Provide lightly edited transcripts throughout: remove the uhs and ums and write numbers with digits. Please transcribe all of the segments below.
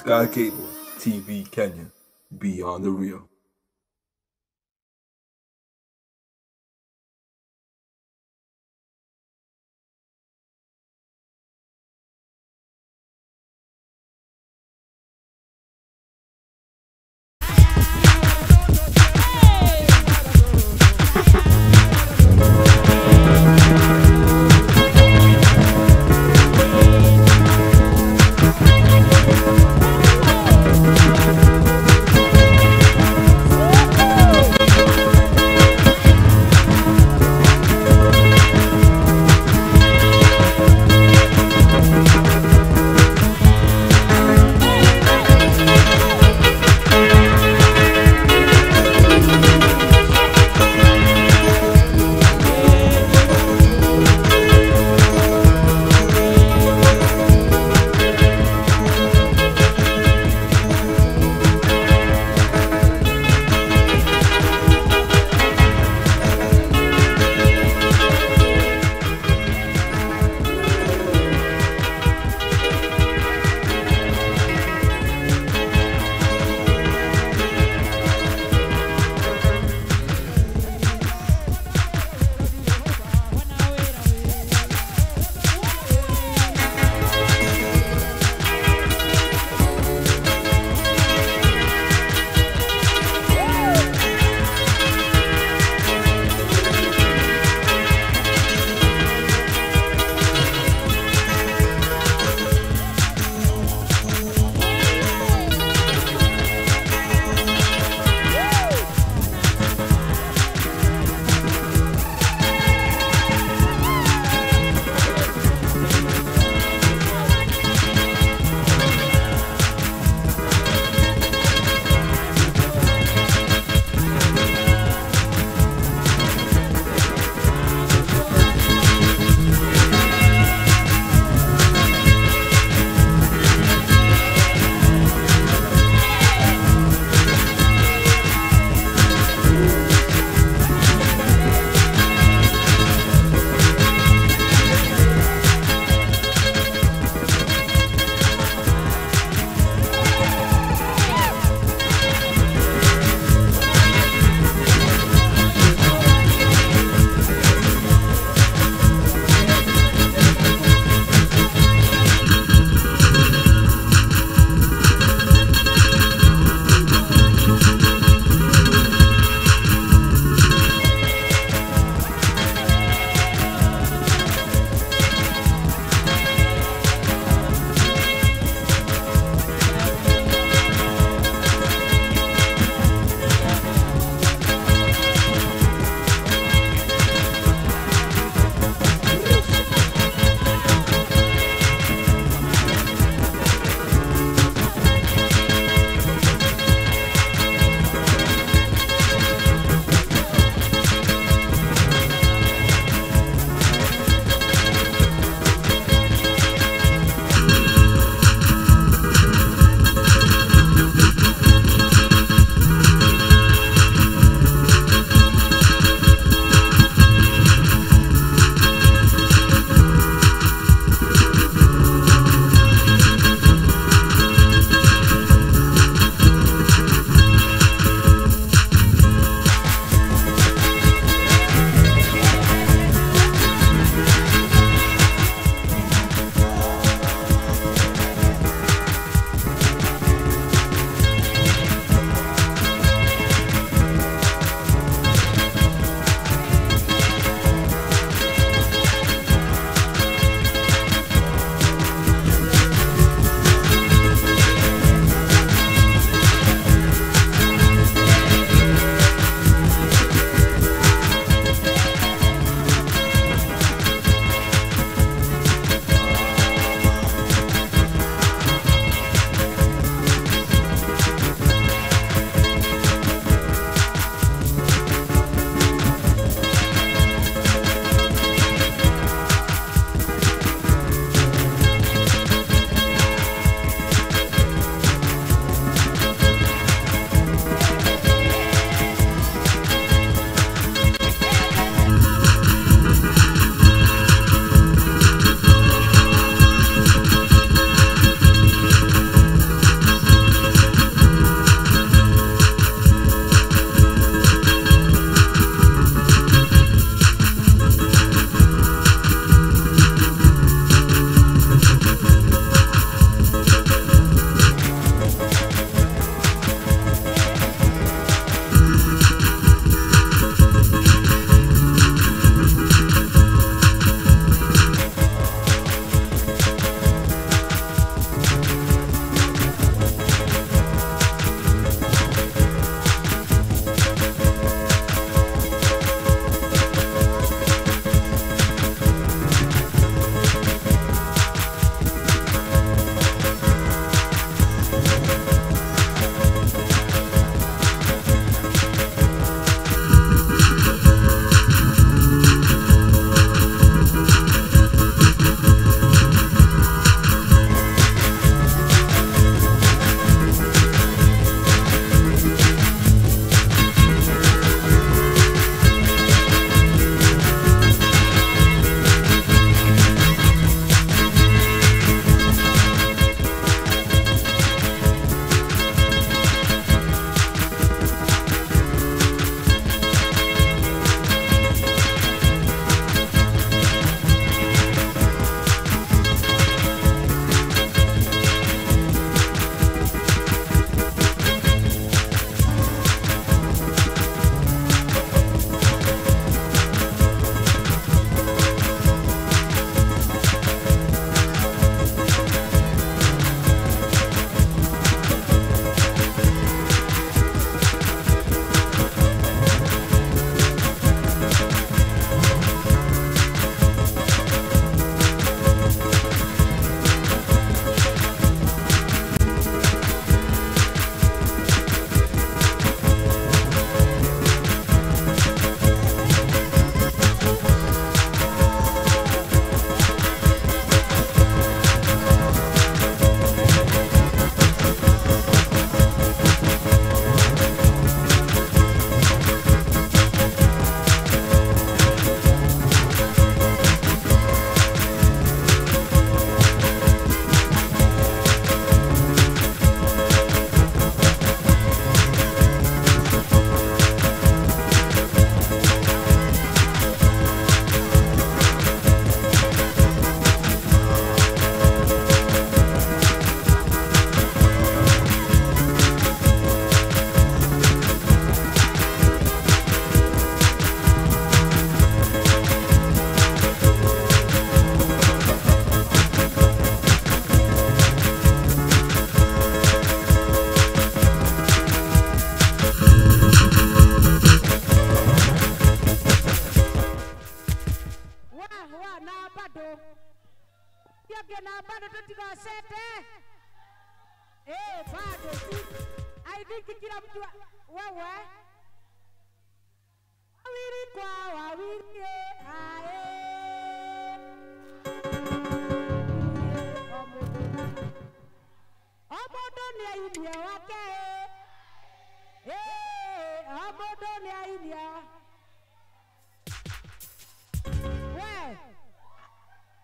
Sky Cable TV Kenya, Beyond the Real. sete. Bado tu. I think kila mtu wewe. Wawili kwa wawili. Omodo ni aidia wake. Omodo ni aidia. We.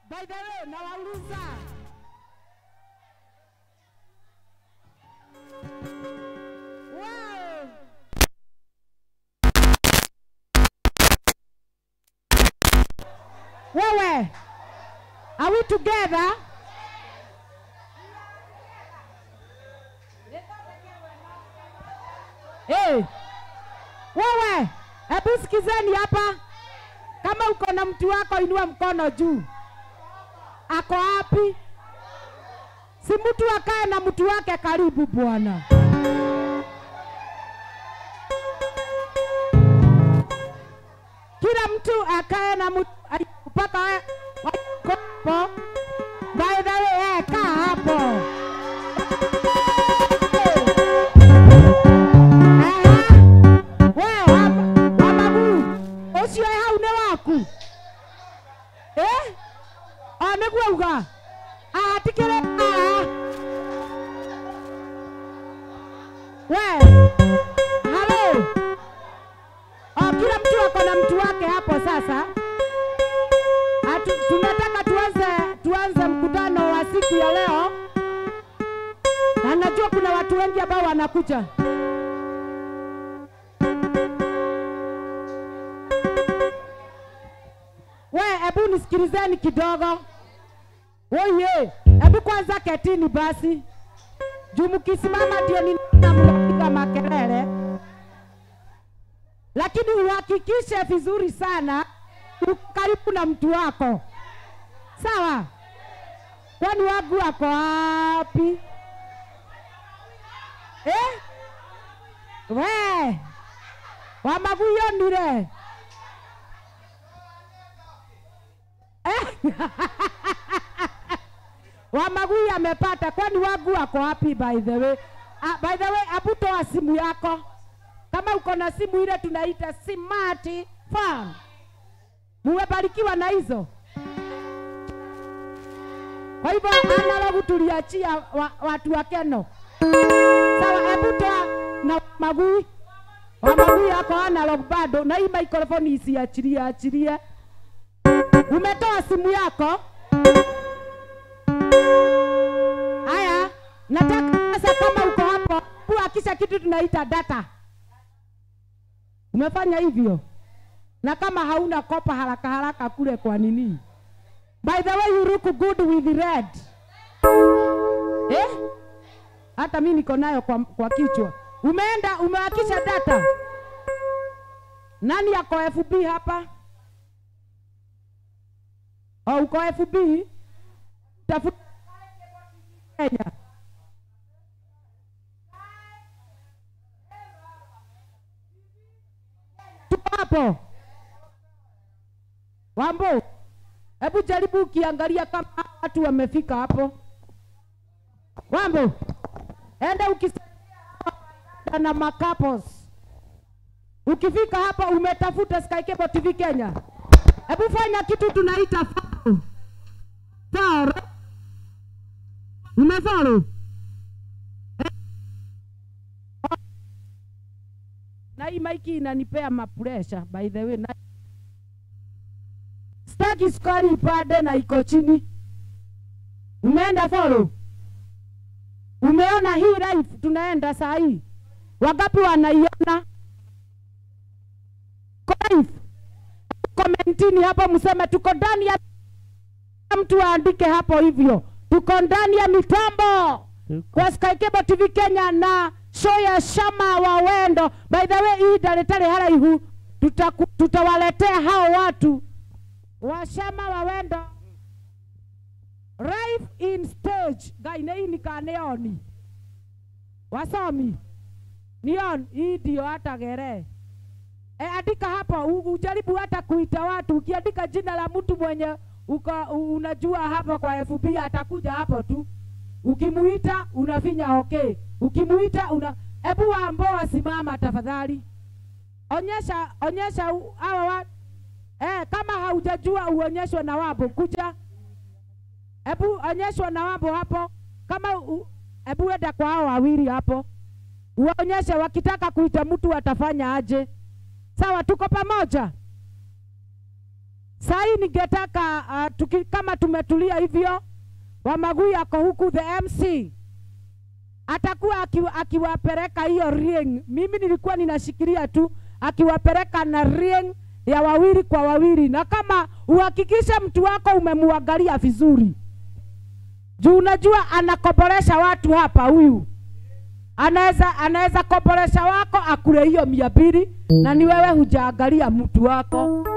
By the way, na wauliza. Wow. Wewe. Are we together? Wewe, hebu sikizeni hapa. Kama uko na mtu wako inua mkono juu. Ako wapi? Si mtu akae na mtu wake karibu bwana. Kila mtu akae na mtu mpaka hapo. By the way, kaa hapo. Osio hau ne waku. Anegwa uga. Tikere. Hello. Kila mtu ako na mtu wake hapo sasa. Tunataka tuanze mkutano wa siku ya leo. Na najua kuna watu wengi ambao wanakuja. Hebu nisikilizeni kidogo. Oye, hebu kwanza ketini basi. Juu mkisimama ndio ninapiga makelele. Lakini uhakikishe vizuri sana karibu na mtu wako. Sawa? Kwani wangu wako wapi? We. Wamaguyo nire. Wamagui amepata. Kwani wangu wako wapi by the way? By the way, abu toa simu yako. Kama uko na simu ile tunaita smart phone. Mumebarikiwa na hizo. Kwa hivyo analogu tuliachia watu wa Keno. Sawa, abu toa na Magui. Wamagui yako analog bado na hii microphone isiachilie. Umetoa simu yako? Haya, nataka sasa kama uko hapo, kuhakisha kitu tunaita data. Umefanya hivyo? Na kama hauna kopa haraka kule kwa nini? By the way, you look good with red. Hata mimi niko nayo kwa kichwa. Umehakisha data. Nani yako FB hapa? Uko FB? Tafuta Kenya. Tuko hapo. Wambo, hebu jaribu ukiangalia kama watu wamefika hapo. Wambo, enda na makapos. Ukifika hapa umetafuta Sky Cable TV Kenya. Hebu fanya kitu tunaita follow. Umefollow? Na hii maiki inanipea mapresha by the way. Staki sukari ipande na iko chini. Umeenda follow? Umeona hii live tunaenda saa hii? Wangapi wanaiona? Live. Komentini hapo mseme tuko ndani ya mtu aandike hapo hivyo. Tuko ndani ya mitambo kwa Sky Cable TV Kenya na show ya Shama wa Wendo. By the way, hii daletale haraihu tutawaletea hao watu wa Shama wa Wendo live in stage. Gaine hii nikaneoni wasomi nion hii ndio hata gere. Andika hapo, ujaribu hata kuita watu. Ukiandika jina la mtu mwenye unajua hapo kwa FB atakuja hapo tu. Ukimuita unafinya okay. Ukimuita hebu Wambo simama tafadhali. Onyesha hawa kama haujajua uonyeshwe na Wambo kuja. Hebu onyeshwa na Wambo hapo. Kama hebu enda kwa hao wawili hapo. Uonyeshe wakitaka kuita mtu atafanya aje. Sawa, tuko pamoja. Sai ningetaka kama tumetulia hivyo, Wamagui yako huku the MC atakuwa akiwapeleka hiyo ring. Mimi nilikuwa ninashikilia tu akiwapeleka na ring ya wawili kwa wawili, na kama uhakikisha mtu wako umemuangalia vizuri. Juu unajua anakoboresha watu hapa huyu. Anaweza koboresha wako akule hiyo 200 na ni wewe hujaangalia mtu wako.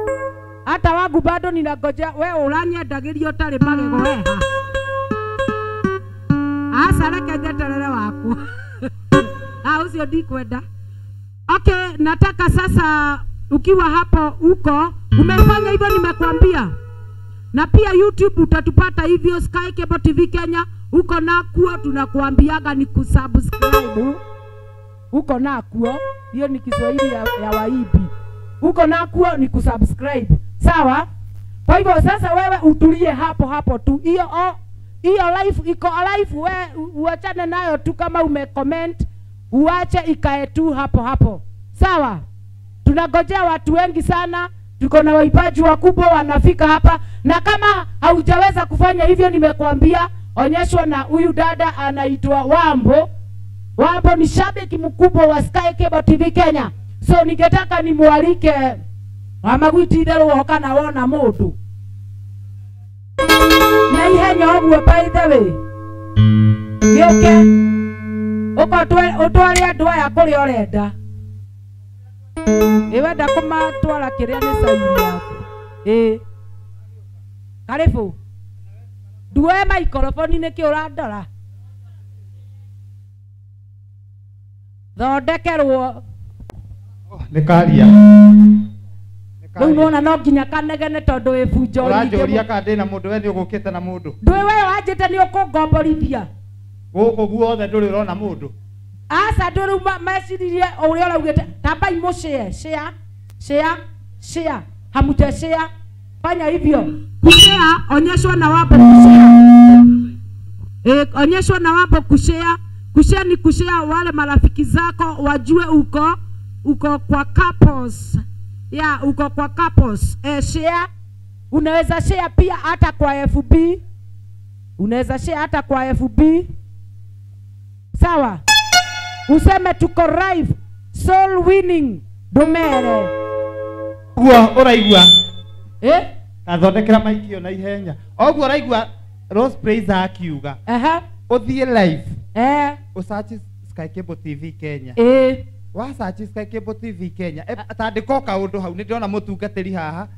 Hata wangu bado ninangojea wewe uraniendagirio tari magego weha. Asa reke njeterere wako. Ucio ndikwenda. Okay, nataka sasa ukiwa hapo huko umefanya hivyo nimekwambia. Na pia YouTube utatupata hivyo Sky Cable TV Kenya. Uko nakuo tunakuambiaga ni kusubscribe. Uko nakuo, hiyo ni Kiswahili ya Waibi. Uko nakuo ni kusubscribe. Sawa? Kwa hivyo sasa wewe utulie hapo tu. Hiyo live iko alive, wewe uachane nayo tu. Kama umecomment uache ikae tu hapo. Sawa? Tunagojea watu wengi sana. Tuko na waipaji wakubwa wanafika hapa, na kama haujaweza kufanya hivyo nimekuambia onyeshwa na huyu dada anaitwa Wambo. Wambo ni shabiki mkubwa wa Sky Cable TV Kenya. So ningetaka nimualike Wamagui tidero woka na wona mundu. Na ihenya ogwo by the way. Gioke. Utwari andu aya kuri orenda. Wenda kumatwara kiria ni sauri yako. Karibu. Duwe microphone niki urandora. Thondekerwo. Nikaria. Riu nona no nginya kanegene tondu wi bunjo ringi. Uranjoria ka ndina mundu we ni ugukite na mundu. Ndui we wanjite ni ukungomborithia. Guku guothe nduri urona mundu. Asa nduri meciririe uria uraugite tambai mu share. Hamute share. Fanya hivyo. Kushare onyeshwa na Wambo kushare. Onyeshwa na Wambo kushare. Kushare ni kushare wale marafiki zako wajue uko kwa couples. Uko kwa couples. Share. Unaweza share pia hata kwa FB. Unaweza share hata kwa FB. Sawa? Useme tuko live. Soul winning. Domere. Uraigua. Athondekera maikio na ihenya. Ogwo uraigua Rose Praise akiuga. Uthie live. Usearch Sky Cable TV Kenya. Wa search Sky Cable TV Kenya. Atandiko kaundu hau ni ndona mutungatiri haha.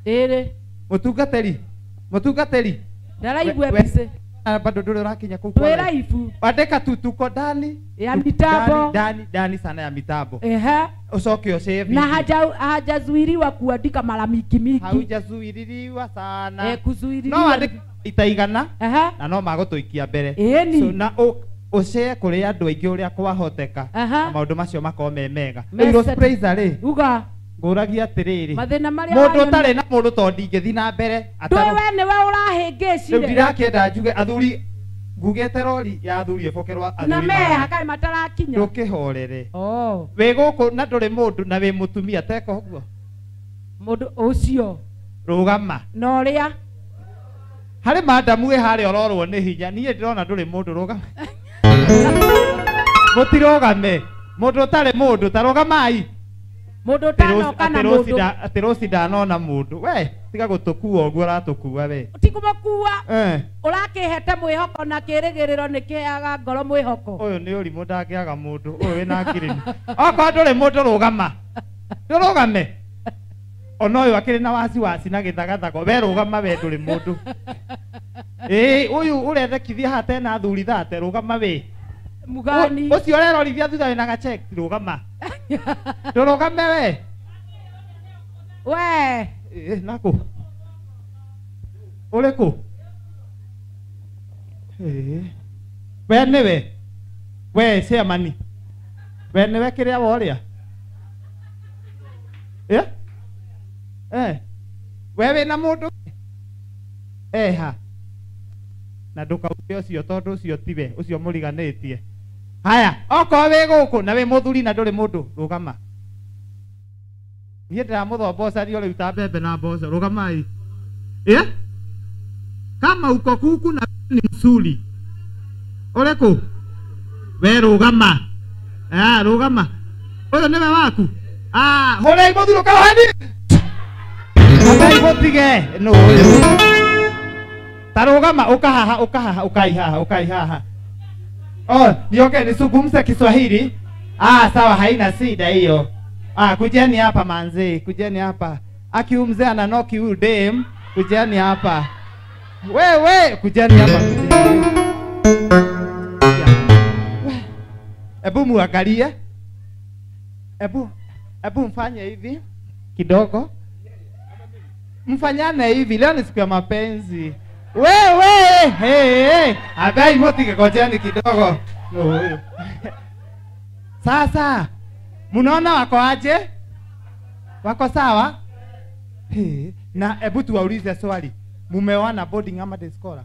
Mutungatiri. Ndaraigua bise. Bado nduri urakinya ku kwa live. Andika tuko ndani ya mitambo. Ndani sana ya mitambo. Ucoke usave. Na hajazuiriwa kuandika mara mingi. Haujazuiririwa sana. Kuzuiririwa. No andika itaigana. Na no magutuikia mbere. So na ushare kuri andu aingi uria kwahoteka. Na maundu macio makome mega. Rose Praise ri. Uga. Nguragia atiriri. Mathina maria mundu utari na mundu to ndingithi na mbere. Ndwe we ni we urahingicire. Riu ndirakenda njuge athuri ngugete rori ya athuri efokerwa athuri. Na me hakai matarakinya. Ndukihorere. We guku na nduri mundu na we mutumia teka uguo. Mundu ucio. Rugama. No ria. Hari madamu we hari ororwo ni hinya. Nie ndirona nduri mundu rugama. Mutirogame. Mundu utari mundu tarogamai. Mundu tano kana mundu. Aterosi ndanona mundu. We tiga gutukua uguo ratukua we. Tikumukua. Urakihete mwihoko na kirigiriro nikiaga ngoro mwihoko. Uyu ni urimu ndangiaga mundu. Uyu wina akirini. Oko nduri mundu rugama. Rugame. Ono uyu akiri na wasi na githagathago. We rugama we nduri mundu. Uyu urethekithia hate na athuri thate rugama we. Mugani. Ucio rerorithia thutha wina gachek rugama. Rugame we. We. Nako. Uliku? We niwe? We Shamani? We niwe kiria woria? Wewe na mundu? Ha. Na ndukauge ucio tondu ucio tiwe, ucio muriganitie. Haya, oko we guku na we muthuri na nduri mundu, rugama. Niĩ ndĩramũthomboca rio rĩu ta mbembe na mboco, rugamai. Kama uko kuku na ni msuli. Uliku? We rugama. Rugama. Uyo niwe waku? Hore muthuru kahani. Abai botige. No. Tarugama ukahaha ukaihaha. Nioke nisungumze Kiswahili. Sawa, haina shida hiyo. Kujeni hapa manze, kujeni hapa. Akiumzea na noki huyu dem, kujeni hapa. Wewe, kujeni hapa. Ebu muangalie. Ebu mfanye hivi kidogo. Mfanyane hivi, leo ni siku ya mapenzi. Wewe, abai motige kojeni kidogo. Sasa, munaona wako aje? Wako sawa? Na ebu tuwaulize swali. Mumeoana boarding ama day scholar?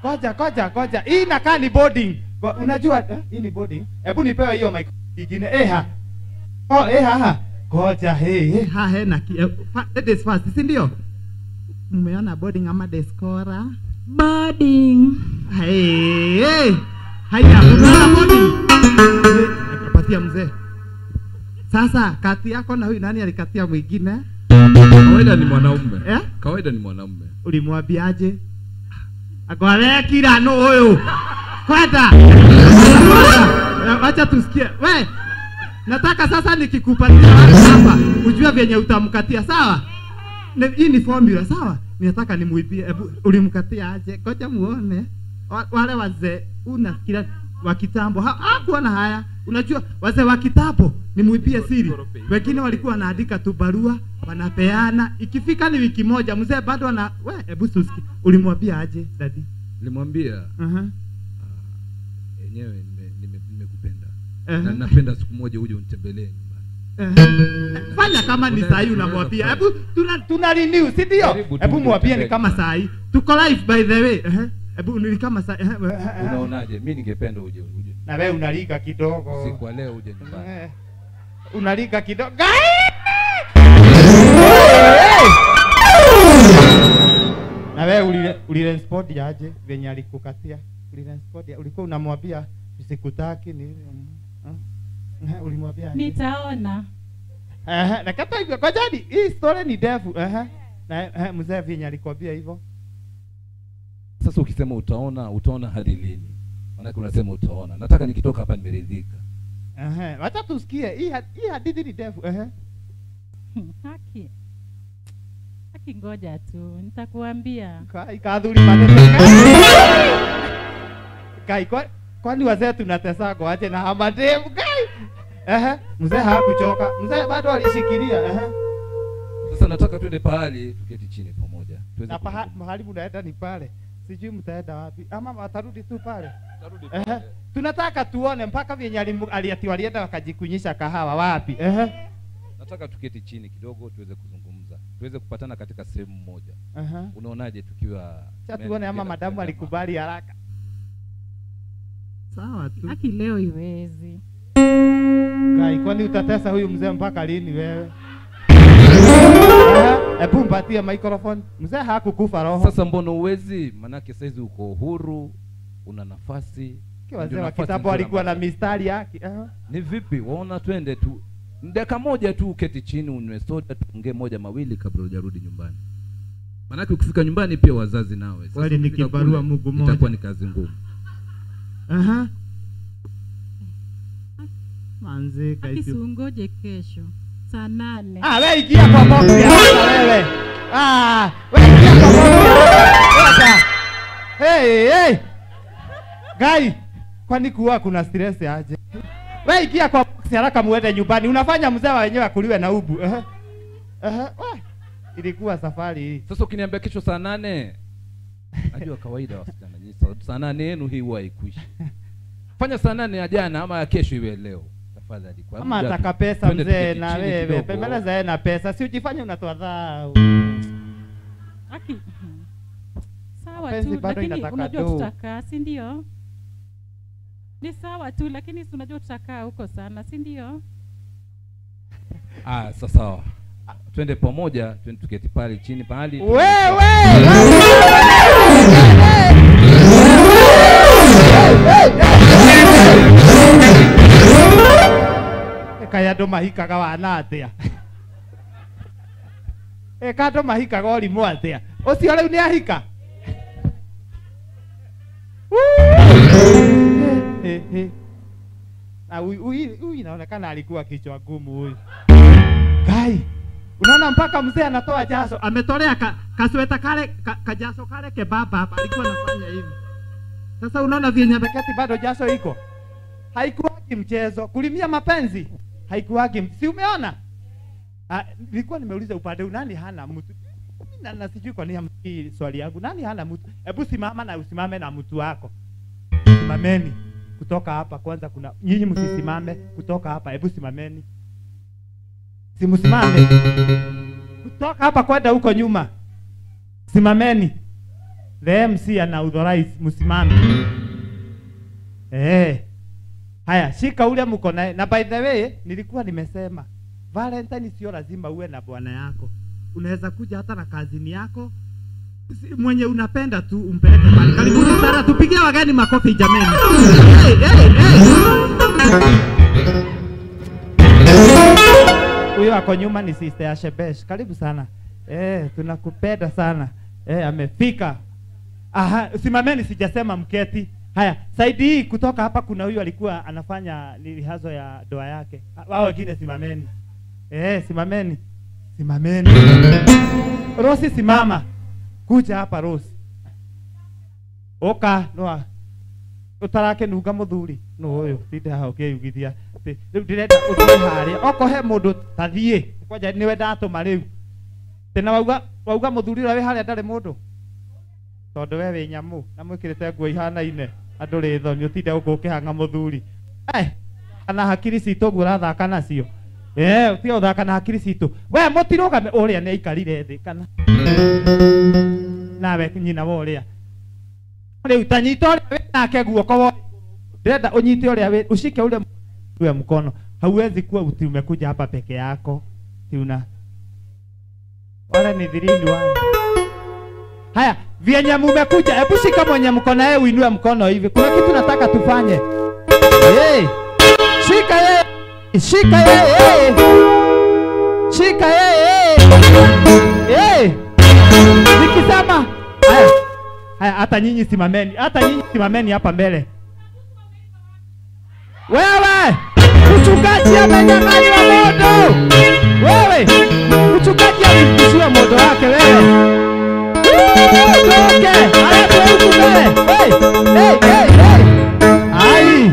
Koja. Hii inakaa ni boarding. Unajua hii ni boarding. Ebu nipewe hiyo mic nyingine. Koja, na it is fast, si ndio? Mumeoana boarding ama day scholar? Boarding. Haya, mumeoana boarding. Akapatia mzee. Sasa kati yako na huyu nani alikatia mwingine? Kawaida ni mwanaume. Kawaida ni mwanaume. Ulimwambiaje? Agwale kila no huyo. Kwenda. Acha tusikie. We, nataka sasa nikikupatia hapa ujue vyenye utamkatia, sawa? Hii ni formula, sawa? Ninataka nimuibie. Ulimkatia aje? Ngoja muone. Wale wazee kila wa kitambo hakuona haya. Unajua wazee wa kitambo ni muibie siri. Wengine walikuwa wanaandika tu barua, wanapeana. Ikifika ni wiki moja mzee bado hebu tusikie. Ulimwambia aje daddy? Nilimwambia yenyewe nimekupenda. Na napenda siku moja uje unitembelee nyumbani. Fanya kama ni saa hii unamwambia. Hebu tuna renew, si ndio? Hebu mwambie ni kama saa hii. Tuko live by the way. Hebu ni kama saa unaonaje? Mimi ningependa uje. Na wewe unalika kidogo. Siku leo uje nyumbani. Unalika kidogo. Na wewe ulirespond aje venye alikukatia? Ulirespond, ulikuwa unamwambia usikutaki ni ulimwambia aje? Nitaona. Na kata hivyo kwa jadi hii story ni ndefu. Na mzee venye alikwambia hivyo. Sasa ukisema utaona hadi lini? Maana unasema utaona. Nataka nikitoka hapa nimeridhika. Wacha tusikie hii hadithi ni ndefu. Haki ngoja tu, nitakuambia. Kadhuri maneno. Kwani wazee tunatesa kwa aje na hamademu kai? Mzee hakuchoka. Mzee bado alishikilia. Sasa nataka twende pahali tuketi chini pamoja. Na mahali mnaenda ni pale. Sijui mtaenda wapi. Ama watarudi tu pale. Tunataka tuone mpaka vyenye aliatiwalienda wakajikunyisha kahawa wapi. Nataka tuketi chini kidogo tuweze kuzungumza. Tuweze kupatana katika sehemu moja. Unaonaje tukiwa tuone ama madamu alikubali haraka. Sawa tu. Haki leo iwezi. Kai, kwani utatesa huyu mzee mpaka lini wewe? Hebu mpatie microphone. Mzee hakukufa roho. Sasa mbona uwezi? Manake saizi uko huru, una nafasi. Wazee wa kitabu alikuwa na mistari yake. Ni vipi? Waona twende tu. Dakika moja tu uketi chini unywe soda tuongee moja mawili kabla hujarudi nyumbani. Manake ukifika nyumbani pia wazazi nawe. Wale ni kibarua Mungu mmoja. Itakuwa ni kazi ngumu. Manze kaisi. Akisungoje kesho saa 8. Wewe ingia kwa box ya wewe. Wewe ingia kwa box ya. Hey. Gai, kwani kuwa kuna stress aje? Wewe ingia kwa box haraka muende nyumbani. Unafanya mzee wa wenyewe akuliwe na ubu. Ilikuwa safari hii. Sasa ukiniambia kesho saa 8, najua kawaida wasichana nyinyi saa 8 yenu hii huwa haikuishi. Fanya saa 8 ya jana ama ya kesho iwe leo. Tafadhali kwa Kama ataka pesa mzee na wewe, pembeleza yeye na pesa. Si ujifanye unatoa dhao. Aki. Sawa tu, lakini unajua tutakaa, si ndio? Ni sawa tu, lakini unajua tutakaa huko sana, si ndio? Sasa sawa. Twende pamoja, twende tuketi pale chini pale. Wewe! Kaya ndo mahikaga wana atia. Kando mahikaga orimu atia. Ucio riu ni ahika. Na huyu inaonekana alikuwa kichwa ngumu huyu. Kai, unaona mpaka mzee anatoa jasho, ametolea kasweta kale kajaso kale kebaba hapa, alikuwa anafanya hivi. Sasa unaona vyenye bekati bado jasho iko. Haikuwagi mchezo, kulimia mapenzi. Haikuwagi, si umeona? Nilikuwa nimeuliza upande nani hana mtu. Mimi na sijui kwa nini hii swali yangu. Nani hana mtu? Hebu simama na usimame na mtu wako. Simameni. Kutoka hapa kwanza kuna nyinyi msisimame kutoka hapa, hebu simameni. Simusimame. Kutoka hapa kwenda huko nyuma. Simameni. The MC ana authorize msimame. Haya, shika ule mko naye. Na by the way, nilikuwa nimesema Valentine sio lazima uwe na bwana yako. Unaweza kuja hata na kazini yako. Mwenye unapenda tu umpeleke pale. Karibuni sana, tupigie wageni makofi jameni. Huyo ako nyuma ni sister ya Shebesh. Karibu sana. Tunakupenda sana. Amefika. Aha, simameni, sijasema mketi. Haya, saidi hii kutoka hapa kuna huyu alikuwa anafanya lihazo ya doa yake. Wao wengine simameni. Simameni. Simameni. Rosi simama. Kuja hapa Rosi. Oka, noa. Utarake nuga muthuri. No huyo, tinde ha ukiyugithia. Riu ndirenda uthie haria. Oko he mundu tathie. Kwaja niwe ndatuma riu. Tena wauga muthuri ura wi haria ndari mundu. Tondu we wi nyamu na mwikirite nguo ihanaine. Andu ri thoni utinde uko ukihanga muthuri. Ana hakiri citu guo rathaka nacio. Utige uthaka na hakiri citu. We mutirugame uria ni aikarire thi kana. Nawe nyina woria. Riu tanyita uria we nake guoko wo. Ndenda unyite uria we ushike ule mkono. Hauwezi kuwa umekuja hapa peke yako. Tiuna. Wala ni dhirini wao. Haya, vyenye mmekuja, hebu shika mwenye mkono yeye uinue mkono hivi. Kuna kitu nataka tufanye. Shika yeye. Shika yeye. Shika yeye. Nikisema haya hata nyinyi simameni. Hata nyinyi simameni hapa mbele. Wewe, mchungaji amenyang'anywa modo. Wewe, mchungaji alikishia modo wake wewe. Okay, haya tuwe mbele. Ai.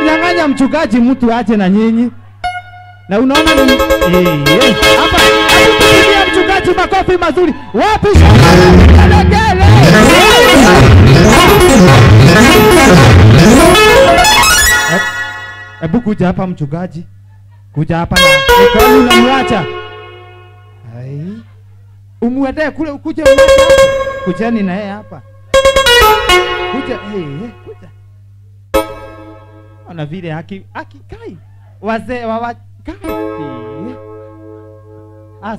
Nyang'anya mchungaji mtu aje na nyinyi. Na unaona ni hapa tupigia mchungaji makofi mazuri. Wapi shangele? Hebu kuja hapa mchungaji. Kuja hapa na mikono unamwacha. Ai. Umuende kule ukuje umwacha. Kujani na yeye hapa. Kuja kuja. Ona vile kai. Wazee wa kai.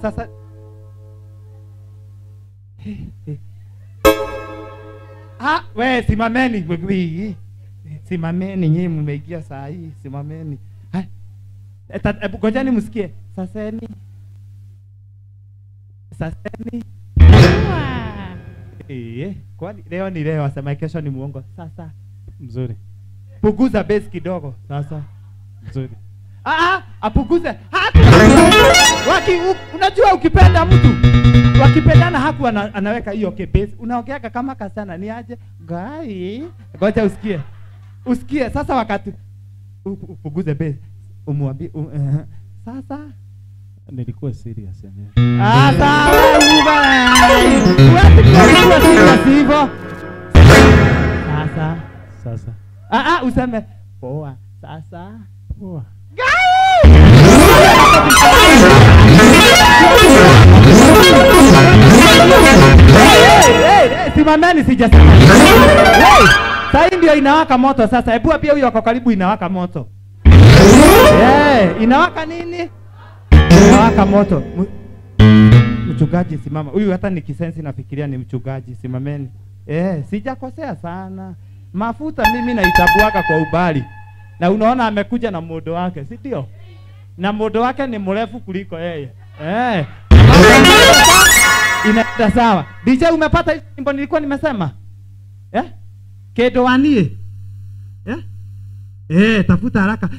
Sasa we simameni wewe. Simameni nyinyi mmeingia saa hii, simameni. Hebu ngojeni msikie. Saseni. Kwani leo ni leo, asema kesho ni muongo. Sasa mzuri. Puguza base kidogo. Sasa mzuri. Apuguze. Unajua ukipenda mtu, wakipendana haku anaweka hiyo base. Unaongeaga kama kasana ni aje? Gai. Ngoja usikie. Usikie sasa wakati upuguze base. Umwambie sasa Nilikuwa serious yenyewe. Sawa bwana. Wewe serious hivyo. Sasa. Useme poa. Sasa. Poa. Simameni sijasema. Sasa ndio inawaka moto sasa. Hebu pia huyo wako karibu inawaka moto. Inawaka nini? Inawaka moto. Mchungaji simama. Huyu hata nikisensi nafikiria ni mchungaji, simameni. Sijakosea sana. Mafuta mimi naitabuaka kwa ubali. Na unaona amekuja na modo wake, si ndio? Na modo wake ni mrefu kuliko yeye. Inaenda sawa. DJ umepata hizo nyimbo nilikuwa nimesema? Kedo wanie? Tafuta haraka.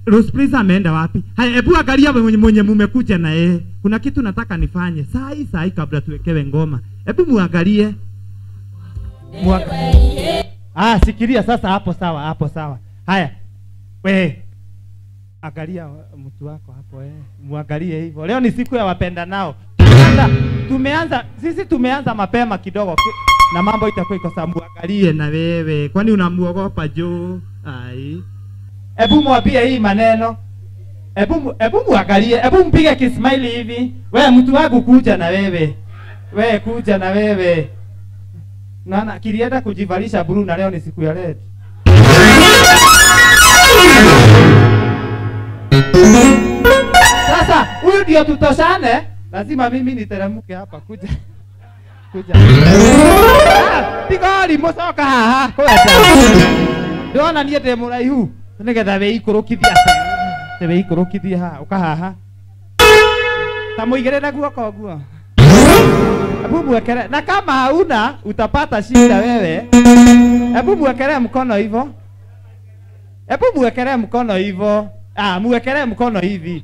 Rose Prince ameenda wapi? Haya, hebu angalia mwenye mumekuja na yeye. Kuna kitu nataka nifanye. Saa hii kabla tuwekewe ngoma. Hebu muangalie. Sikiria sasa hapo sawa. Haya. Angalia mtu wako hapo muangalie hivyo. Leo ni siku ya wapenda nao. Tumeanza mapema kidogo na mambo itakuwa iko sawa. Muangalie na wewe. Kwani unamuogopa jo? Hebu mwambie hii maneno. Hebu muangalie, hebu mpige kismile hivi. Wewe mtu wangu kuja na wewe. Kuja na wewe. Nana kilienda kujivalisha blue na leo ni siku ya red. Sasa huyu ndio tutoshane, lazima mimi niteremke hapa kuja. Tigoli mosoka haha kweta. Ndona niende muraihu. Nigetha we ikurukithia. Tewe ikurukithia ha ukahaha. Tamuigerera guoko guo. Hebu mwekere, na kama hauna utapata shida wewe. Hebu mwekere mkono hivyo. Mwekere mkono hivi.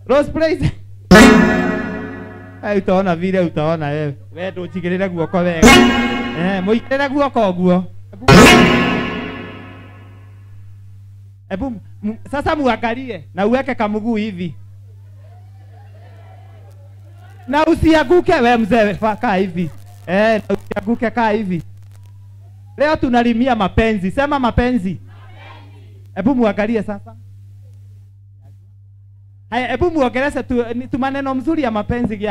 Rose Prince. Utaona vile utaona wewe. Wewe ndio uchigerera guoko wega. Muigerera guoko guo. Sasa muangalie na uweke kamuguu hivi. Na usiaguke we mzee, kaa hivi. Na usiaguke kaa hivi. Leo tunalimia mapenzi. Sema mapenzi. Hebu muangalie sasa. Haya, hebu muongeleze tu maneno mzuri ya mapenzi.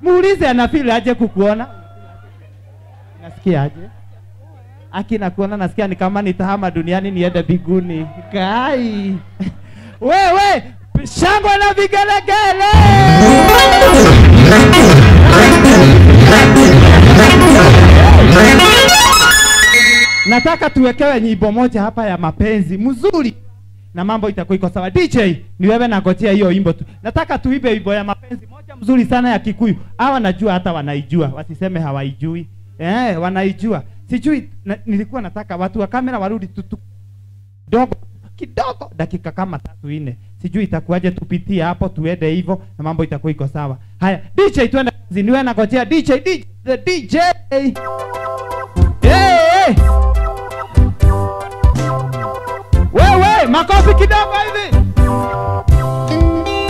Muulize anafeel aje kukuona. Nasikia aje? Akina kuona nasikia ni kama nitahama duniani niende biguni. Kai. Wewe shangwe na vigelegele. Nataka tuwekewe nyimbo moja hapa ya mapenzi mzuri na mambo itakuwa iko sawa. DJ ni wewe nangojea hiyo wimbo tu. Nataka tuibe wimbo ya mapenzi moja mzuri sana ya Kikuyu. Hawa najua hata wanaijua, wasiseme hawaijui. Wanaijua. Sijui nilikuwa nataka watu wa kamera warudi kidogo dakika kama 3-4. Sijui itakuwaje tupitie hapo tuende hivyo na mambo itakuwa iko sawa. Haya, DJ twende kazi. Niwe nangojea DJ. Wewe makofi kidogo hivi.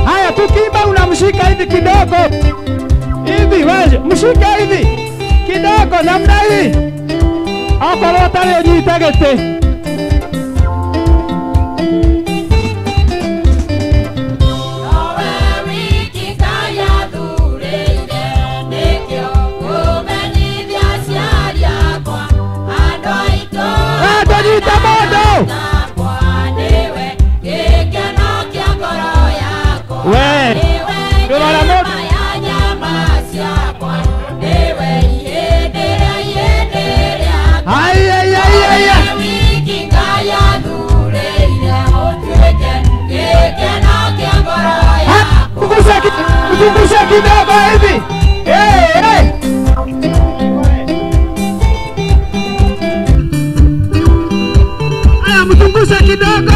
Haya, tukiimba unamshika hivi kidogo. Hivi wewe mshika hivi kidogo namna hii. Hapo rotari ujitagete. Mzungushe kidogo hivi. Aya, mzungushe kidogo.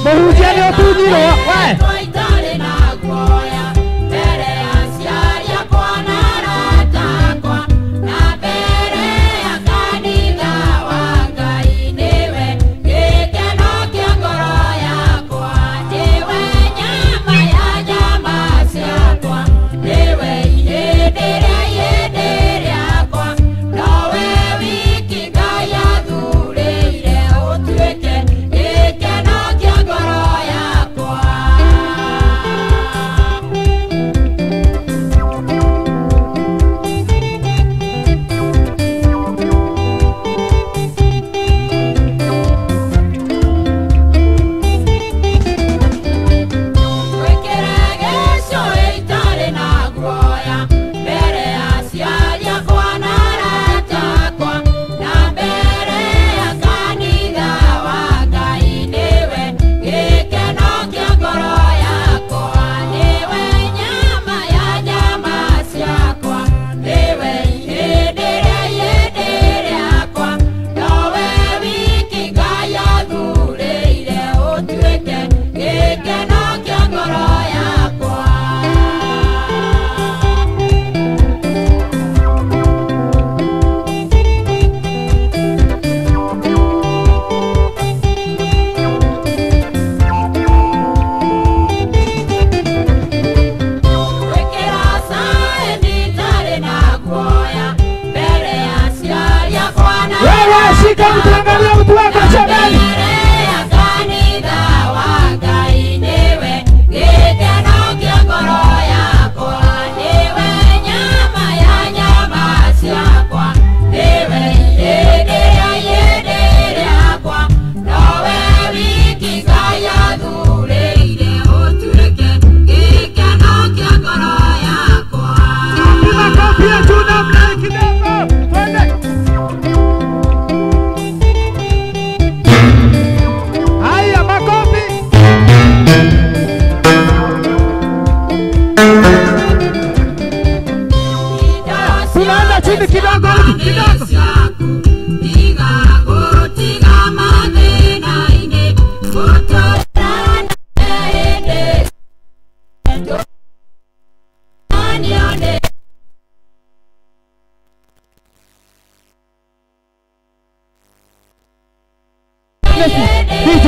Bohujeni otujiro we. chini kidogo kidogo. DJ.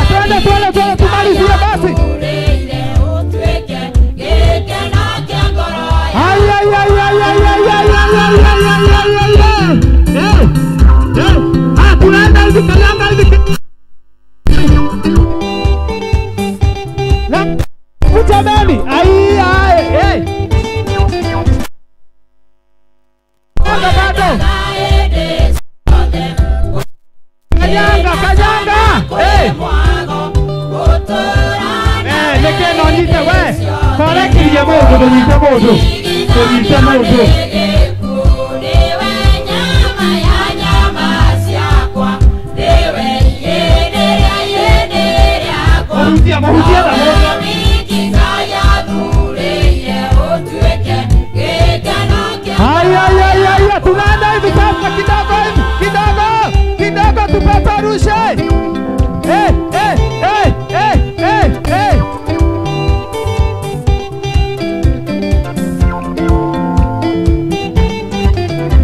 Twende tumalizie basi. Tunaenda hivi kalanga hivi. Utameni. Bado. Kajanga. Leke no nyite we. Kore kiriye mundu nyite mundu. Nyite mundu. Mahutia la moja. Haya, tunaenda hivi sasa kidogo tupeperushe.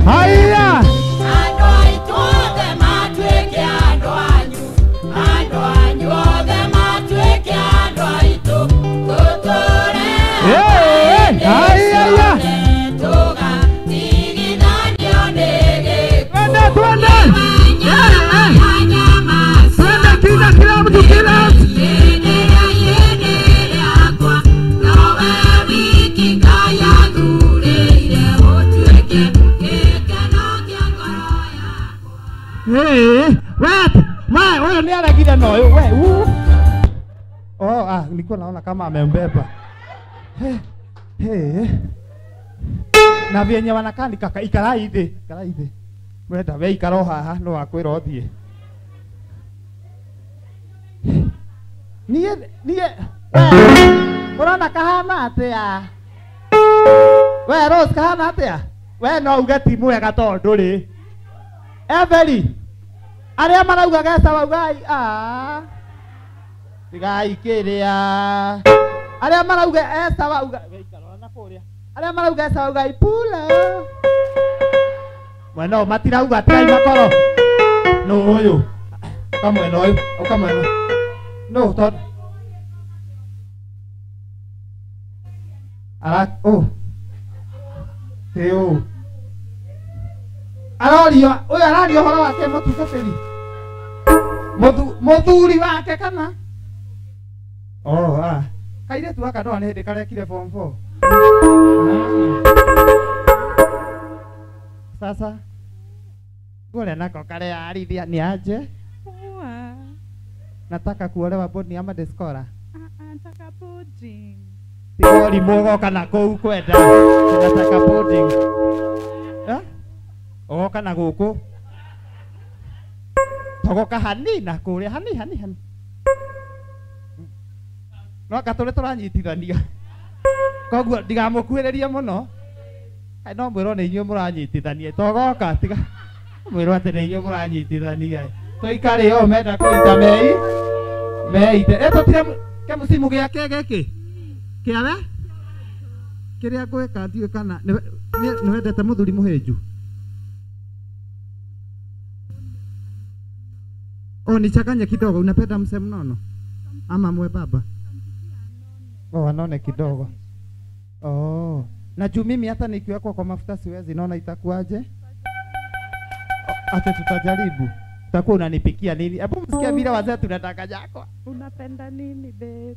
Haya. Wewe ni anagida no wewe. Nilikuwa naona kama amembeba. Na vyenye wanakani kaka ikara hivi. Mwenda we ikaro haha no akwira othie. Nie Urona kahana atia. We Rose kahana atia. We no ugati mwega tondu ri. Every aria marauga gesa waugai tigai kiria aria marauga esa wauga ikaro na kuria aria marauga esa waugai pula bueno matirauga tigai makoro no uyu kamwe no tot ara teo arario horo wake mutungatiri muthuri wake kana kaire tu akadwa ni karekire form 4 sasa ngore nako kare arithia ni aje nataka kuolewa bodi ama deskora nataka boarding tigori mogo kana kou kwenda nataka boarding kana guku togoka hanina kuria hani no katore turanyitithania koguo ndigamukuireria muno no mwiro ni inyuĩ mũranyitithania togoka tiga mwiro atĩ nĩ inyuĩ mũranyitithania toikare o menda kũita meite tũtire kĩmucimu gĩake gĩkĩ kĩawe kĩrĩa ngwĩka ndiũĩ kana nĩ wendete mũthuri mũhĩnju. Nichanganye kidogo, unapenda mse mnono ama mwe baba? Anone kidogo. Na juu mimi hata nikiwekwa kwa mafuta siwezi, naona itakuwaje? Acha tutajaribu. Utakuwa unanipikia nini? Hebu msikia vile wazee tunataka jako. Unapenda nini babe?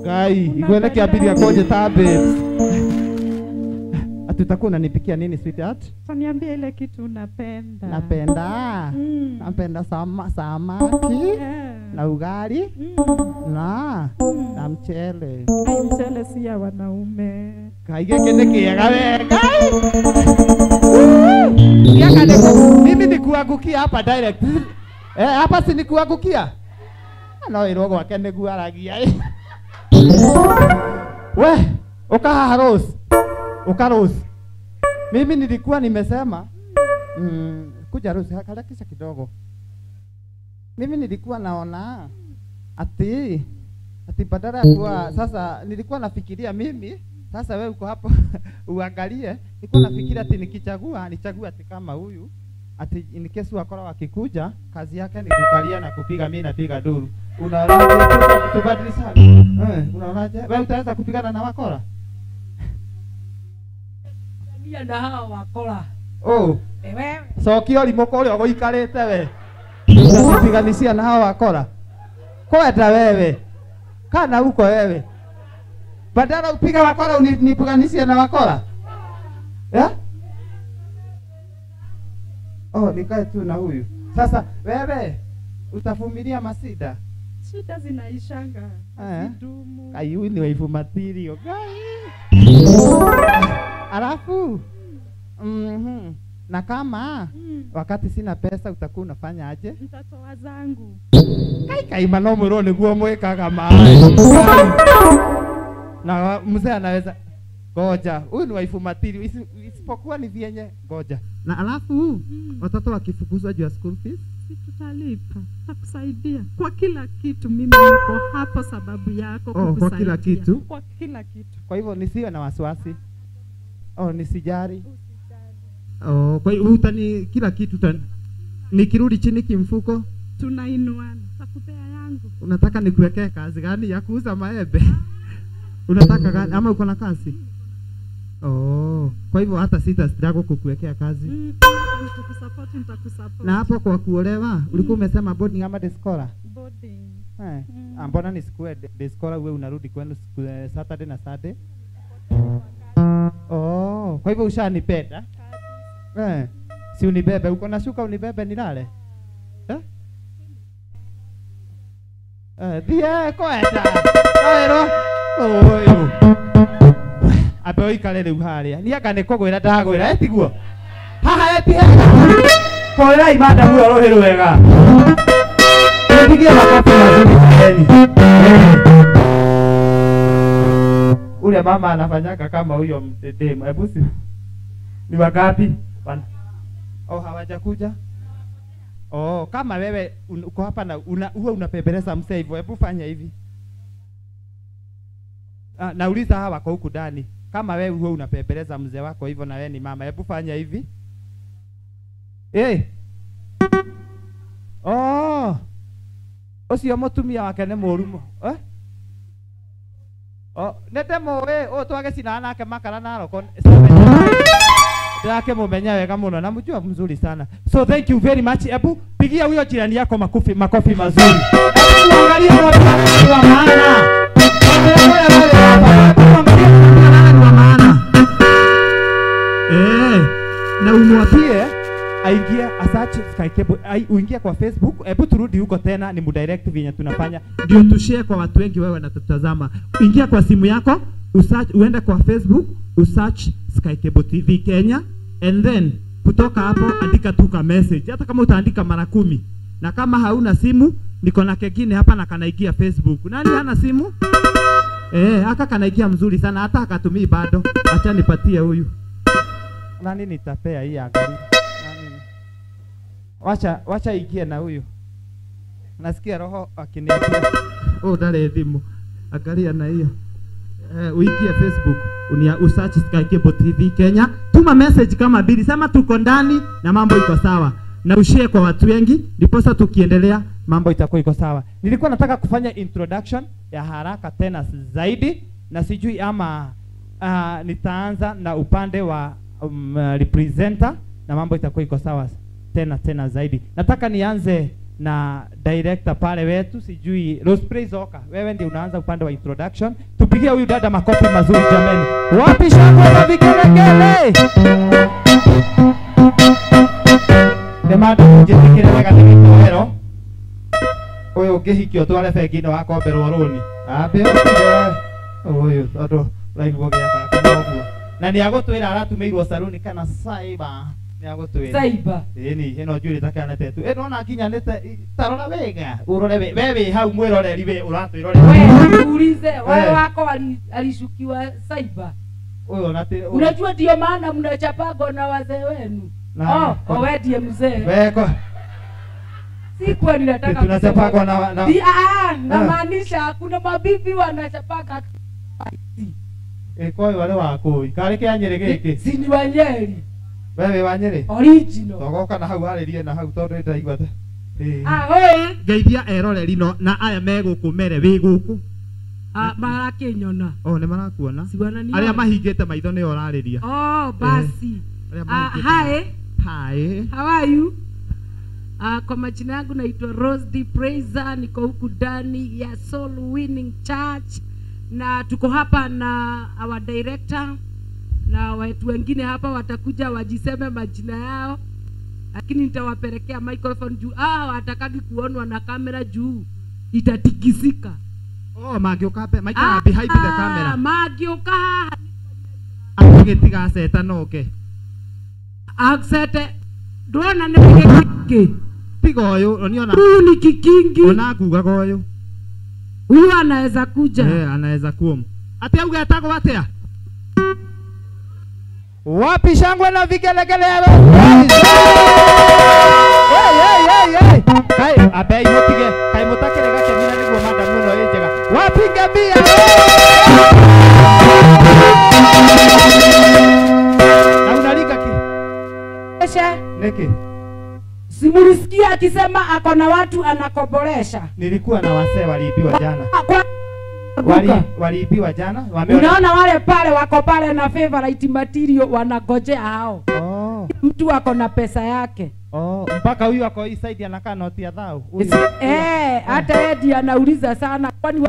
Kai, igwele kiabiri akoje ta babes. Utakuwa unanipikia nini sweetheart? Niambie ile kitu unapenda. Napenda samaki na ugali na mchele. Mchele si ya wanaume. Kaige kene kiega wega. Mimi nikuangukia hapa direct. Hapa si nikuangukia. No irogo wake niguaragia. We, ukaha Rose. Mimi nilikuwa nimesema kuja Rusi harakisha kidogo. Mimi nilikuwa naona ati badala ya kuwa sasa, nilikuwa nafikiria mimi sasa, wewe uko hapo uangalie, nilikuwa nafikiria ati nichague ati kama huyu ati in case wakora wakikuja kazi yake ni kukalia na kupiga, mimi napiga duru. Unaona tubadilishane. Unaonaje? Wewe utaweza kupigana na wakora? Mimi na hao wakora. Oh. Wewe. So kio limoko ule ugoikarete we. Unapiganisia na hao wakora. Kwenda wewe. Kana huko wewe. Badala upiga wakora unipiganisia na wakora. Yeah? Oh, nikae tu na huyu. Sasa wewe utavumilia masida? Shida zinaishanga. Zidumu. Kayu ni waifu material. Alafu na kama wakati sina pesa utakuwa unafanya aje? Nitatoa zangu. Kai manomo niguo mwekaga mai. Na mzee anaweza ngoja. Huyu ni waifu material, isipokuwa ni vyenye ngoja. Na alafu watoto wakifukuzwa juu ya school fees, tutalipa. Takusaidia kwa kila kitu. Mimi niko hapo sababu yako kukusaidia. Kwa kila kitu? Kwa kila kitu. Kwa hivyo nisiwe na wasiwasi. Nisijari. Kwa hiyo utani kila kitu nikirudi chini kimfuko tunainuana. Takupea yangu. Unataka nikuwekee kazi gani ya kuuza maembe? Unataka gani ama uko na kazi? Kwa hivyo hata sita struggle kukuwekea kazi. Nitakusupport. Na hapo kwa kuolewa ulikuwa umesema boarding ama day scholar? Boarding. Mbona ni school day scholar wewe unarudi kwenda Saturday na Sunday? Kwa hivyo ushanipenda? Si unibebe, uko na shuka unibebe nilale? Dia kwenda. Aero. Abe ikale riu haria. Ni aka ne kogwira ndagwira etiguo. Haha eti. Korera imanda huyo rohero wega. Ndigie makapi mazuri keni. Ule mama anafanyaka kama huyo mtedemu. Hebu si. Ni wangapi? Hawajakuja? Kama wewe uko hapa na huwa unapembeleza msee hivyo, hebu fanya hivi. Nauliza hawa wako huku ndani. Kama wewe huwa unapembeleza mzee wako hivyo na wewe ni mama, hebu fanya hivi. Ucio mutumia wake ni murumo. Netemo we twage cina nake makara na roko. Yake mumenya wega muno na mjua mzuri sana. So thank you very much. Ebu pigia huyo jirani yako makofi mazuri. Angalia watu wa maana. Na umwapie aingie asearch Sky Cable, uingie kwa Facebook. Hebu turudi huko tena, ni mudirect vyenye tunafanya ndio tushare kwa watu wengi wewe na tutazama. Ingia kwa simu yako, uende kwa Facebook, usearch Sky Cable TV Kenya, and then kutoka hapo andika tu ka message. Hata kama utaandika mara 10. Na kama hauna simu, niko na kingine hapa na kanaikia Facebook. Nani hana simu? Haka kanaikia mzuri sana, hata akatumii bado. Acha nipatie huyu. Nani nitapea hii angalia. Wacha ingie na huyu. Nasikia roho akiniambia. Dale thimu. Angalia na hiyo. Uingie Facebook, usearch Sky Cable TV Kenya. Tuma message kama bili, sema tuko ndani na mambo iko sawa. Na ushare kwa watu wengi, ndiposa tukiendelea mambo itakuwa iko sawa. Nilikuwa nataka kufanya introduction ya haraka tena zaidi, na sijui ama nitaanza na upande wa representer na mambo itakuwa iko sawa tena zaidi. Nataka nianze na director pale wetu, sijui Rose Zoka, wewe ndiye unaanza upande wa introduction. Tupigie huyu dada makofi mazuri jameni. Wapi shangwe na vigelegele? Demada kujitikire wega nikitohero. Oyo ngihikio tware bengi-inĩ wa komberwo rũni. Ambe oyo tondu raigwo gĩaka kanoguo. Na nĩ agũtwĩra aratumĩirwo saluni kana cyber. Nĩ agũtwĩra. Cyber. Ĩni ĩno njuĩrĩ takanete tu. Ĩno nginyanĩte tarora wega. Urore wewe hau mwĩroreri we ũratwĩrorera. Wewe uulize wewe wako alishukiwa cyber. Unajua ndio maana mnachapago na wazee wenu. Wewe ndiye mzee. Weko. Sikuwa ninataka tunachapagwa na maanisha kuna mabibi wanachapaga. Kwa wale wako kale kia Nyeri giki. Si ni wa Nyeri. Wewe wa Nyeri? Original. Togoka na hau aririe na hau tondu ndaigua te. Hoi. Geithia eroreri no na aya megukumere wi guku. Marakinyona. Ni marakuona. Sibana aria mahingite maitho ni orariria. Basi. Hi. How are you? Kwa majina yangu naitwa Rose D Praiser, niko huku ndani ya Soul Winning Church na tuko hapa na our director na watu wengine hapa watakuja wajiseme majina yao, lakini nitawapelekea microphone juu watakagi kuonwa na kamera juu itatikisika. Magioka mic behind the camera. Magioka agetiga seta noke. Aksete ndona neke pigo uniona ni kikingi unakuga goyo huyu anaweza kuja anaweza kuom ati auge atako atia wapi shangwe na vigelegele kai abai mutige kai mutakire gake mina niguo madamu no yejega wapi ngabia na unalika ki neke simulisikia akisema ako na watu anakobolesha. Nilikuwa na wasee waliibiwa jana. Waliibiwa jana. Unaona wale pale wako pale na favorite material wanagojea hao. Mtu ako na pesa yake. Mpaka huyu ako hii side anakaa noti ya dhao. Hata Eddie anauliza sana kwani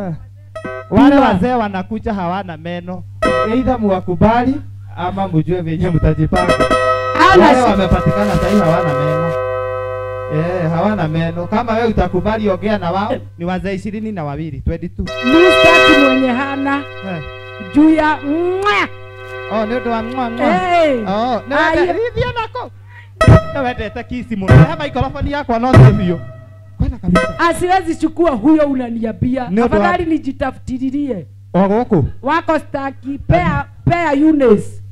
wale wazee wanakuja hawana meno. Either muwakubali ama mjue venye mtajipanga. Wale wamepatikana sasa hawana meno. Hawana meno. Kama wewe utakubali ongea na wao ni wazee 22, 22. Mstaki mwenye hana. Juu ya ndio wa ridhia nako. Wewe takisi muno. Hapa mikrofoni yako no sivyo. Kwenda kabisa. Asiwezi chukua huyo unaniambia. Afadhali nijitafutiririe. Wako staki pea Eunice.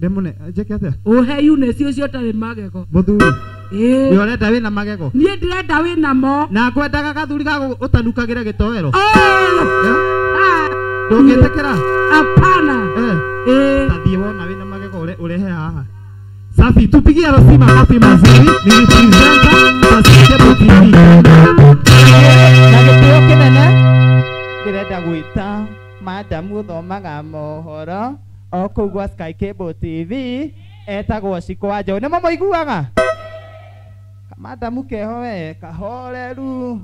Demone jeke atia. Eunice ucio tare mageko. Muthuri. Ni orenda wina magego. Nie ndirenda wina mo. Na kwendaga gathuri gago utanukagira gitoero. Ndungitekera. Hapana. Tathie wona wina magego urehe haha. Safi tupigie Rosima happy mazuri ni presenter kwa Skycable TV. Na gitio kinene ndirenda gwita madam uthomaga mohoro okugwa Skycable TV etagwo Cikwanjo nĩ mũiguaga madam keho we kahoreru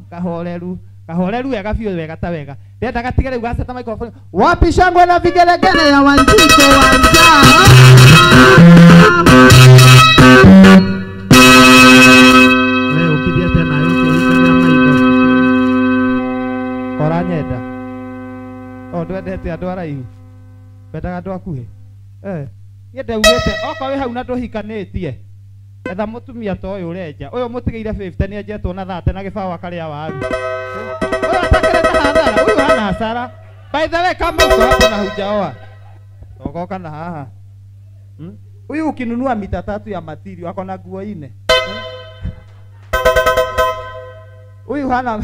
wega biũ wega ta wega ndenda gatige rĩu gaceta microphone wapi shangwe na vigelegele ya Wanjiko Wanjao wewe ukidia tena yote ikagira maitho kora nyenda ndwendete andũ araihu wendaga andũ akuhĩ niĩ ugite oko we hau na ndũhikanĩtie etha mũtumia ta ũyũ ũrenja ũyũ mũtigeire 50 nĩ enjetwo na 30 na gĩbawa karĩa waru ũyũ atakĩrete hathara ũyũ hana hasara by the way kama uko hapo na hujaoa togoka na haha huyu ukinunua mita 3 ya material ako na nguo 4 huyu hana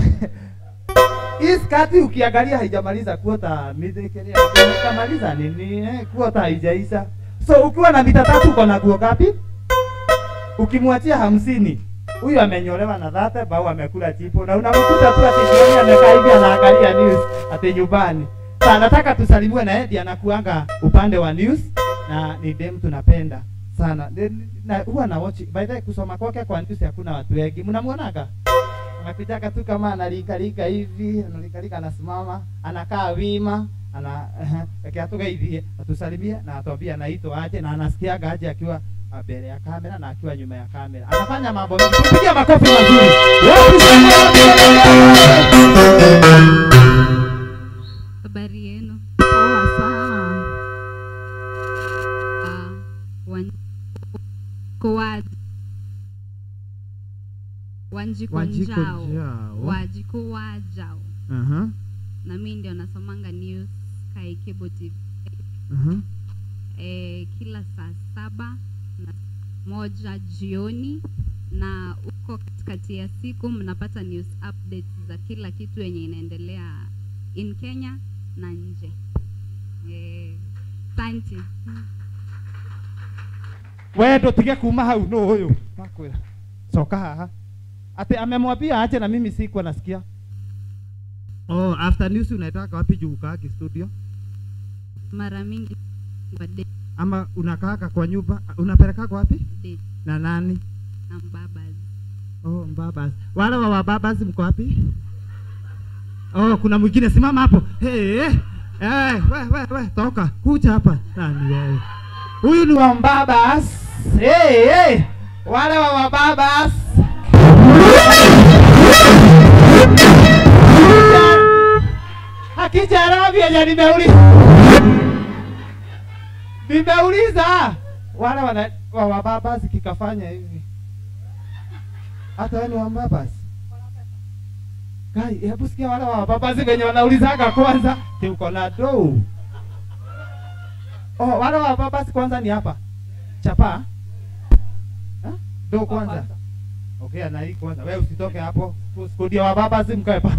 hii skati ukiangalia haijamaliza kuota midhekelea kamaliza nini kuota haijaisha so ukiwa na mita 3 uko na nguo ngapi ukimwachia 50 huyu amenyolewa na 30 bau amekula chipo na unamkuta tu ati amekaa hivi anaangalia news ati nyumbani sasa nataka tusalimue na Eddie anakuanga upande wa news na ni dem tunapenda sana na huwa na watch by the way kusoma kwake kwa news hakuna watu wengi mnamuonaga anakujaga tu kama analika hivi analika anasimama anakaa wima akiatugeithie atusalimie na atwambia anaitwa aje na anasikiaga aje akiwa mbele ya kamera na akiwa nyuma ya kamera anafanya mambo mengi tupigie makofi mazuri habari yenu poa sana Wanjiko Wajao na mimi ndio nasomanga news Skycable TV kila saa 7 na 1 jioni, na uko katikati ya siku mnapata news updates za kila kitu yenye inaendelea in Kenya na nje. Asante. Wewe tutige kuma hau no huyu. Nakwira. Soka haha. Ati amemwambia aje na mimi sikuwa nasikia. Oh, after news unaitaka wapi juu kaki studio? Mara mingi kwa day. Ama unakaa kwa nyumba, unapeleka kwa wapi? Day. Na nani? Na Mbabas. Oh, Mbabas. Wale wa Mbabas mko wapi? Oh, kuna mwingine simama hapo. Hey, we, toka. Kuja hapa. Nani wewe? Huyu ni wa Mbabas. Hey, wale wa Mbabas. Hakija rabi ya nimeuliza. Wale wa Mbabas kikafanya hivi. Hata wewe ni wa Mbabas? Kai, hebu sikia wale wa Mbabas wenye wanaulizaga kwanza, ti uko na do. Oh, wale wa Mbabas kwanza ni hapa. Chapa? Do kwanza. Okay, na hii kwanza. Wewe usitoke hapo. Studio wa Mbabas mkae pa.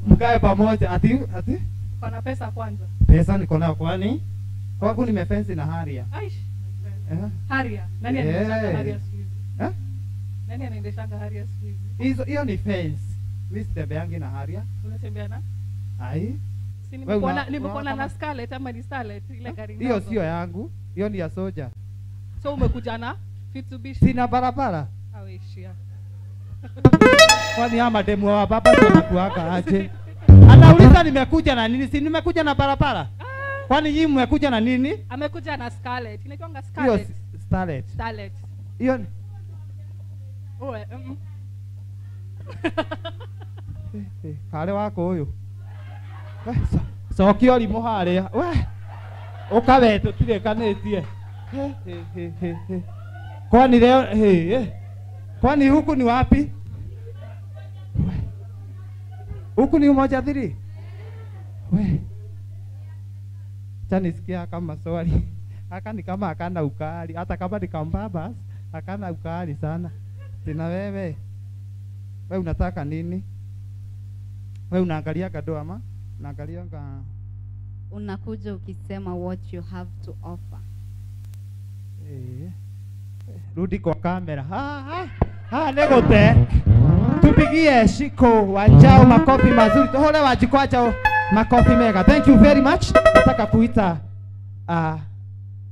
Mkae pamoja. Ati? Kuna pesa kwanza. Pesa niko nayo kwani? Kwangu nimefensi na Haria. Aish. Haria. Nani anaendesha Haria siku hizi? Nani anaendesha Haria siku hizi? Hiyo ni fence. Mimi sitembeangi na Haria. Unatembea na? Ai. Si nimekuona na Scarlett ama ni Starlet ile gari. Hiyo sio yangu. Hiyo ni ya soja. So umekuja na Mitsubishi? Sina barabara. Aweshia. Kwani ama demu wa baba tunakuaka aje? Anauliza nimekuja na nini? Si nimekuja na barabara. Kwani nyinyi mmekuja na nini? Amekuja na Scarlett. Inaitwa Scarlett. Hiyo Starlet. Starlet. Hiyo Oe. Kale wako huyo. Sokio limo haria. We. Ukawe tutirekanĩtie. Kwani leo kwani huku ni wapi? Huku ni Umoja 3. We. Chanisikia kama swali. Haka ni kama akana ukali, hata kama ni Mbabas, akana ukali sana. Tena wewe. Wewe unataka nini? Wewe unaangalia kado ama? Unaangalia Unakuja ukisema what you have to offer. Rudi kwa kamera. Negote. Tupigie Shiko Wanjao makofi mazuri. Tohole Wanjao makofi mega. Thank you very much. Nataka kuita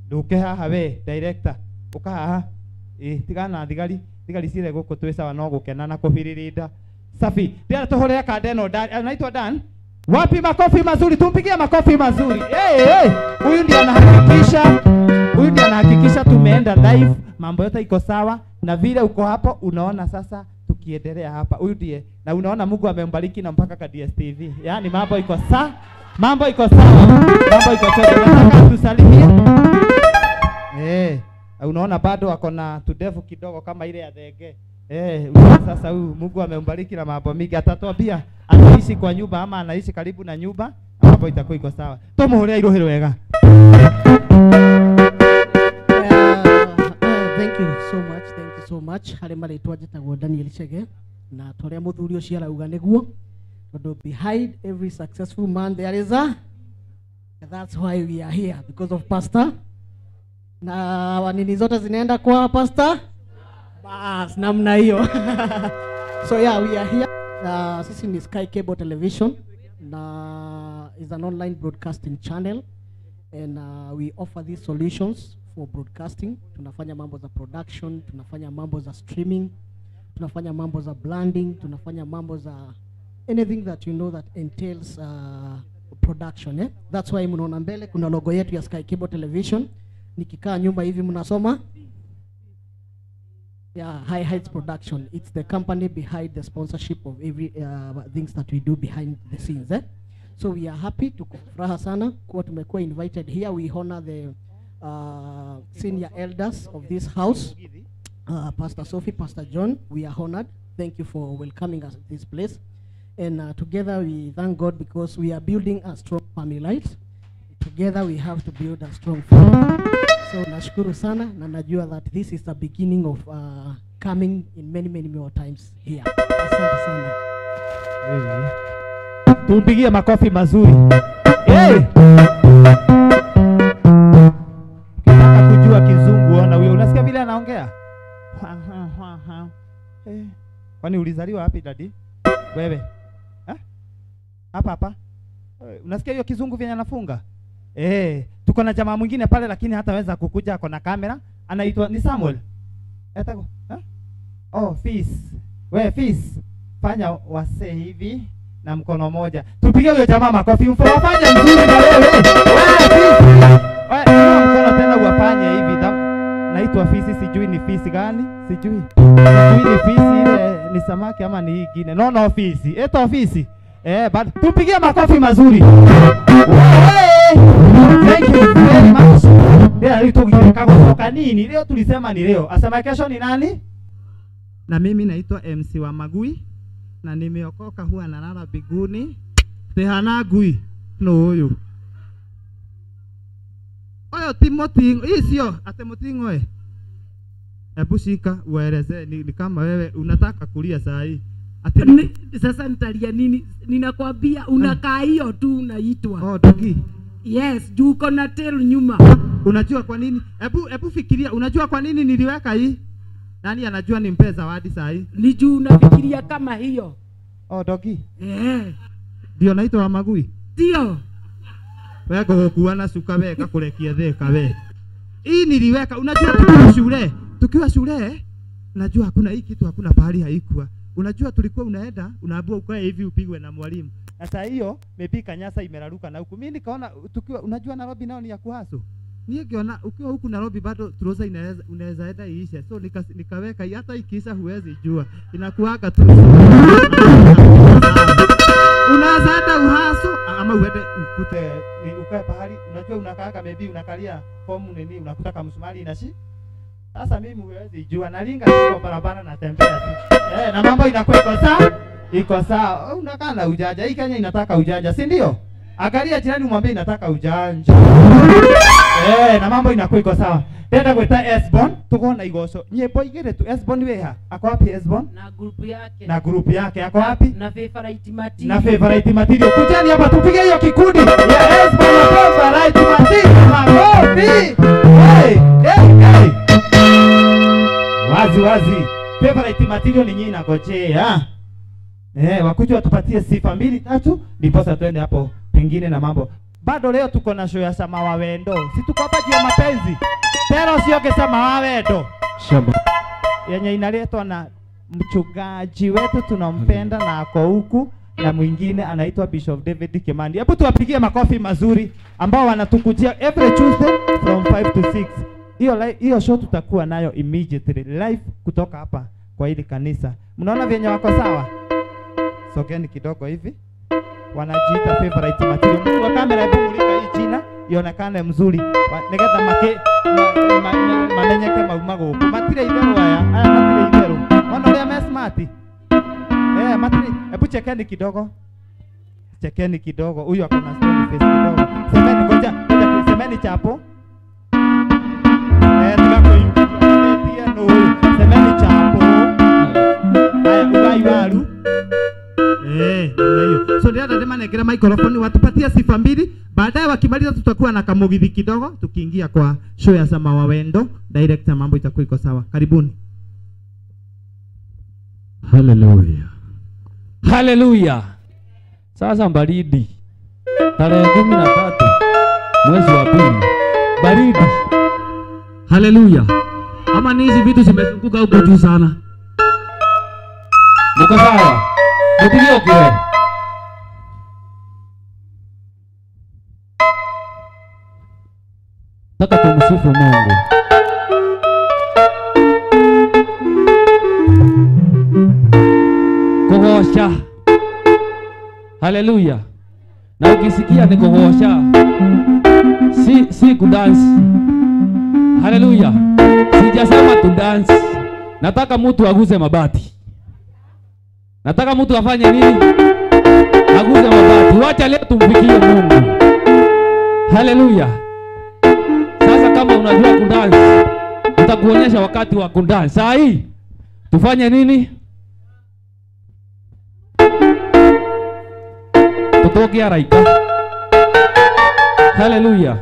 nduke haha we director. Uka haha. Tigana thigari cire guku twisa no gukena na kufiririnda. Safi. Ndio tohole kadeno Dan. Anaitwa Dan. Wapi makofi mazuri? Tumpigie makofi mazuri. Huyu ndiye anahakikisha tumeenda live, mambo yote iko sawa, na vile uko hapo unaona sasa tukiendelea hapa. Huyu ndiye, na unaona Mungu amembariki na mpaka ka DSTV. Yaani mambo iko sawa. Mambo iko sawa. Nataka tusalimie. Unaona bado ako na tudevu kidogo kama ile ya dhege. Sasa huyu Mungu amembariki na mambo mingi, atatuambia anaishi kwa nyumba ama anaishi karibu na nyumba, hapo itakuwa iko sawa. Tomuhuria irohero wega. Thank you so much. Hale maritwa njitagwo Daniel Chege na toria muthuri ucio arauga niguo, tondu behind every successful man there is a, that's why we are here, because of pastor. Na wanini zote zinaenda kwa pastor. Bas namna hiyo. So yeah, we are here. Sisi ni Sky Cable Television na is an online broadcasting channel, and we offer these solutions for broadcasting. Tunafanya mambo za production, tunafanya mambo za streaming, tunafanya mambo za branding, tunafanya mambo za anything that you know that entails production. That's why mnaona mbele kuna logo yetu ya Sky Cable Television. Nikikaa nyumba hivi mnasoma High Heights Production. It's the company behind the sponsorship of every things that we do behind the scenes. So we are happy to kufuraha sana kuwa tumekuwa invited here. We honor the senior elders of this house, Pastor Sophie, Pastor John. We are honored. Thank you for welcoming us at this place. And together we thank God because we are building a strong family life. Together together we have to build a strong family. So nashukuru sana na najua that this is the beginning of coming in many more times here. Asante sana. Tumpigie makofi mazuri. Ukitaka kujua kizungu ona huyo, unasikia vile anaongea? Kwani ulizaliwa wapi dadi? Wewe? Hapa. Unasikia hiyo kizungu vyenye anafunga? Tuko na jamaa mwingine pale lakini hataweza kukuja, ako na kamera. Anaitwa ni Samuel. Etako? Fis. Wewe Fis. Fanya wase hivi na mkono moja. Tupige huyo jamaa makofi. Mfanye mzuri na wewe. Fis. Wewe mkono tena uwafanye hivi. Naitwa Fisi, sijui ni Fisi gani? Sijui ni Fisi ile ni samaki ama ni ingine. No Fisi. Eto Fisi. But tupigie makofi mazuri. Thank you very much. Leo tukitaka kutoka nini? Leo tulisema ni leo. Asema kesho ni nani? Na mimi naitwa MC wa Magui na nimeokoka, huwa nalala biguni. Tehana gui. No huyu. Oyo Timothy, hii sio Timothy ngoe. Hebu shika ueleze ni kama wewe unataka kulia saa hii. Sasa nitalia nini? Ninakwambia unakaa hiyo tu unaitwa. Dogi. Yes, juu uko na tail nyuma. Unajua kwa nini? Hebu fikiria, unajua kwa nini niliweka hii? Nani anajua nimpe zawadi saa hii? Ni juu unafikiria kama hiyo. Dogi. Ndio naitwa wa Magui. Ndio. Wewe kuana suka weka kulekia theka we. Hii niliweka, unajua tukiwa shule, unajua hakuna hii kitu, hakuna pahali haikuwa. Unajua tulikuwa unaenda, unaambiwa ukae hivi upigwe na mwalimu. Sasa hiyo mepika nyasa imeraruka na huku. Mimi nikaona tukiwa, unajua Nairobi nao ni ya kuhaso. Nikiona ukiwa huku Nairobi bado trouser unaweza enda iishe. So nikaweka hata ikisha huwezi jua. Inakuaga tu. Unaweza hata uhaso ama uende ukute ni ukae pahali, unajua unakaaga maybe unakalia fomu nini, unakuta kama msumari inashi. Sasa mimi huwezi jua, nalinga kwa barabara natembea tu. Na mambo inakuwa iko sawa. Unakaa na ujanja. Hii Kenya inataka ujanja, si ndio? Angalia jirani umwambie inataka ujanja. Na mambo inakuwa iko sawa. Tenda kweta Esbon, tuko na igoso. Nyembo igere tu Esbon weha. Ako wapi Esbon? Na group yake. Ako wapi? Na favorite material. Kujani hapa tupige hiyo kikundi. Ya Esbon na favorite material. Makofi. Hey. Wazi. Favorite material ni nyinyi nangojea. Wakuja watupatie sifa 2-3 ndipo sasa twende hapo pengine na mambo. Bado leo tuko na show ya Samawa Wendo. Si tuko hapa juu ya mapenzi. Pero sio Samawa Wendo. Shamba. Yenye inaletwa na mchungaji wetu tunampenda na ako huku, na mwingine anaitwa Bishop David Kimandi. Hebu tuwapigie makofi mazuri ambao wanatukujia every Tuesday from 5 to 6. Hiyo show tutakuwa nayo immediately live kutoka hapa kwa hili kanisa. Mnaona vyenye wako sawa? Sogeni kidogo hivi. Wanajiita favorite material. Mtu wa kamera hebu mulika hii jina ionekane mzuri. Nigetha mamenyeke maumago. Matire idero haya matire idero. Wana lea mesmati. Matire hebu chekeni kidogo. Huyu ako na stone face kidogo. Semeni ngoja semeni chapo. Tukako yukia no. Semeni chapo. Ugai waru. Ndio. So ndio ndema nekera microphone watupatia sifa 2. Baadaye wakimaliza tutakuwa na kamugithi kidogo tukiingia kwa show ya Samawa Wendo. Director, mambo itakuwa iko sawa. Karibuni. Hallelujah. Sasa baridi. Tarehe 13 mwezi wa 2. Baridi. Hallelujah. Ama ni hizi vitu zimezunguka huko juu sana. Mko sawa? Ndio kile. Taka tumsifu Mungu. Kogosha. Hallelujah. Na ukisikia ni kogosha, si kudance. Hallelujah. Sijasema tu dance. Nataka mtu aguze mabati. Nataka mtu afanye nini? Aguze mabati. Wacha leo tumfikie Mungu. Haleluya. Sasa kama unajua kudance, nitakuonyesha wakati wa kudance. Saa hii tufanye nini? Tutoke araika. Haleluya.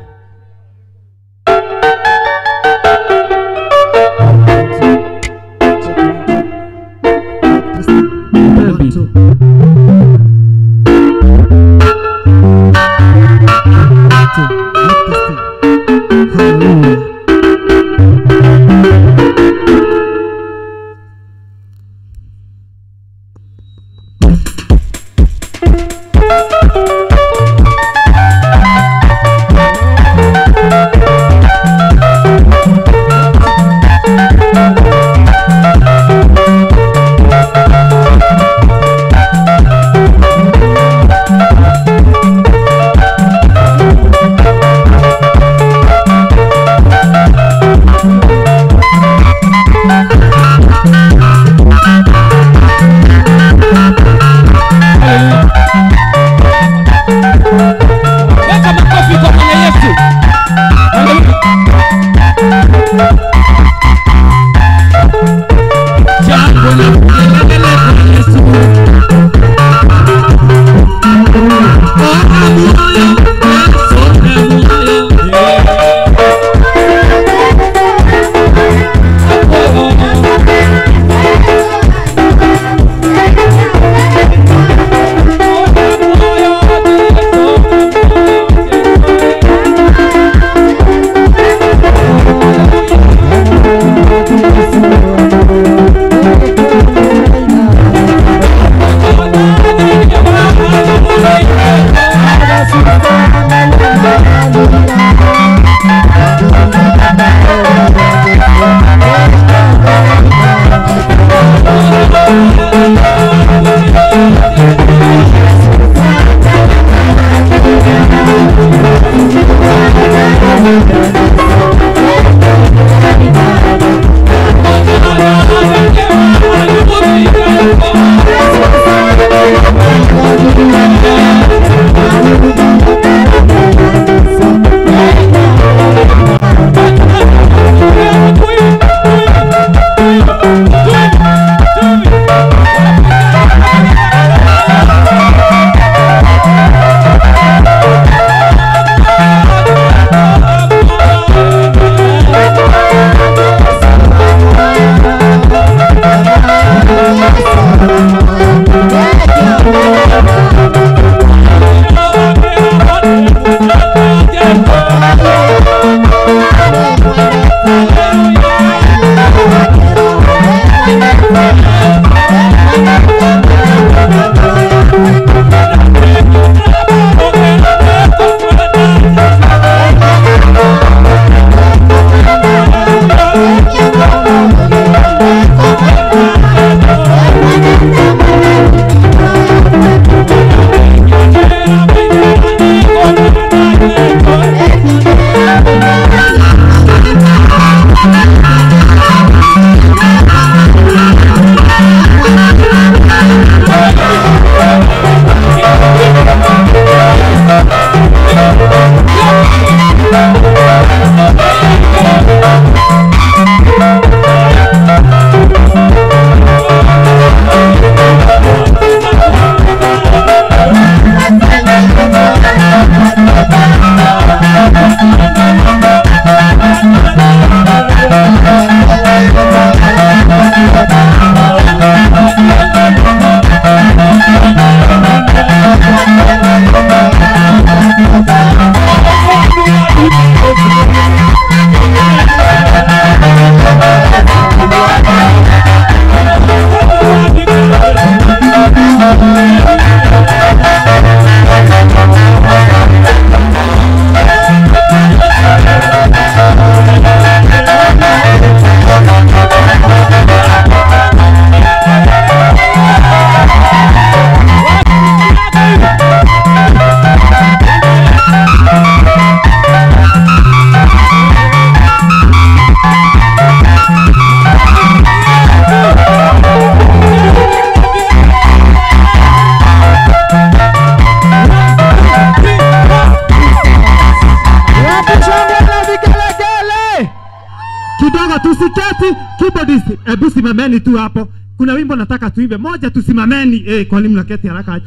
moja tusiketi. Keyboardist, hebu simameni tu hapo. Kuna wimbo nataka tuimbe moja, tusimameni. Kwa nini mnaketi haraka?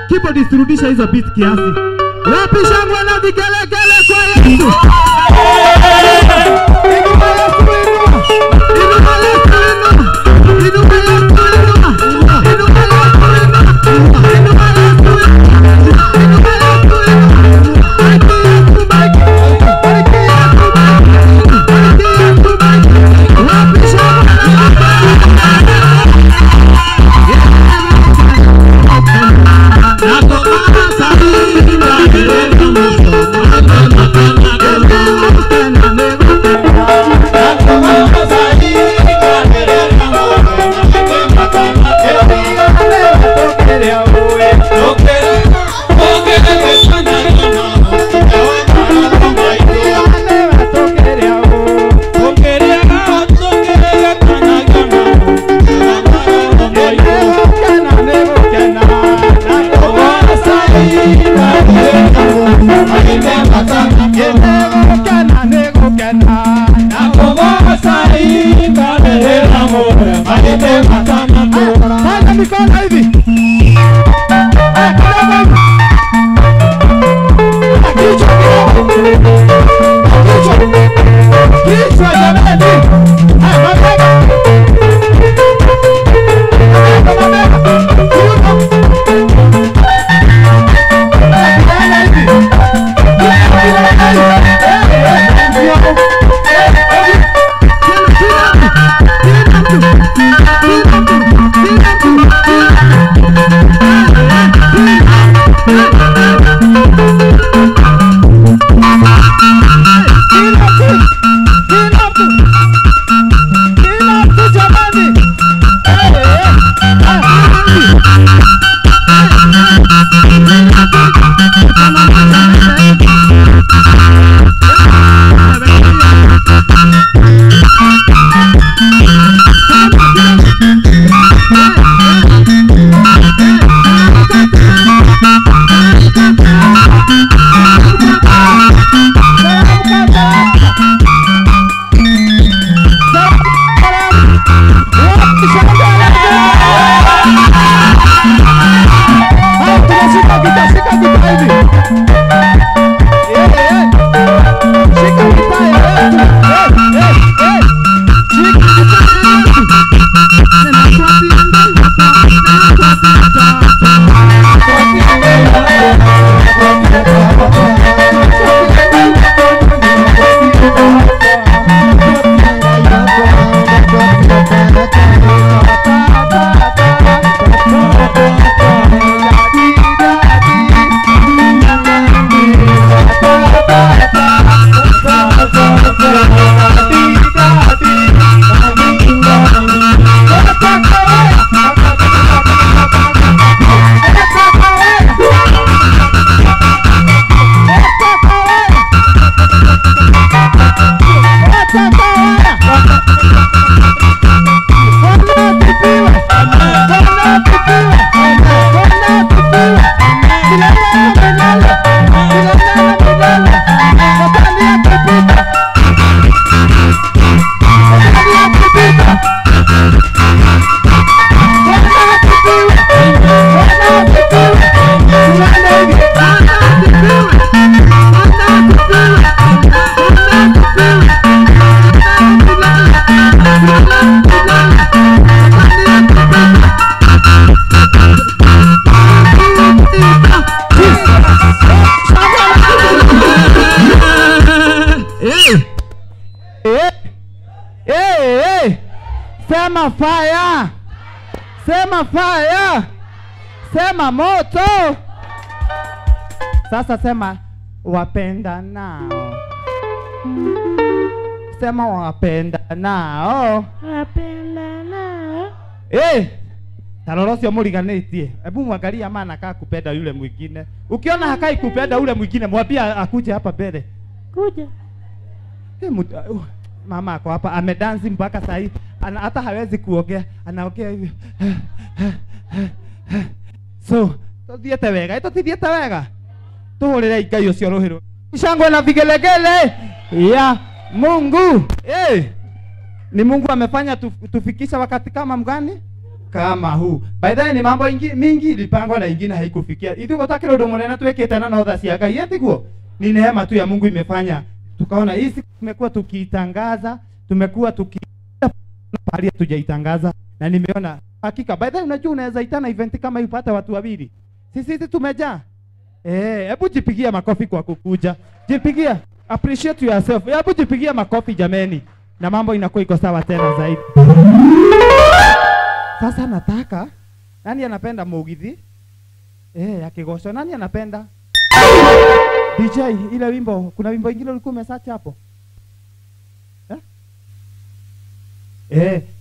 Keyboardist, rudisha hizo beat kiasi. Wapi shangwe na vigelegele kwa Yesu? Sema fire, sema fire, sema moto. Sasa sema wapenda nao, sema wapenda nao, wapenda nao. Tarorosio muliganitie. Hebu mwangalia maana kaa kupenda yule mwingine. Ukiona hakai kupenda yule mwingine, mwambie akuje hapa mbele. Kuja. Mama ako hapa amedansi mpaka saa hii, hata hawezi kuongea, anaongea hivi. So, tuthiete wega, tutithiete wega. Tuhurire Ngai ucio ruhiro. Shangwe na vigelegele ya Mungu. Ni Mungu amefanya tufikisha wakati kama mgani? Kama huu. By the way, ni mambo mingi ilipangwa na ingine haikufikia. Hivi utakiro ndo mwana tuwekete na odha siaga yeti guo. Ni neema tu ya Mungu imefanya. Tukaona hii siku tumekuwa tukiitangaza, tumekuwa pahali hatujaitangaza na nimeona hakika. By the way, unajua unaweza itana event kama ipata watu wawili. Sisi tumejaa. Hebu jipigia makofi kwa kukuja. Jipigia. Appreciate yourself. Hebu jipigia makofi jameni. Na mambo inakuwa iko sawa tena zaidi. Sasa nataka nani anapenda mugithi? Ya Kigosho. Nani anapenda? DJ ile wimbo, kuna wimbo ingine ulikuwa umesearch hapo?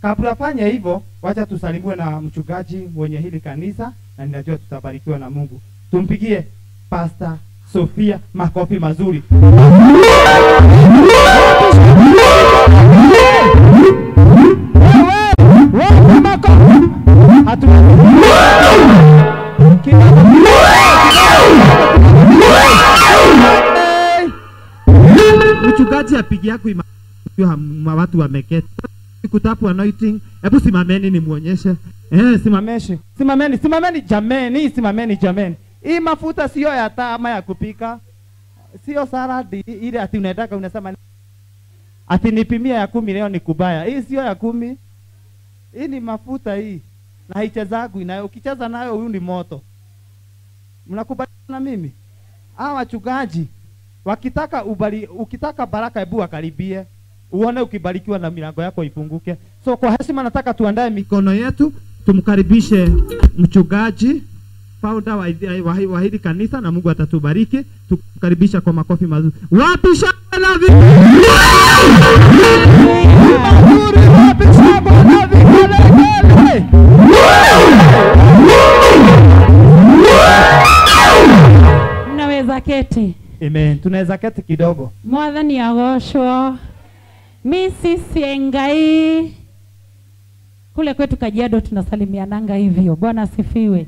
Kabla fanya hivyo, wacha tusalimue na mchungaji mwenye hili kanisa na ninajua tutabarikiwa na Mungu. Tumpigie Pastor Sofia makofi mazuri. Mchungaji apigi yako watu wameketi. Kutapu anointing. Hebu simameni nimuonyeshe. Simameni jameni. Hii mafuta sio ya taa ama ya kupika. Sio saladi ile ati unataka unasema ati nipimia ya 10 leo ni kubaya. Hii sio ya 10. Hii ni mafuta hii. Na haichezagwi nayo. Ukicheza nayo huyu ni moto. Mnakubaliana na mimi? Hawa wachungaji wakitaka ukitaka baraka hebu akaribie. Uone ukibarikiwa na milango yako ifunguke. So kwa heshima nataka tuandae mikono yetu, tumkaribishe mchungaji founder wa hili kanisa na Mungu atatubariki. Tukaribisha kwa makofi mazuri. Wapi shangwe na vigelegele? Wapi shangwe na vigelegele? Mnaweza keti. Amen. Tunaweza keti kidogo. Mwathani agoshwo. Mrs. Engai. Kule kwetu Kajiado tunasalimiananga hivyo. Bwana asifiwe.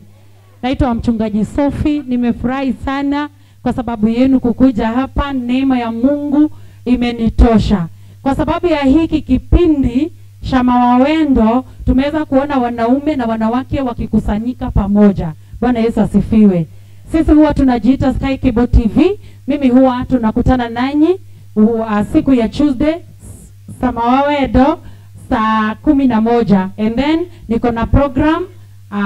Naitwa mchungaji Sophie. Nimefurahi sana kwa sababu yenu kukuja hapa. Neema ya Mungu imenitosha. Kwa sababu ya hiki kipindi cha Mawawendo tumeweza kuona wanaume na wanawake wakikusanyika pamoja. Bwana Yesu asifiwe. Sisi huwa tunajiita Sky Cable TV. Mimi huwa tunakutana nanyi siku ya Tuesday Mawawendo saa 11, and then niko na program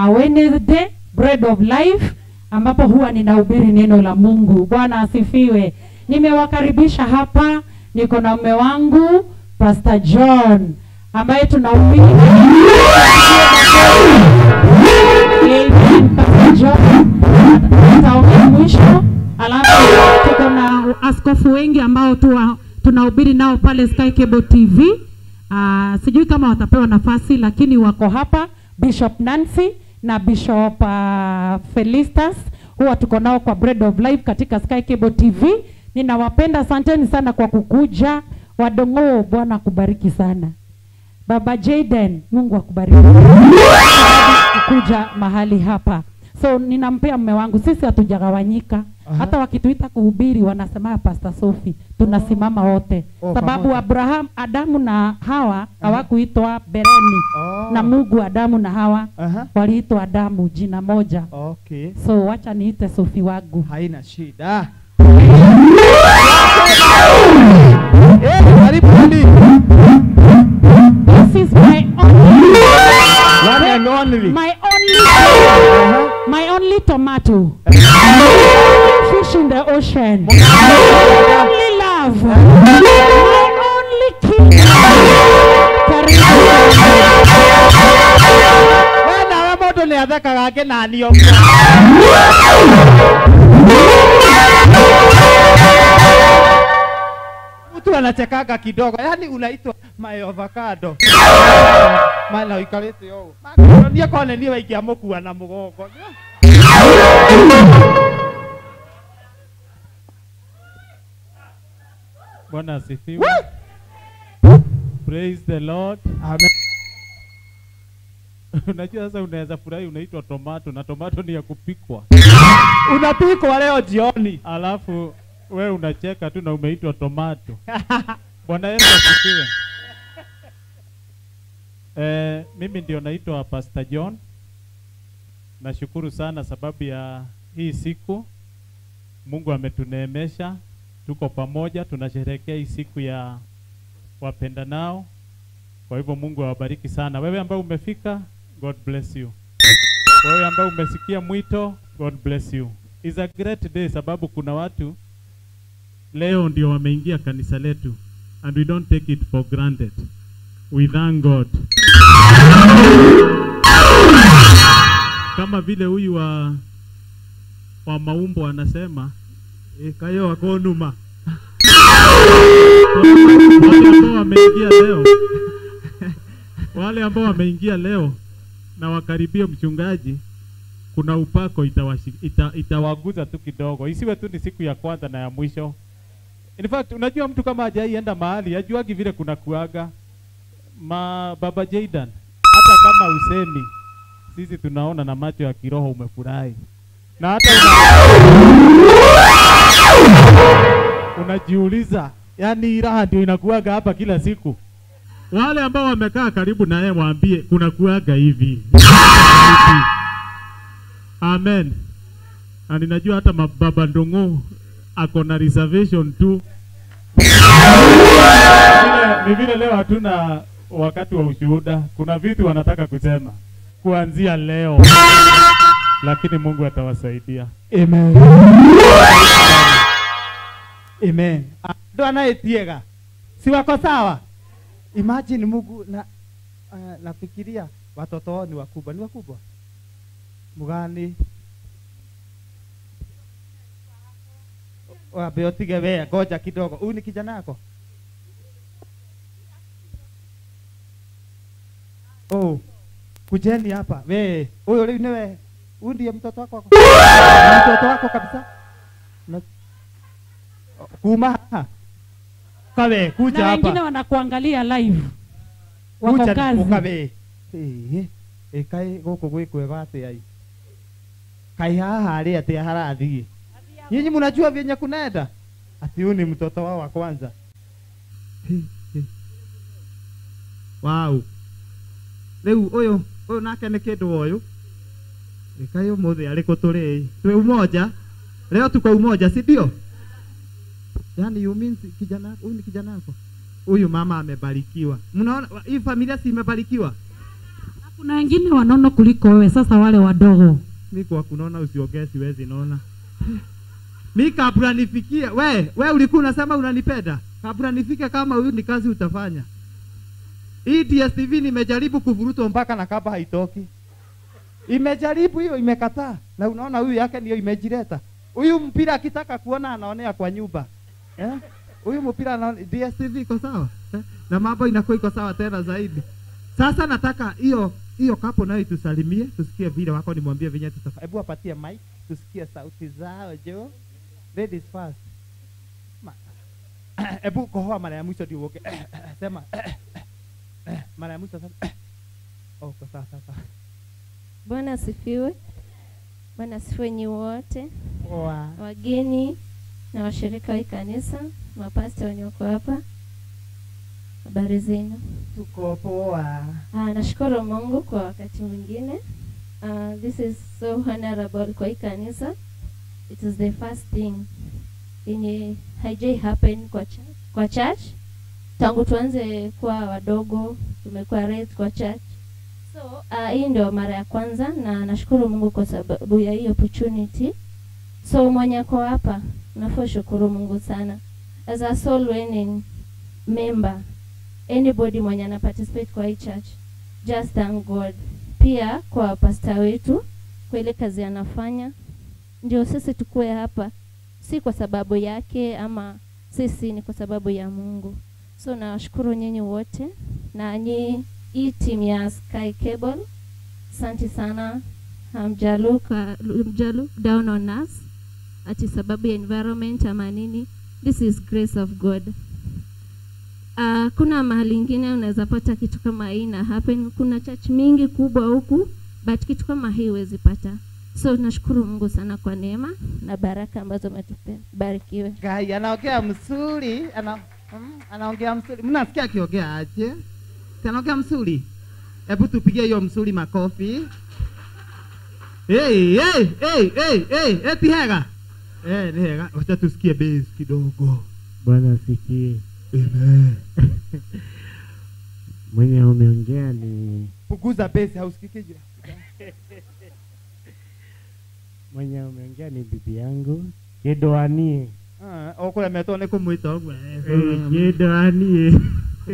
Wednesday Bread of Life ambapo huwa ninahubiri neno la Mungu. Bwana asifiwe. Nimewakaribisha hapa, niko na mume wangu Pastor John ambaye tunahubiri Pastor John ataongea mwisho, alafu tuko na askofu wengi ambao tunahubiri nao pale Sky Cable TV. Sijui kama watapewa nafasi lakini wako hapa, Bishop Nancy na Bishop Felistas huwa tuko nao kwa Bread of Life katika Sky Cable TV. Ninawapenda, asanteni sana kwa kukuja. Wadongo, Bwana kubariki sana. Baba Jaden, Mungu akubariki kukuja mahali hapa. So ninampea mume wangu, sisi hatujagawanyika. Hata wakituita kuhubiri wanasema Pastor Sophie, tunasimama wote. Sababu Adamu na Hawa hawakuitwa Bereni. Na Mungu Adamu na Hawa waliitwa Adamu, jina moja. Okay. So wacha niite Sophie wangu. Haina shida. This is my only one and only. My only tomato. Fish in the ocean. My only love. My only king. Wana wa moto ni athaka gake na nio. Mtu anachekaga kidogo. Yaani unaitwa my avocado. Maana ikalete yo. Ndio kone ni waikia mukua na mugongo. Bwana asifiwe. Praise the Lord. Amen. Unajua sasa unaweza furahi unaitwa tomato na tomato ni ya kupikwa. Unapikwa leo jioni. Alafu wewe unacheka tu na umeitwa tomato. Bwana Yesu asifiwe. Mimi ndio naitwa Pastor John. Nashukuru sana sababu ya hii siku. Mungu ametuneemesha, tuko pamoja, tunasherehekea hii siku ya wapendanao. Kwa hivyo Mungu awabariki sana. Wewe ambao umefika, God bless you. Wewe ambao umesikia mwito, God bless you. It's a great day sababu kuna watu leo ndio wameingia kanisa letu, and we don't take it for granted. We thank God. Kama vile huyu wa maumbo anasema kayo wakonuma. Wale ambao wameingia leo na wakaribia mchungaji, kuna upako itawaguza tu kidogo. Isiwe tu ni siku ya kwanza na ya mwisho. In fact, unajua mtu kama hajaienda mahali, hajuagi vile kuna kuaga. Baba Jaydan, hata kama usemi, sisi tunaona na macho ya kiroho umefurahi. Na hata unajiuliza, yani raha ndio inakuaga hapa kila siku. Wale ambao wamekaa karibu na yeye waambie kuna kuaga hivi. Amen. Na ninajua hata Baba Ndongo ako na reservation tu. Ni vile leo hatuna wakati wa ushuhuda. Kuna vitu wanataka kusema kuanzia leo, lakini Mungu atawasaidia. Amen. Amen. Ndo anayetiega. Si wako sawa? Imagine Mungu na nafikiria watoto wao ni wakubwa. Ni wakubwa? Mugani? Wabe otige wewe, ngoja kidogo. Huyu ni kijana yako? Oh. Kujeni hapa. Wewe, huyo ni wewe. Huyu ndiye mtoto wako? Mtoto wako kabisa? Kuma. Kabe, kuja hapa. Na wengine wanakuangalia live. Wako kazi. Ukabe. Kai goko gwikwe ate ai. Kai haha ari ate harathi. Nyinyi mnajua vyenye kunaenda? Ati huyu ni mtoto wao wa kwanza. Wow. Leo oyo nake ni kindu oyo. Kai umothe ari kuturi. Twe umoja. Leo tuko umoja, si ndio? Yani you mean kijana, huyu ni kijana wako? Huyu mama amebarikiwa. Mnaona hii familia si imebarikiwa? Kuna wengine wanaona kuliko wewe, sasa wale wadogo. Mimi kwa kunaona usiongee siwezi naona. Mimi kabla nifikie, wewe ulikuwa unasema unanipenda. Kabla nifike kama huyu ni kazi utafanya. Hii DSTV nimejaribu kuvurutwa mpaka na kaba haitoki. Imejaribu hiyo imekataa. Na unaona huyu yake ndio imejileta. Huyu mpira akitaka kuona anaonea kwa nyumba. Huyu mpira na DSTV iko sawa? Na mambo inakuwa iko sawa tena zaidi. Sasa nataka hiyo kapo nayo itusalimie, tusikie vile wako nimwambie venye tutafanya. Hebu apatie mic tusikie sauti zao jo. Ladies first. Hebu kohoa mara ya mwisho ndio uoge. Sema mara ya mwisho sasa. Kwa sasa. Bwana asifiwe. Bwana asifiwe nyi wote. Wageni na washirika wa kanisa, mapasta wenye wako hapa. Habari zenu? Tuko poa. Nashukuru Mungu kwa wakati mwingine. This is so honorable kwa hii kanisa. It is the first thing yenye haijai happen kwa church. Tangu tuanze kuwa wadogo, tumekuwa raised kwa church. So, hii ndio mara ya kwanza na nashukuru Mungu kwa sababu ya hii opportunity. So, mwenye kwa hapa, nafaa shukuru Mungu sana. As a soul winning member, anybody mwenye ana participate kwa hii church, just thank God. Pia kwa pastor wetu, kwa ile kazi anafanya, ndio sisi tukue hapa. Si kwa sababu yake ama sisi ni kwa sababu ya Mungu. So, nawashukuru nyinyi wote na hii team ya Sky Cable. Asante sana. Hamjalu down on us ati sababu ya environment ama nini. This is grace of God. Kuna mahali ingine unaweza pata kitu kama hii na happen. Kuna church mingi kubwa huku but kitu kama hii huwezi pata. So nashukuru Mungu sana kwa neema na baraka ambazo umetupea. Barikiwe. Gai anaongea mzuri, anaongea mzuri. Mnasikia akiongea aje? Anaongea mzuri. Hebu tupigie hiyo msuri makofi. Hey, hey, hey, hey, hey, eti hega. Ni hega. Wacha tusikie bass kidogo. Bwana asikie. Amen. Mwenye umeongea ni Punguza bass hausikiki. Mwenye umeongea ni bibi yangu Kidoanie. Okole metone kumwita ogwe. Kidoanie.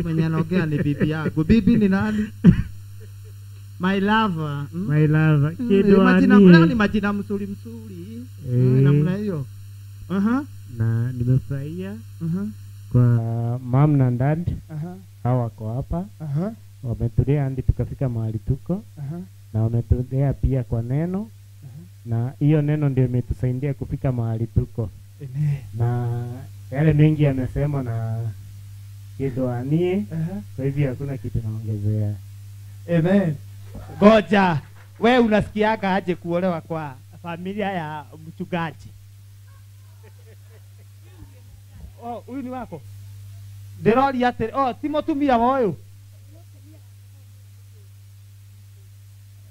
Mwenye anaongea ni bibi yangu. Bibi ni nani? My lover. My lover. Kidoanie. Ni majina msuri. Namna hiyo. Na nimefurahia kwa mom na dad. Hawa wako hapa. Wametulea hadi tukafika mahali tuko. Na wametulea pia kwa neno. Na hiyo neno ndio imetusaidia kufika mahali tuko. Na yale mengi yamesema na Kidoanie. Kwa hivyo hakuna kitu naongezea. Amen. Goja, wewe unasikiaga aje kuolewa kwa familia ya mchungaji? Huyu ni wako? Ndirori ate, ti mutumia moyo.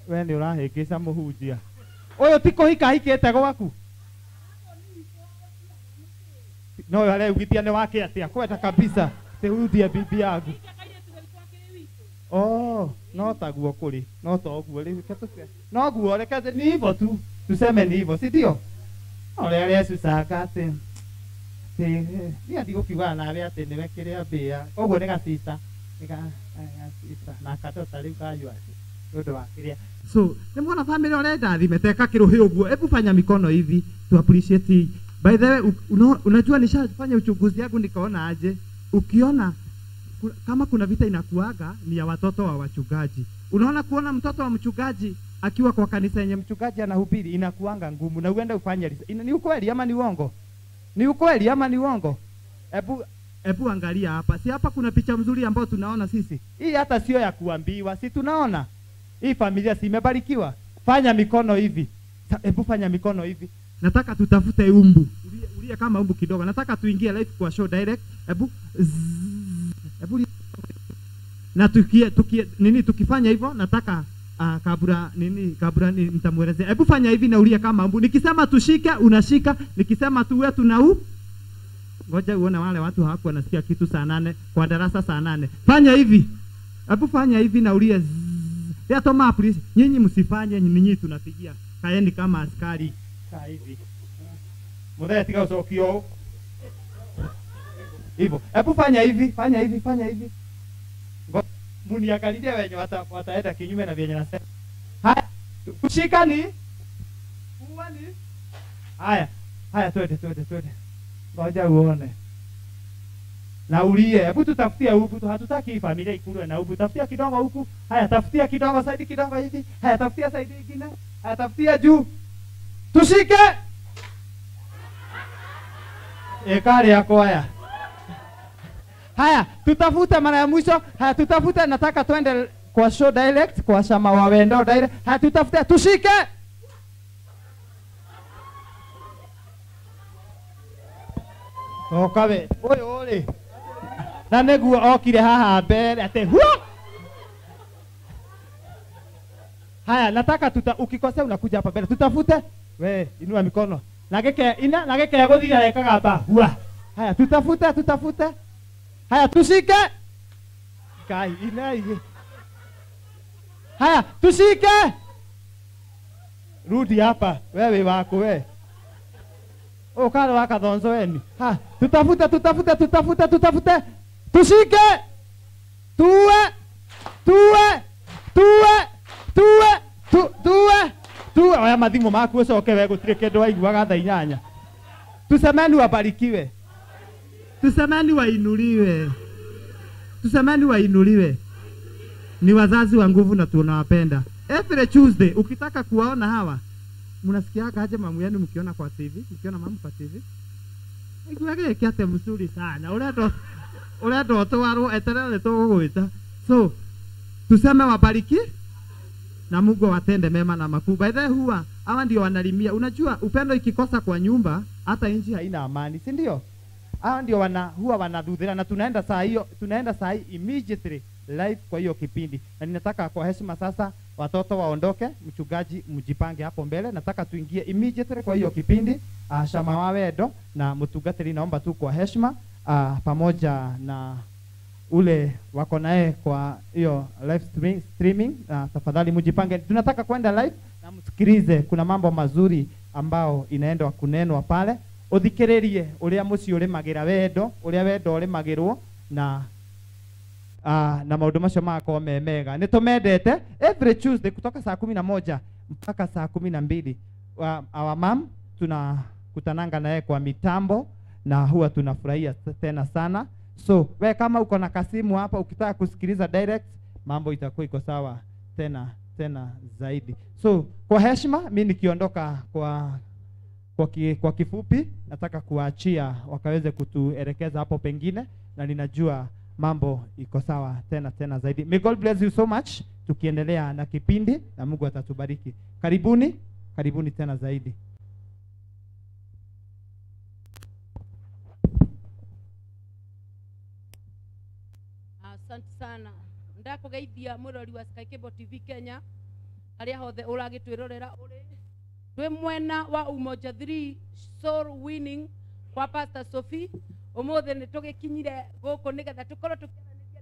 Wewe ndio urahĩngĩca mũhunjia. Ũyũ ti kũhika hikĩte gwaku? No areugithia nĩ wake atĩa kwenda kabisa. Huyu ndiye bibi yangu. No taguo kuri. No toguo rĩu ketuke. No guo reke ni hivyo tu. Tuseme ni hivyo, si ndio? Ole Yesu sakate. Ni ndigũkiuga nawe atĩ nĩwe kĩrĩa mbĩa. Ũguo nĩ gacita. Gacita. Na katota rĩu kayua. Ndio wa kĩrĩa. So, nimeona family orenda thimeteka kirohi uguo. Hebu fanya mikono hivi to appreciate. By the way, unajua nishafanya uchunguzi yangu nikaona aje. Ukiona kama kuna vita inakuaga ni ya watoto wa wachungaji. Unaona kuona mtoto wa mchungaji akiwa kwa kanisa yenye mchungaji anahubiri inakuanga ngumu na uende ufanye. Ni ukweli ama ni uongo? Ni ukweli ama ni uongo? Hebu angalia hapa. Si hapa kuna picha mzuri ambayo tunaona sisi. Hii hata sio ya kuambiwa, si tunaona. Hii familia si imebarikiwa. Fanya mikono hivi. Hebu fanya mikono hivi. Nataka tutafute umbu. Ulie kama umbu kidogo. Nataka tuingie live kwa show direct. Hebu na tukifanya hivyo nataka kabla nitamuelezea. Hebu fanya hivi na ulie kama umbu. Nikisema tushike unashika, nikisema tuwe tunau. Ngoja uone wale watu hapo wanasikia kitu saa 8 kwa darasa saa 8. Fanya hivi. Hebu fanya hivi na ulie. Ya toma please. Nyinyi msifanye, nyinyi tunapigia. Kaeni kama askari. Kaa hivi. Mudaya tika usokio. Hivyo. Hebu fanya hivi, fanya hivi. Muniangalie wenye wataenda kinyume na vyenye nasema. Haya. Kushika ni? Kuwa ni? Haya twende. Ngoja uone. Na ulie, hebu tutafutia huku, hatutaki familia ikulwe na huku. Tafutia kidogo huku. Haya, tafutia kidogo saidi kidogo hivi. Haya, tafutia saidi nyingine. Haya, tafutia juu. Tushike. Kale yako haya. Haya, tutafute mara ya mwisho. Haya, tutafute, nataka twende kwa show direct, kwa shama wa wendo direct. Haya, tutafute, tushike. Okawe, ole. Na neguo okire haha mbere ate huo. Haya, nataka ukikosea unakuja hapa mbele. Tutafute. We, inua mikono. Nageke guthira rekaga hapa. Hua. Haya, tutafute. Haya, tushike. Kai inai. Haya, tushike. Rudi hapa. Wewe wako we. Karo waka dhonzo weni. Ha, tutafute. Tushike. Tuwe. Oya mathimu maku ucoke we gutire kindu waiguaga thaa 8. Tusemeni wabarikiwe. Tusemeni wainuliwe. Ni wazazi wa nguvu na tunawapenda. Every Tuesday ukitaka kuwaona hawa mnasikiaga aje mamu yenu mkiona kwa TV, mkiona mamu kwa TV? Iguage kiate mzuri sana. Uleto otwaro eterere tugwita. So tuseme wabariki na Mungu watende mema na makuu. By the way, huwa hawa ndio wanalimia. Unajua upendo ikikosa kwa nyumba hata nchi haina amani, si ndio? Hawa ndio huwa wanadhudhira na tunaenda saa hii immediately live kwa hiyo kipindi, na ninataka kwa heshima sasa watoto waondoke, mchungaji mjipange hapo mbele, nataka tuingie immediately kwa hiyo kipindi. Shama wa Wendo na mtungatiri, naomba tu kwa heshima pamoja na ule wako naye kwa hiyo live streaming, tafadhali mjipange, tunataka kwenda live na msikilize, kuna mambo mazuri ambao inaenda kunenwa pale, uthikiririe uria muci uri magira wendo, uria wendo uri magirwo na maundu macio mako memega. Nitumendete every Tuesday kutoka saa 11 mpaka saa 12. Our mom tunakutananga naye kwa mitambo na huwa tunafurahia tena sana. So we kama uko na kasimu hapa, ukitaka kusikiliza direct, mambo itakuwa iko sawa tena zaidi. So kwa heshima, mimi nikiondoka kwa kifupi, nataka kuachia wakaweze kutuelekeza hapo pengine, na ninajua mambo iko sawa tena zaidi. May God bless you so much. Tukiendelea na kipindi na Mungu atatubariki. Karibuni tena zaidi. Asante sana. Ndakugeithia murori wa Sky Cable TV Kenya, aria hothe uragitwirorera uri twi mwena wa Umoja 3 Soul Winning kwa Pastor Sophie. Umuthi ni tugikinyire guku nigetha tukorwo tukiaraniria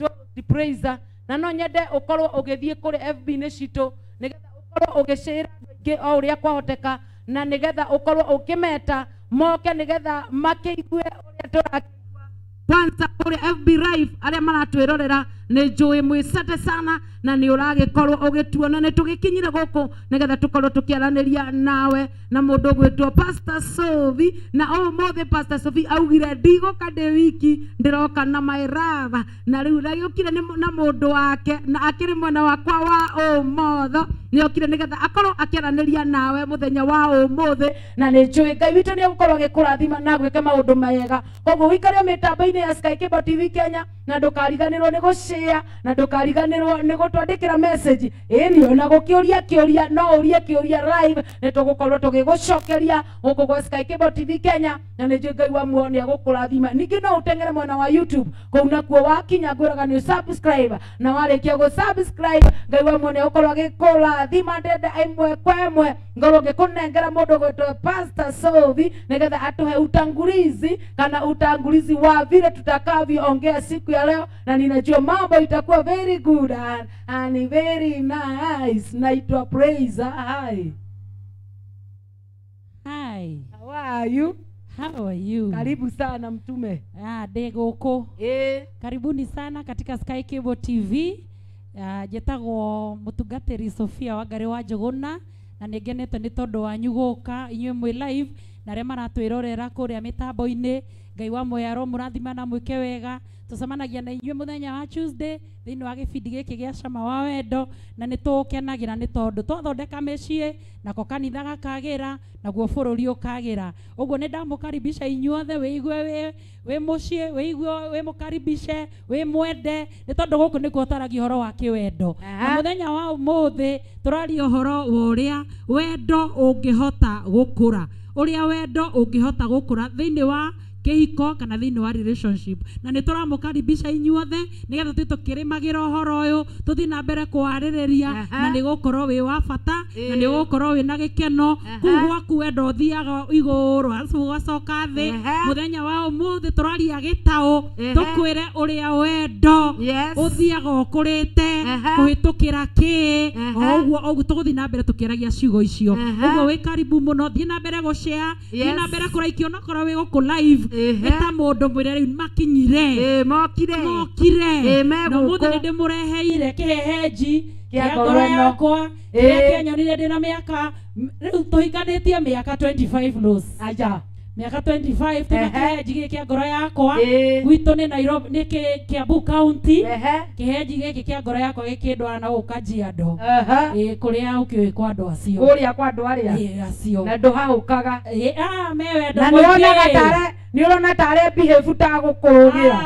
na we praise, na no nyende ukorwo ugithie kuri FB ni citu nigetha ukorwo ugishare ngi o uria kwahoteka, na nigetha ukorwo ukimeta moke nigetha makiigue uria turakigua kwanza kuri FB live aria maratwirorera. Ni njui mwisate sana na ni uragikorwo ugituona ni tugikinyire guku nigetha tukorwo tukiaraniria nawe na mundu gwitwo Pastor Sophie. Na mothe Pastor Sophie augire ndigoka ndi wiki, ndiroka na mairava, na riu ragiukire na mundu wake na akiri mwena wakwa wa motho ni okire nigetha akorwo akiaraniria nawe muthenya wa umuthe, na ni njui Ngai witu ni gukorwo agikurathima na gwika maundu mega. Koguo wikare mitambo-ini ya Sky Cable TV Kenya, na ndukariganirwo ni gushare, na ndukariganirwo ni gutwandikira message ni ona gukiuria kiuria, no urie kiuria live, ni tugukorwo tugigucokeria guku gwa Sky Cable TV Kenya, na ni Ngai wa muone agukurathima. Ningi no utengere mwena wa YouTube kou nakuo wakinya ngwiraga ni subscribe, na warikia go subscribe Ngai wa muone ukorwo agikurathima ndende imwe kwa imwe, ngorwo ngikunengera mundu gwitwo Pastor Sophie nigetha atuhe utangulizi kana utangulizi wa vile tutakavyoongea siku ya leo, na ninajua mambo itakuwa very good and very nice. Naitwa Praise. Hi. How are you? How are you? Karibu sana mtume. Ndiguku. Karibuni sana katika Sky Cable TV. Jetagwo mutungatiri Sophia Wangari wa Njuguna, na ningenete ni tondu wanyu guka inywe mwi live na aria maratwirorera kuria mitambo-ini. Ngai wa moyaro murathimana mwike wega. Tucemanagia na inywe muthenya wa Tuesday thiini wa gibindi giki gia Shama wa Wendo, na nitukenagira ni tondu twathondeka mecii nako kanitha gakagira naguo bururi ukagira. Uguo ni ndamukaribisha inyuothe wiigue wi mucii, wiigue wi mukaribishe, wi mwende, ni tondu guku nikuo twaragia uhoro wa kiwendo. Na muthenya wa umuthi turaria uhoro wa uria wendo ungihota gukura, uria wendo ungihota gukura thiini wa kihiko kana thiini wa relationship. Na ni turamukaribisha inyuothe nigetha tutukirimagira uhoro uyu tuthi na mbere kwaririria, na ni gukorwo wi wa bata, na ni gukorwo wi na gikeno kuu gwaku wendo uthiaga iguru ugacoka thi. Muthenya wa umuthi turaria gitau tukwire uria wendo uthiaga ukurite kuhitukira ki oguo tuguthi na mbere tukiaragia ciugo icio. Uguo wi karibu muno, thii na mbere gushare, thii na mbere kuraikio na korwo wi guku live eta mundu mwire riu makinyire mokire na muthe ndi mureheire kiheheji kia ngoro yakwa kia nyonire ndina miaka riu tuhikanĩtie miaka 25 Rose. Aja miaka 25 tukiheheji giki kia ngoro yakwa gwitu ni Nairobi, ni Kiambu County. Kiheheji giki kia ngoro yakwa gikindwara na Kajiado kuria ukiwe kwa andu acio kuria kwa andu aria acio, na nduhaukaga mewe ndo na nionaga tare niurona tare behave ta gukurugira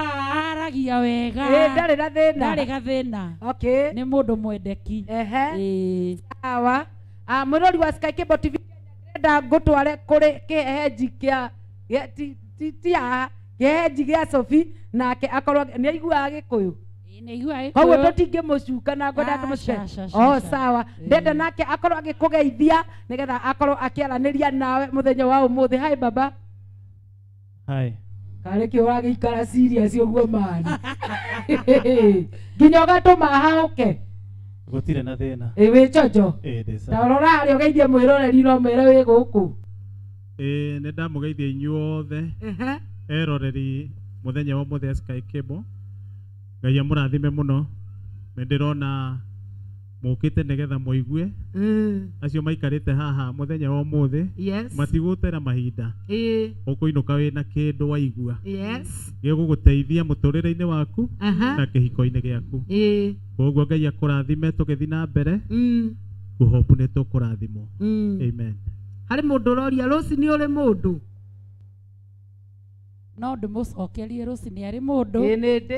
aragia wega ndari na thina, ndari gathina. Okay, ni mundu mwendeki. Sawa. Mwirori wa Sky Cable TV ndenda ngutware kuri kiheheji kia kĩhenji gĩa Sophie nake akorwo nĩ aiguaga Gĩkũyũ nĩaiguaga koguo Gĩkũyũ tũtingĩmũcuka na ngwenda tũmũce Oh, sawa ndenda nake akorwo agĩkũgeithia nĩgetha akorwo akĩaranĩria nawe mũthenya wa ũmũthĩ. Hi baba. Hi. Karĩ kĩo wagĩikara serious ũguo mani nginya ũgatũma haũke Gũtirĩ na thĩna. Wĩ chojo Ndĩ ta ũrora harĩa ũgeithie mwĩroreri no mwĩre wĩ gũkũ. Nĩ ndamũgeithia inyuothe eroreri mũthenya wa mũthenya Sky Cable. Ngai amũrathime mũno. Nĩ ndĩrona mũkĩte nĩgetha mũigue acio maikarĩte haha mũthenya wa ũmũthĩ matigũtera mahinda ũkũinũka wĩna kĩndũ waigua gĩgũgũteithia mũtũrĩre-inĩ waku na kĩhiko-inĩ gĩaku. Koguo Ngai akũrathime tũgĩthiĩ na mbere ngũhopu nĩ tũkũrathimwo. Amen. Harĩ mũndũ ũroria Rũci nĩ ũrĩ mũndũ no ndĩmũcokerie Rũci nĩ arĩ mũndũ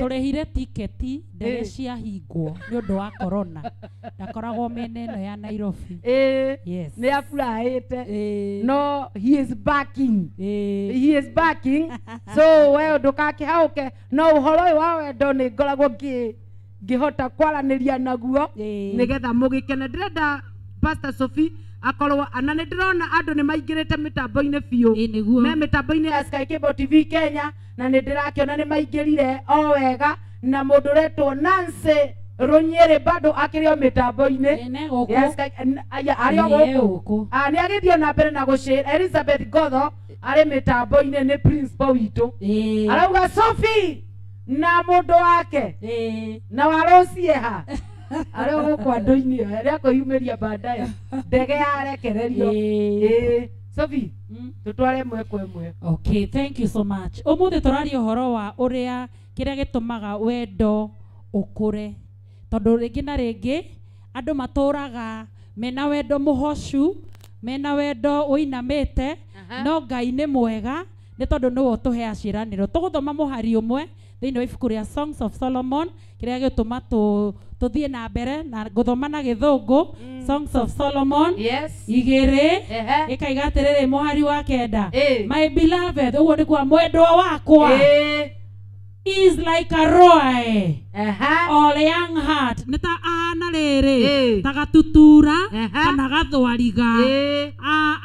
tũrĩhire tiketi ndege ciahingwo nĩ ũndũ wa corona ndakoragwo mĩena ĩno ya Nairobi. Yes. Nĩ afurahĩte no he is backing. He is backing so we ndũgakĩhaũke no ũhoro ũyũ wa wendo nĩ ngoragwo ngĩhota kwaranĩria naguo nĩgetha mũgĩkene. Ndĩrenda Pastor Sophie akorwo ana nĩ ndĩrona andũ nĩ maingĩrĩte mĩtambo-inĩ biũ me mĩtambo-inĩ ya Sky Cable TV Kenya na nĩ ndĩrakĩona nĩ maingĩrire o wega na mũndũ ũretwo Nancy Rũnyĩrĩ bado akĩrĩ o mĩtambo-inĩ arĩ o gũkũ nĩ agĩthiĩ na mbere na gũshare. Elizabeth Gotho arĩ mĩtambo-inĩ nĩ principal witũ arauga Sophie na mũndũ wake na warũcie ha arĩ gũkũ andũ-inĩ arĩa kũyumĩria baadaye ndege yarekererio. Sophie tutware mwe kwa mwe. Okay, thank you so much. Ũmũthĩ tũraria ũhoro wa ũrĩa kĩrĩa gĩtũmaga wendo ũkũre tondũ rĩngĩ na rĩngĩ andũ matũraga mena wendo mũhocu mena wendo ũinamĩte no Ngai nĩ mwega nĩ tondũ nĩwe ũtũheaga ciĩranĩro. Tũgũthoma mũhari ũmwe thĩinĩ wa ibuku rĩa Songs of Solomon kĩrĩa gĩtũma tuthiĩ na mbere na gũthoma na Gĩthũngũ. Songs of Solomon 2 ĩkaiga atĩrĩrĩ mũhari wa 9 my beloved ũguo nĩ kwa mwendwa wakwa is like a roe all young heart nĩ ta ahana rĩrĩ ta gatutura kana gathwariga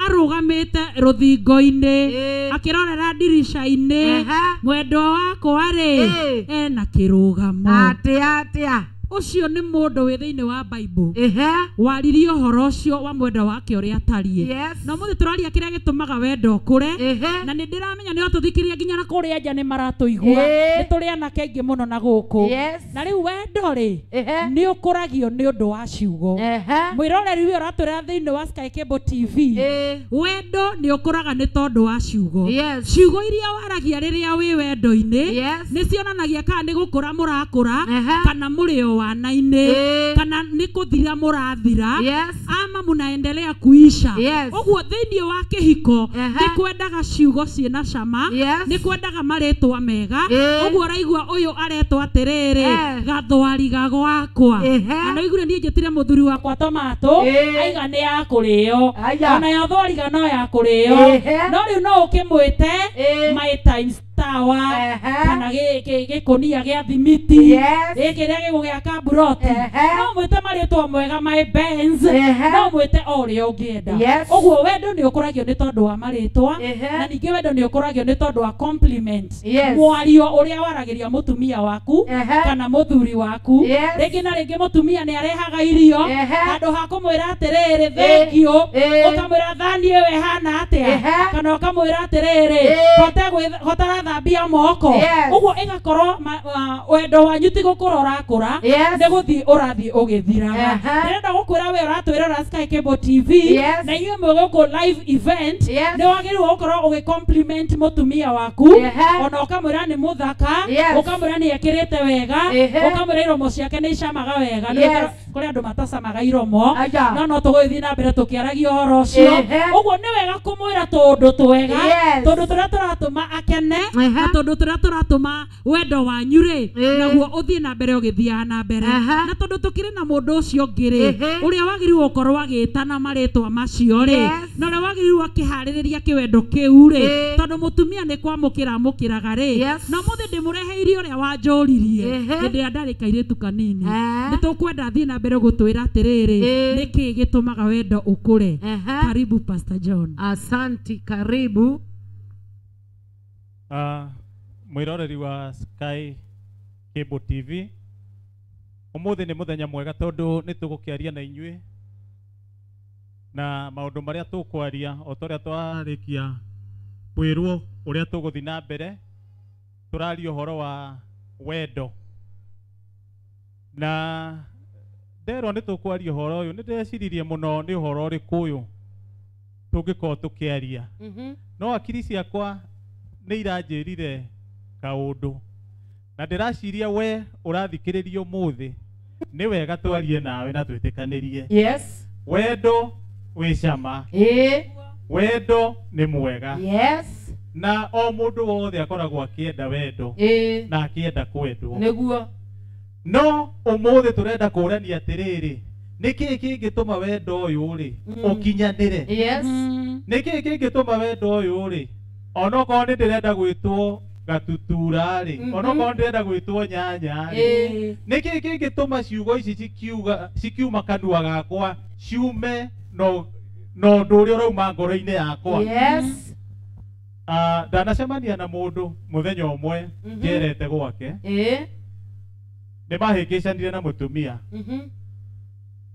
arũgamĩte rũthingo-inĩ akĩrorera ndirisha-inĩ mwendwa wakwa rĩ ena kĩrũgamo atĩa ucio nĩ mũndũ wĩ thĩinĩ wa Bible waririe ũhoro ũcio wa mwendwa wake ũrĩa atariĩ na mũthĩ tũraria kĩrĩa gĩtũmaga wendo ũkũre na nĩ ndĩramenya nĩ watũthikĩria nginya na kũrĩa nja nĩ maratũigua nĩ tũrĩ anake aingĩ mũno na gũkũ na rĩu wendo rĩ nĩ ũkũragio nĩ ũndũ wa ciugo. Mwĩroreri ũyũ ũratũrera thĩinĩ wa Sky Cable TV wendo nĩ ũkũraga nĩ tondũ wa ciugo. Ciugo iria waragia rĩrĩa wĩ wendo-inĩ nĩ cionanagia kana nĩ gũkũra mũrakũra kana mũrĩ o wana-inĩ kana nĩ kũthira mũrathira ama mũnaendelea kuisha. Ũguo thĩinĩ wa kĩhiko nĩ kwendaga ciugo ciĩna cama nĩ kwendaga marĩtwa mega. Ũguo ũraigua ũyũ aretwo atĩrĩrĩ gathwariga gwakwa na no igure niĩ njĩtire mũthuri wakwa tomato aiga nĩ ya kũrĩo onayo thwariga no ya kũrĩo no rĩu no ũkĩmwĩte my times tawa kana gĩkũnia gĩa thimiti gĩkĩrĩa gĩgũgĩaka mburoti no mwĩte marĩtwa mwega my Benz no mwĩte o ũrĩa ũngĩenda. Ũguo wendo nĩ ũkũragio nĩ tondũ wa marĩtwa na ningĩ wendo nĩ ũkũragio nĩ tondũ wa compliment mwario ũrĩa waragĩria mũtumia waku kana mũthuri waku. Rĩngĩ na rĩngĩ mũtumia nĩ arehaga irio handũ ha kũmwĩra atĩrĩrĩ thengio ũkamwĩra thani ĩyo ĩhana atĩa kana ũkamwĩra atĩrĩrĩ hota thambia moko. Ũguo ĩgakorwo wendo wanyu ti gũkũra ũrakũra nĩ gũthiĩ ũrathiĩ ũgĩthiraga. Ndĩrenda gũkwĩra we ũratwĩrora Sky Cable TV na inyuĩ mwĩ gũkũ live event nĩ wagĩrĩirwo gũkorwo ũgĩ-compliment mũtumia waku ona ũkamwĩra nĩ mũthaka ũkamwĩra nĩ ekĩrĩte wega ũkamwĩra iromo ciake nĩ icamaga wega kuri andu matacamaga iromo no tugithii na mbere tukiaragia horo ucio uguo ni wega kumwira tundu twega tundu turia turatuma akene na tundu turia turatuma wendo wanyu ri naguo uthii na mbere ugithiaga na mbere na tundu tukiri na mundu ucio ngiri uria wagirirwo gukorwo agitana maritwa macio ri na uria wagirirwo akihariria kiwendo kiu ri tondu mutumia ni kwamukira amukiraga ri na muthi ndimureheire uria wanjuririe hindi ya ndari kairitu kanini nitukwenda thii na mbere gutwira atiriri niki gitumaga wendo ukure. Karibu Pastor John. Asanti, karibu. Mwiroreri wa Sky Cable TV, umuthi ni muthenya mwega tondu nitugukiaria na inyui na maundu maria tukwaria o toria twarikia kwirwo uria tuguthi na mbere. Turaria uhoro wa wendo na nderwo nitukwaria uhoro uyu nindeciririe muno ni uhoro uriku uyu tungikorwo tukiaria no akiri ciakwa ni iranjirire kaundu na ndiraciria we urathikiriria umuthi ni wega twarie nawe na twitikanirie. Yes, wendo wi cama wendo ni mwega. Yes, na o mundu wothe akoragwo akienda wendo na akienda kwendwo niguo no umuthi turenda kurania atiriri niki kingituma wendo uyu ri ukinyanire. Yes, niki kingituma wendo uyu ri onoko ni ndirenda gwitwo gatutura ri onoko ndirenda gwitwo nyanya ri niki kingituma ciugo ici cikiuma kanua gakwa ciume no nduri urauma ngoro-ini yakwa. Yes, ndanacemania na mundu muthenya umwe ngerete gwake ni mahingicanire na mutumia.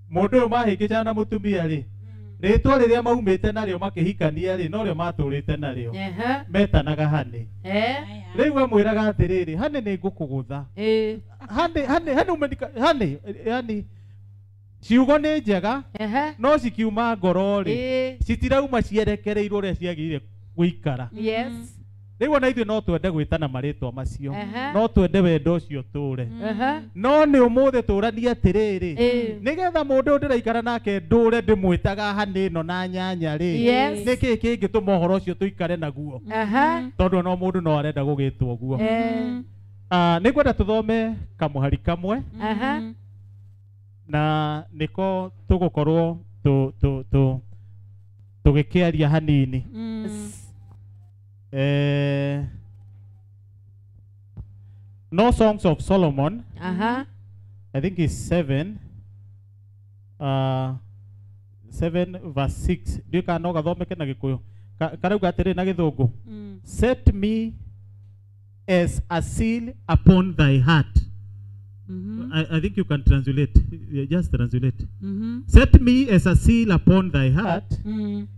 Mundu uyu mahingicana na mutumia ri ritwa riria maumite nario makihikania ri no rio maturite nario metanaga Hani. Riu amwiraga atiriri Hani ni ngukugutha Hani umenika Hani yani ciugo ni njega no cikiuma ngoro ri citirauma cierekereirwo uria ciagirire guikara. Yes, riu ona ithuĩ no twende gwĩtana marĩtwa macio no twende wendo ũcio tũre no nĩ ũmũthĩ tũranie atĩrĩrĩ nĩgetha mũndũ ũyũ ndĩraikara nake ndũre ndĩmwĩtaga Hani ĩno na nyanya rĩ nĩkĩ kĩngĩtũma ũhoro ũcio tũikare naguo tondũ no mũndũ no arenda gũgĩtwo ũguo. Nĩngwenda tũthome kamũhari kamwe na nĩko tũgũkorwo tũgĩkĩaria hanini. No Songs of Solomon. I think it's 7 verse 6. Ndio kana gathomeke na Gikuyu. Karauga atiri na Githungu. Set me as a seal upon thy heart. I think you can translate. Just translate. Set me as a seal upon thy heart,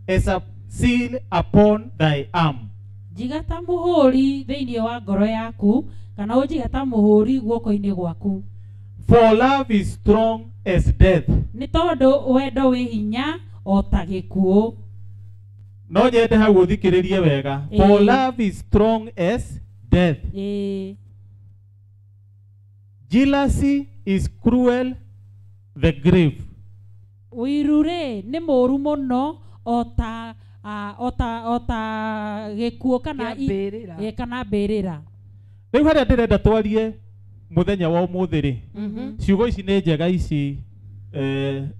as a seal upon thy arm. Jigata muhuri thĩinĩ wa ngoro yaku kana ũjigata muhuri guoko-inĩ gwaku. For love is strong as death. Nĩ tondũ wendo wĩ hinya o ta gĩkuũ. No nyende hau ũthikĩrĩrie wega. For love is strong as death. Jealousy is cruel the grave. Uirure nĩ mũru mũno o ta gĩkuũ kana kana mbĩrĩra. Rĩu harĩa ndĩrenda twarie mũthenya wa ũmũthĩ rĩ ciugo ici nĩ njega ici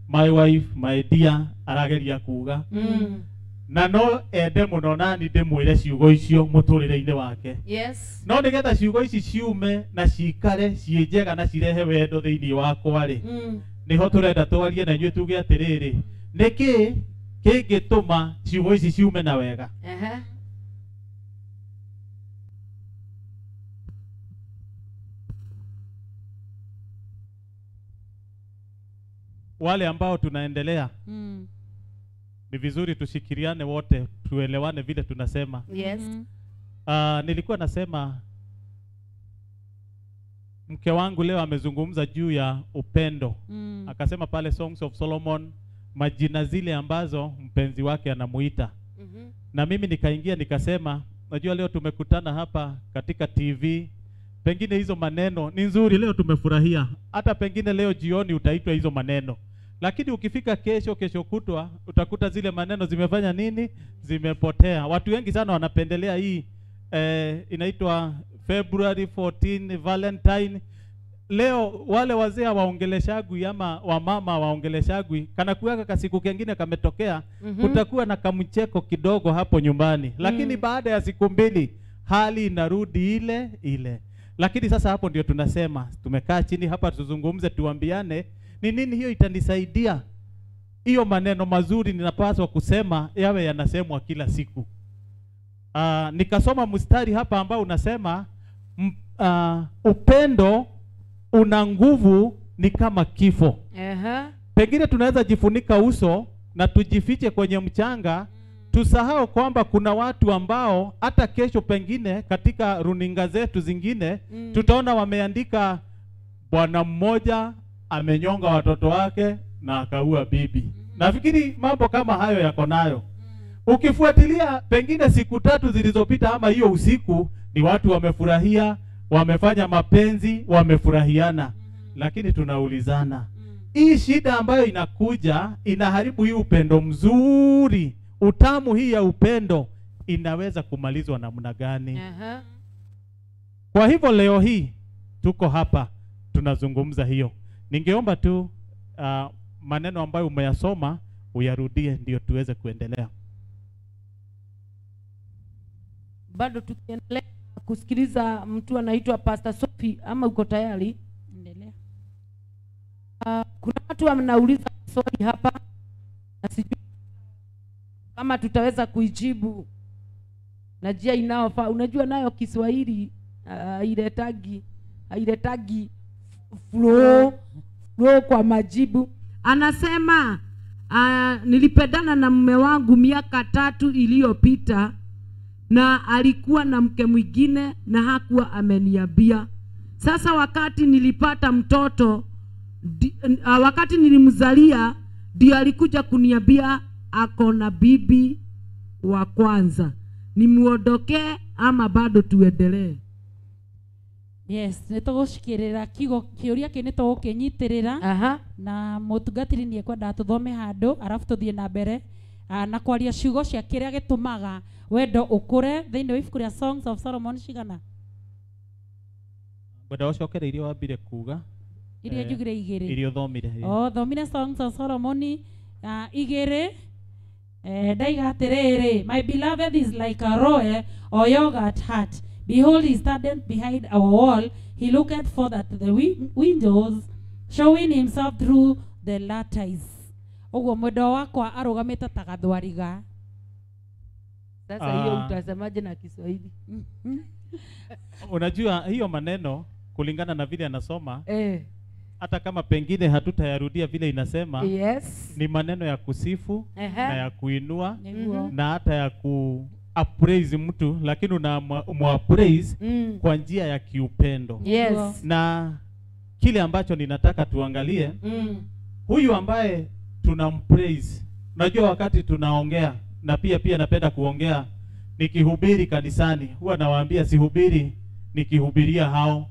my wife my dear arageria kuga na no ende mũno nani ndĩmwĩre ciugo icio mũtũrĩre-inĩ wake. Yes, no nĩgetha ciugo ici ciume na cikare ciĩ njega na cirehe wendo thĩinĩ wakwa rĩ nĩho tũrenda twarie na inyuĩ tuge atĩrĩrĩ nĩkĩ kĩngĩtũma ciugo ici ciume na wega. Wale ambao tunaendelea ni vizuri tushikiriane wote tuelewane vile tunasema. Yes. Nilikuwa nasema mke wangu leo amezungumza juu ya upendo. Akasema pale Songs of Solomon majina zile ambazo mpenzi wake anamuita. Na mimi nikaingia nikasema najua leo tumekutana hapa katika TV pengine hizo maneno ni nzuri, leo tumefurahia, hata pengine leo jioni utaitwa hizo maneno, lakini ukifika kesho kutwa utakuta zile maneno zimefanya nini? Zimepotea. Watu wengi sana wanapendelea hii inaitwa February 14 Valentine. Leo wale wazee waongeleshagwi ama wamama waongeleshagwi, kana kuweka kasiku kengine kametokea, utakuwa na kamcheko kidogo hapo nyumbani, lakini baada ya siku mbili hali inarudi ile ile. Lakini sasa hapo ndio tunasema tumekaa chini hapa tuzungumze, tuambiane ni nini hiyo itanisaidia, hiyo maneno mazuri ninapaswa kusema yawe yanasemwa kila siku. Nikasoma mstari hapa ambao unasema upendo una nguvu ni kama kifo. Pengine tunaweza jifunika uso na tujifiche kwenye mchanga, tusahau kwamba kuna watu ambao hata kesho pengine katika runinga zetu zingine tutaona wameandika bwana mmoja amenyonga watoto wake na akaua bibi. Nafikiri mambo kama hayo yako nayo. Ukifuatilia pengine siku 3 zilizopita ama hiyo usiku, ni watu wamefurahia, wamefanya mapenzi, wamefurahiana. Lakini tunaulizana, hii shida ambayo inakuja inaharibu hii upendo mzuri, utamu hii ya upendo inaweza kumalizwa namna gani? Kwa hivyo leo hii tuko hapa tunazungumza hiyo. Ningeomba tu maneno ambayo umeyasoma uyarudie ndio tuweze kuendelea. Bado tukiendelea kusikiliza mtu anaitwa Pastor Sophie, ama uko tayari? Endelea. Kuna watu wanauliza swali hapa na sijui kama tutaweza kuijibu na njia inaofaa. Unajua nayo Kiswahili hailetagi flow kwa majibu. Anasema nilipendana na mume wangu miaka 3 iliyopita na alikuwa na mke mwingine na hakuwa ameniambia. Sasa wakati nilipata mtoto wakati nilimzalia ndio alikuja kuniambia ako na bibi wa kwanza. Nimuondokee ama bado tuendelee? Yes, nitugushikirira kigo kiuria ki nitugukinyitirira na mutungatiri ni ekwenda tuthome handu arafu tuthie na mbere na kwaria ciugo cia kiria gitumaga wendo ukure thiini wa ibuku ria Songs of Solomon cigana ngwenda ucokere iria wambire kuga iria njugire igiri iria thomire thomire Songs of Solomon igiri ndaiga atiriri, my beloved is like a roe or yogurt heart. Behold, he standeth behind our wall. He looketh forth at the windows, showing himself through the lattice. Uguo mwendo wakwa arugamite ta gathwariga. Sasa hiyo utasemaje na Kiswahili? Unajua hiyo maneno kulingana na vile anasoma hata kama pengine hatutayarudia vile inasema, ni maneno ya kusifu na ya kuinua na hata ya appraise mtu, lakini unamuappraise kwa njia ya kiupendo. Na kile ambacho ninataka tuangalie huyu ambaye tunampraise. Unajua wakati tunaongea, na pia napenda kuongea nikihubiri kanisani, huwa nawaambia sihubiri nikihubiria hao,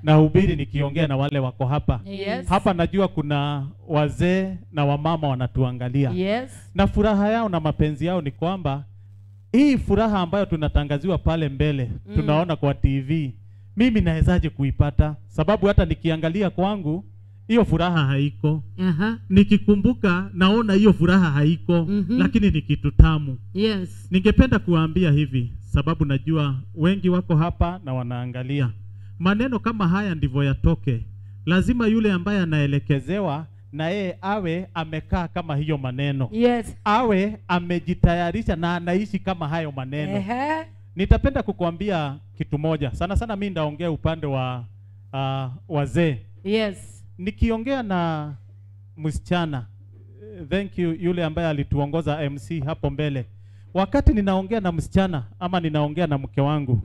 na hubiri nikiongea na wale wako hapa. Hapa najua kuna wazee na wamama wanatuangalia. Na furaha yao na mapenzi yao ni kwamba hii furaha ambayo tunatangaziwa pale mbele, tunaona kwa TV, mimi nawezaje kuipata? Sababu hata nikiangalia kwangu hiyo furaha haiko. Nikikumbuka naona hiyo furaha haiko, lakini ni kitu tamu. Ningependa kuwaambia hivi, sababu najua wengi wako hapa na wanaangalia. Maneno kama haya ndivyo yatoke. Lazima yule ambaye anaelekezewa na yeye awe amekaa kama hiyo maneno. Awe amejitayarisha na anaishi kama hayo maneno. Nitapenda kukuambia kitu moja. Sana sana mimi ndaongea upande wa wazee. Nikiongea na msichana, thank you yule ambaye alituongoza MC hapo mbele. Wakati ninaongea na msichana ama ninaongea na mke wangu,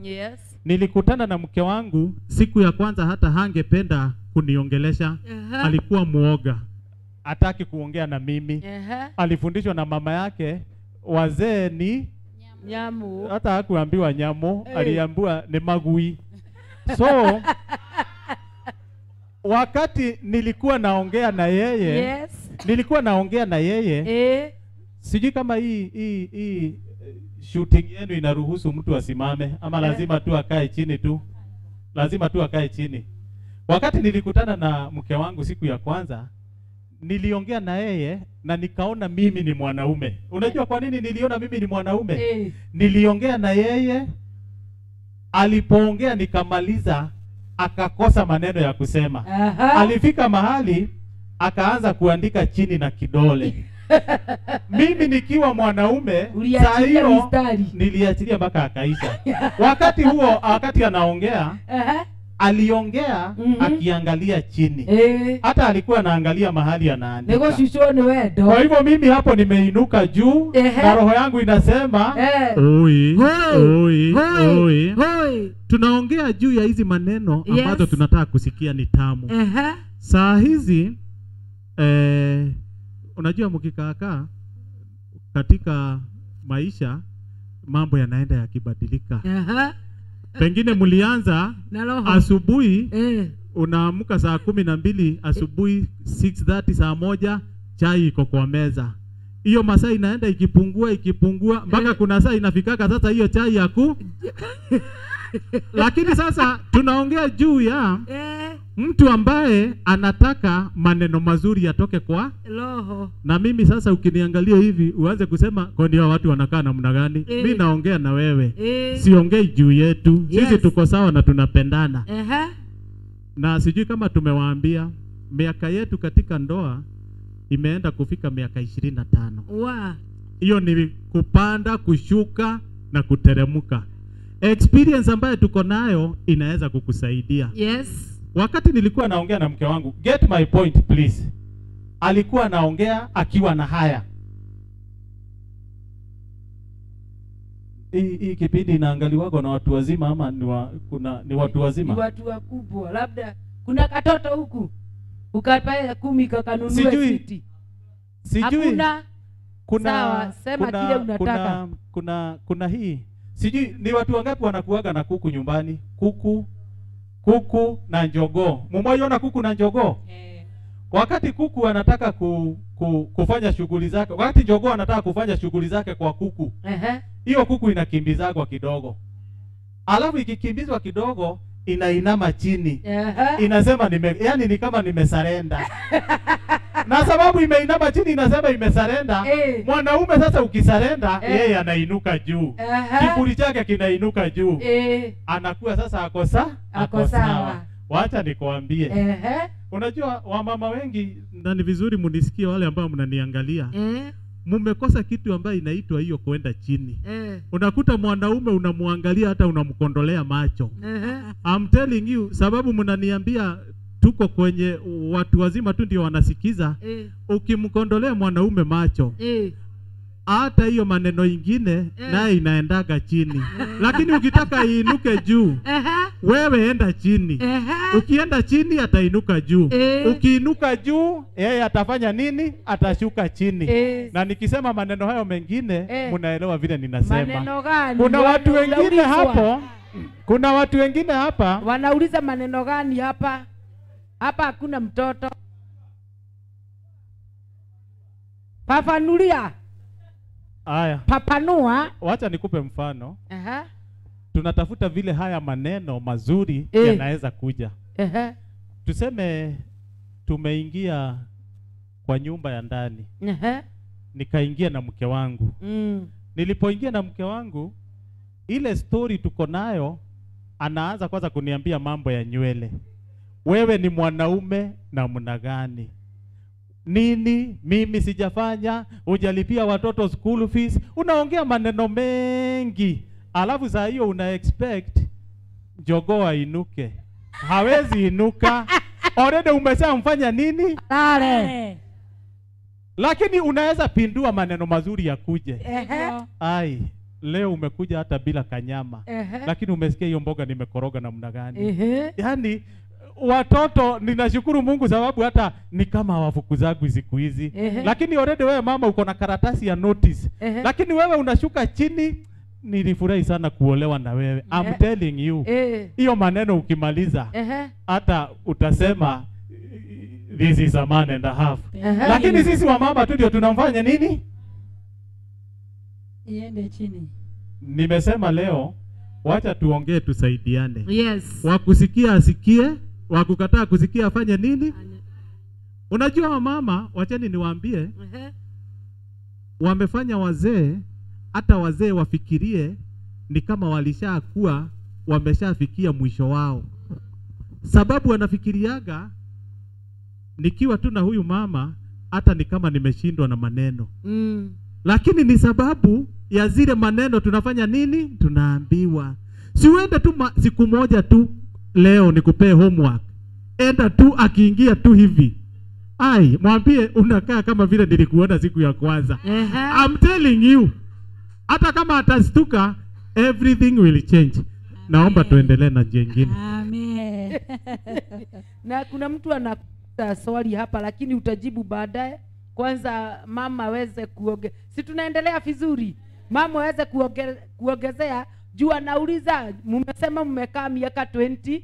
nilikutana na mke wangu siku ya kwanza hata hangependa kuniongelesha. Alikuwa muoga, hataki kuongea na mimi. Alifundishwa na mama yake wazee ni nyamu, hata hakuambiwa nyamu, aliambiwa ni magui. So wakati nilikuwa naongea na yeye, Yes. nilikuwa naongea na yeye, sijui kama hii shooting yenu inaruhusu mtu asimame ama lazima tu akae chini tu, lazima tu akae chini. Wakati nilikutana na mke wangu siku ya kwanza, niliongea na yeye na nikaona mimi ni mwanaume. Unajua kwa nini niliona mimi ni mwanaume? Niliongea na yeye, alipoongea nikamaliza, akakosa maneno ya kusema. Alifika mahali akaanza kuandika chini na kidole. Mimi nikiwa mwanaume, saa hiyo niliachilia mpaka akaisha. Wakati huo, wakati anaongea, aliongea akiangalia chini. Hata alikuwa anaangalia mahali anaandika. Kwa hivyo mimi hapo nimeinuka juu na roho yangu inasema oi. Tunaongea juu ya hizi maneno ambazo tunataka kusikia ni tamu. Saa hizi unajua mkikaakaa katika maisha mambo yanaenda yakibadilika. Pengine mlianza asubuhi, unaamka saa 12 asubuhi, 6:30 saa 1 chai iko kwa meza. Hiyo masaa inaenda ikipungua mpaka kuna saa inafikaka sasa hiyo chai yaku. Lakini sasa tunaongea juu ya mtu ambaye anataka maneno mazuri yatoke kwa roho. Na mimi sasa ukiniangalia hivi uanze kusema kwani hao watu wanakaa namna gani? Mimi naongea na wewe. Siongei juu yetu. Sisi tuko sawa na tunapendana. Na sijui kama tumewaambia miaka yetu katika ndoa imeenda kufika miaka 25. Hiyo ni kupanda, kushuka na kuteremuka. Experience ambayo tuko nayo inaweza kukusaidia. Wakati nilikuwa naongea na mke wangu, get my point please. Alikuwa naongea akiwa na haya. Hii kipindi inaangaliwa na watu wazima ama ni watu wazima? Ni watu wakubwa. Labda kuna katoto huku. Ukapaya 10 kakanunue siti. Sijui. Sawa, sema kile unataka. Kuna hii. Sijui ni watu wangapi wanakuaga na kuku nyumbani? Kuku na njogoo. Mmoja kuku na njogoo? Wakati kuku anataka kufanya shughuli zake, wakati njogoo anataka kufanya shughuli zake kwa kuku. Hiyo kuku inakimbizwa kidogo. Alafu ikikimbizwa kidogo inainama chini. Inasema yani ni kama nimesarenda. Na sababu imeinama chini inasema imesarenda. Mwanaume sasa ukisarenda yeye anainuka juu. Kiburi chake kinainuka juu. Anakuwa sasa ako sawa. Wacha nikwambie. Unajua wamama wengi, na ni vizuri munisikie wale ambao mnaniangalia. Mumekosa kitu ambayo inaitwa hiyo kwenda chini. Unakuta mwanaume unamuangalia hata unamkondolea macho. I'm telling you, sababu mnaniambia tuko kwenye watu wazima tu ndio wanasikiza. Ukimkondolea mwanaume macho, hata hiyo maneno ingine naye inaendaga chini. Lakini ukitaka iinuke juu, wewe enda chini. Ukienda chini atainuka juu. Ukiinuka juu, yeye atafanya nini? Atashuka chini. Na nikisema maneno hayo mengine, mnaelewa vile ninasema. Maneno gani? Kuna watu wengine hapo, kuna watu wengine hapa wanauliza maneno gani hapa? Hapa hakuna mtoto. Papanulia. Aya. Papanua. Wacha nikupe mfano. Tunatafuta vile haya maneno mazuri yanaweza kuja. Tuseme tumeingia kwa nyumba ya ndani. Nikaingia na mke wangu. Nilipoingia na mke wangu, ile story tuko nayo, anaanza kwanza kuniambia mambo ya nywele. Wewe ni mwanaume namna gani? Nini mimi sijafanya? Hujalipia watoto school fees. Unaongea maneno mengi. Alafu saa hiyo una expect jogoo ainuke. Hawezi inuka. Already umeshamfanya nini? Lakini unaweza pindua maneno mazuri ya kuje. Ai, leo umekuja hata bila kanyama. Lakini umesikia hiyo mboga nimekoroga namna gani? Yaani watoto ninashukuru Mungu sababu hata ni kama hawafukuzagwi siku hizi. Lakini already wewe mama uko na karatasi ya notice. Lakini wewe unashuka chini, nilifurahi sana kuolewa na wewe. I'm telling you. Hiyo maneno ukimaliza hata utasema this is a man and a half. Lakini sisi wamama tu ndio tunamfanya nini? Iende chini. Nimesema leo wacha tuongee tusaidiane. Yes. Wakusikia asikie, wakukataa kusikia afanye nini? Unajua wamama, wacheni niwaambie, wamefanya wazee, hata wazee wafikirie ni kama walishakuwa wameshafikia mwisho wao. Sababu wanafikiriaga nikiwa tu na huyu mama hata ni kama nimeshindwa na maneno. Lakini ni sababu ya zile maneno tunafanya nini? Tunaambiwa. Siwende tu siku moja tu leo nikupee homework. Enda tu akiingia tu hivi. Ai, mwambie unakaa kama vile nilikuona siku ya kwanza. I'm telling you. Hata kama atastuka, everything will change. Naomba tuendelee na jengine. Amen. Na kuna mtu anakuta swali hapa lakini utajibu baadaye. Kwanza mama aweze si tunaendelea vizuri. Mama aweze kuongezea juu anauliza mmesema mmekaa miaka 25.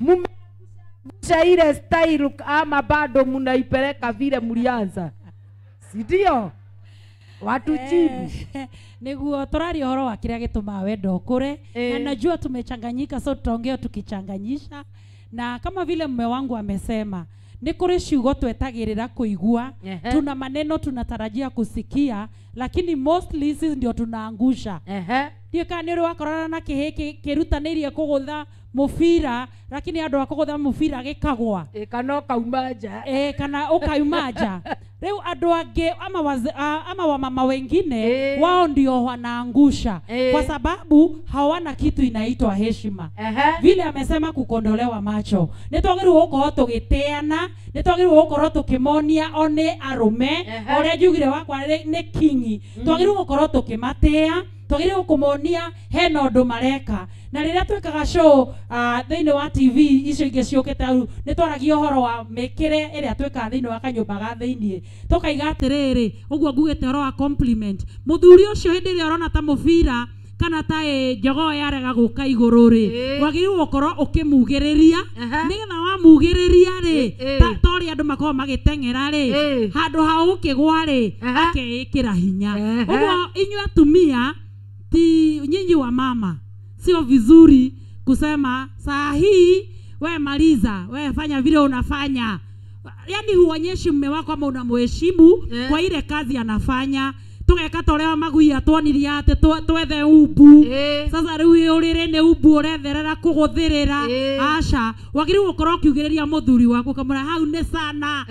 Mmekusha ile style ama bado mnaipeleka vile mlianza? Si ndio? Watu chibu. Niguo turari horo wa kiria gituma wendo kure na najua tumechanganyika, so tutaongea tukichanganyisha, na kama vile mume wangu amesema ni kuri ciugo twetagirira kuigua. Tuna maneno tunatarajia kusikia, lakini mostly sisi ndio tunaangusha. Ndio kana ro akorana na kihiki kirutanirie kugutha mufira, lakini andu akugutha mufira gikagwa kana kaumaja kana ukaumaja. Leo andu ange ama wamama wengine wao ndio wanaangusha kwa sababu hawana kitu inaitwa heshima. Vile amesema kukondolewa macho, nitwagirwo gukorwo tugiteana, nitwagirwo gukorwo tukimonia one arume ore njugire wakwa ni kingi, twagirwo gukorwo tukimatea, twagirwo kumonia hena undu mareka. Na riria twekaga show thiini wa TV icio inge ciukite au nitwaragia uhoro wa mekire iria tweka thiini wa kanyumba ga thiini, tukaiga atiriri uguo ngugite horo wa compliment muthuri ucio hindi ria urona ta mubira kana ta njogo yarega guka iguru ri wagiriwo gukorwo ukimugiriria nigetha wamugiriria ri tori andu makorwo magitengera ri handu ha ukigwa ri akeikira hinya. Uguo inyu atumia ti nyinyi wa mama, sio vizuri kusema saa hii we maliza, we fanya vile unafanya. Yani huonyeshi mume wako kama unamheshimu kwa ile kazi anafanya. Tugeka tolewa maguia twoniria ate twethe ubu. Sasa riu urire ne ubu uretherera kuguthirira. Aca wagiriwo gukorwo kiugiriria muthuri waku kamura hau ne sana.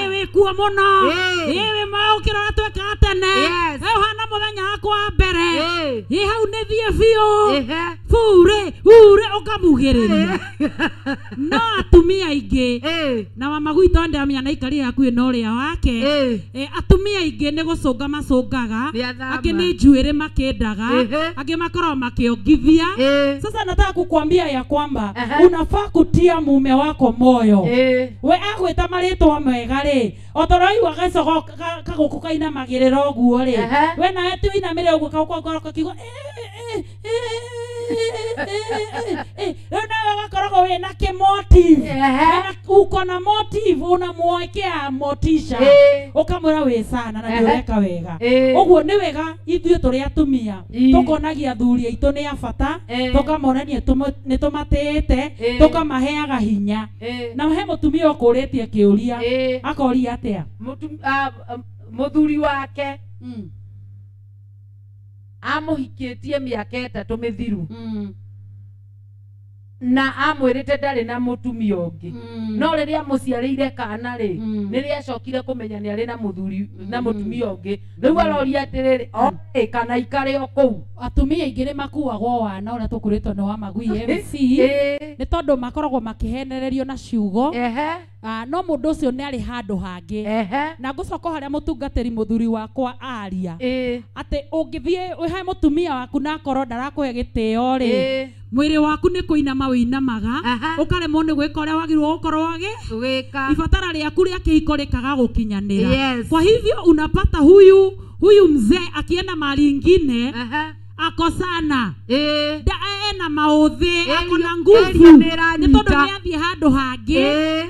Ewe kuo muno. Ewe maukira tweka atene. Hana muthenya wakwa mbere. Hau ne thie biu. Ure ukamugiriria. No atumia ingi na wamagwito ndamya na ikari yaku no ria wake. Atumia ingi ne gucunga macunga ake ni njuire makendaga ake makoro makiongithia. Sasa nataka kukuambia ya kwamba unafaa kutia mume wako moyo. We agwita maritwa mega ri otoroi wagacogo kagukukaina magirira oguo ri we na wetu ina mire oguo kakukoroka kigo na wagakorogwo we na ke motive uko na motive unamuwekea motisha ukamwira we sana na ndireka wega. Oguo ni wega ithuĩ tũrĩ atumia tukonagia athuri aitũ nĩ abata, tukamonania nĩ tũmatĩĩte, tukamaheaga hinya. Na he mũtumia ũkũrĩtie kĩũria akoria atĩa mũthuri wake amũhikĩtie mĩaka 3 mĩthiru na amwirite ndari na mutumia ungi no riria muciarire kana ri niria acokire kumenya ni ari na muthuri na mutumia ungi riu aroria atiriri kana ikare oku. Atumia ingire makuagwo wana uria tukurito no wa magui MC ni tondu makoragwo makihenererio na ciugo no mundu ucio ni ari handu hangi na ngucoka haria mutungatiri muthuri wakwa aria ati ungithie he mutumia waku na korwo ndarakuhe gitio ri mwiri waku ni kuinama winamaga ukaremwo ni gwika uria wagirwo gukorwo gwika ibatara riaku ria kihiko rikaga gukinyanira. Kwa hivyo unapata huyu mzee akienda mali ingine ako sana da ena maũthĩ akona nguvu nĩ tondũ nĩ athiĩ handũ hangĩ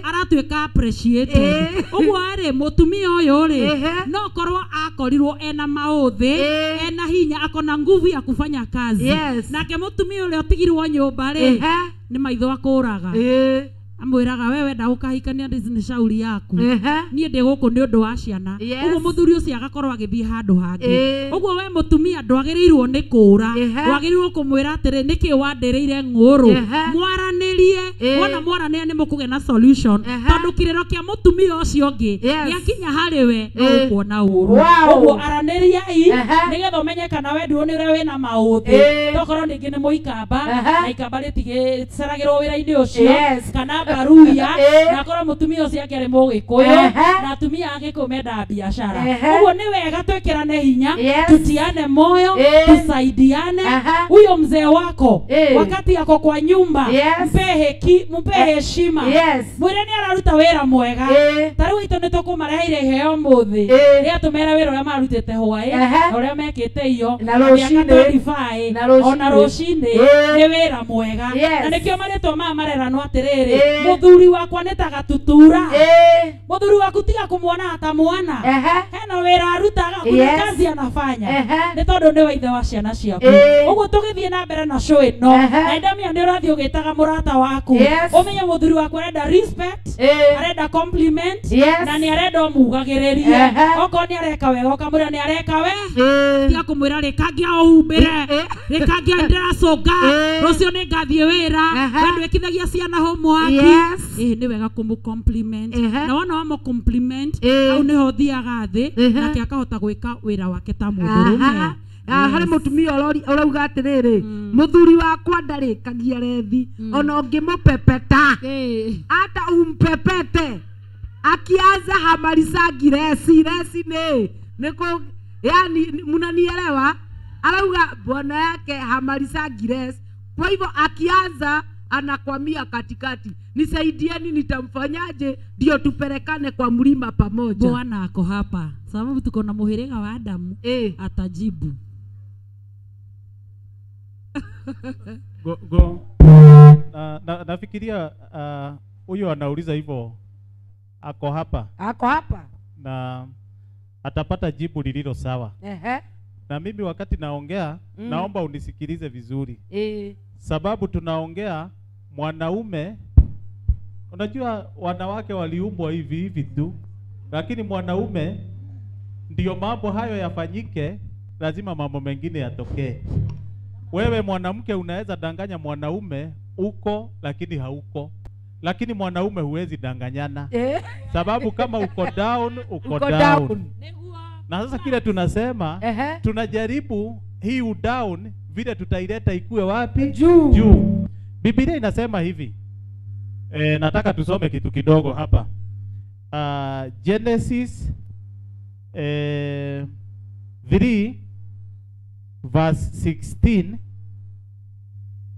aratuĩka appreciated ũguo rĩ mũtumia ũyũ rĩ no korwo akorirwo ena maũthĩ ena hinya akona nguvu ya kufanya kazi nake mũtumia ũrĩa ũtigirwo nyũmba rĩ nĩ maitho akũraga amwĩraga wewe ndagũkahikania nĩ shauri yaku niĩ ndĩ gũkũ nĩ ũndũ wa ciana ũguo mũthuri ũcio agakorwo agĩthiĩ handũ hangĩ ũguo we mũtumia ndwagĩrĩirwo nĩ kũũra ndwagĩrĩirwo kũmwĩra atĩrĩ nĩkĩ wandĩrĩire ngũrũ mwaranĩrie wona mwaranĩria nĩ mũkũgĩa na solution tondũ kĩrĩro kĩa mũtumia ũcio ũngĩ gĩakinya harĩ we no ũkuona ũũru ũguo aranĩriai nĩgetha ũmenye kana we ndũrĩ ũrĩa wĩna maũthĩ tokorwo ningĩ nĩ mũikamba na ikamba rĩtigĩceragĩrwo wĩra-inĩ ũcio kana baruya na korwo mũtumia ũcio akĩrĩ mũgĩkũyũ na atumia agĩkũyũ mendaga biacara ũguo nĩ wega twĩkĩrane hinya tutiane moyo tusaidiane huyo mzee wako wakati yako kwa nyumba mpe heshima mwĩre nĩ araruta wĩra mwega tarĩu itũ nĩ tũkũmareheire iheo mũthĩ rĩrĩa tũmere wĩra ũrĩa marutĩte hwaĩ na ũrĩa mekĩte iyo na mĩaka ona rũcinĩ nĩ wĩra mwega na nĩkĩo marĩtwa maya mareranwo atĩrĩrĩ mũthuri wakwa nĩ ta gatutura mũthuri waku tiga kũmuona hata mwana hena wĩra arutaga kuna kazi anafanya nĩ tondũ nĩ wa ithe wa ciana ciaku ũguo tũgĩthiĩ na mbere na show ĩno na ndamia nĩ ũrathiĩ ũgĩtaga mũrata waku ũmenye mũthuri waku arenda respect arenda compliment na nĩ arenda ũmugagĩrĩrie okorwo nĩ areka wega ũkamwĩra nĩ areka we tiga kũmwĩra rĩkangia ũhumbĩre rĩkangia ndĩracũnga rũciũ nĩ ngathiĩ wĩra we ndwĩkithagia ciana homework nĩ wega kũmũ compliment na wona wamo compliment au nĩho thiaga thĩ nake akahota gwĩka wĩra wake ta mũndũrũme harĩ mũtumia ũrauga atĩrĩrĩ mũthuri wakwa ndarĩkagia rethi ona ũngĩmũpepeta hata umpepete akianza hamalisangi resi niko yani mnanielewa arauga bwana yake hamalisangi resi kwa hivyo akianza anakwamia katikati nisaidieni nitamfanyaje ndio tupelekane kwa mlima pamoja bwana ako hapa sababu tuko na muhirega wa Adamu atajibu nafikiria huyo anauliza hivyo ako hapa na atapata jibu lililo sawa na mimi wakati naongea naomba unisikilize vizuri sababu tunaongea mwanaume. Unajua wanawake waliumbwa hivi tu, lakini mwanaume ndio mambo hayo yafanyike, lazima mambo mengine yatokee. Wewe mwanamke unaweza danganya mwanaume uko lakini hauko, lakini mwanaume huwezi danganyana sababu kama uko down uko down. Na sasa kile tunasema tunajaribu hii down vile tutaileta ikue wapi? Juu. Biblia inasema hivi. Nataka tusome kitu kidogo hapa. Genesis 3 verse 16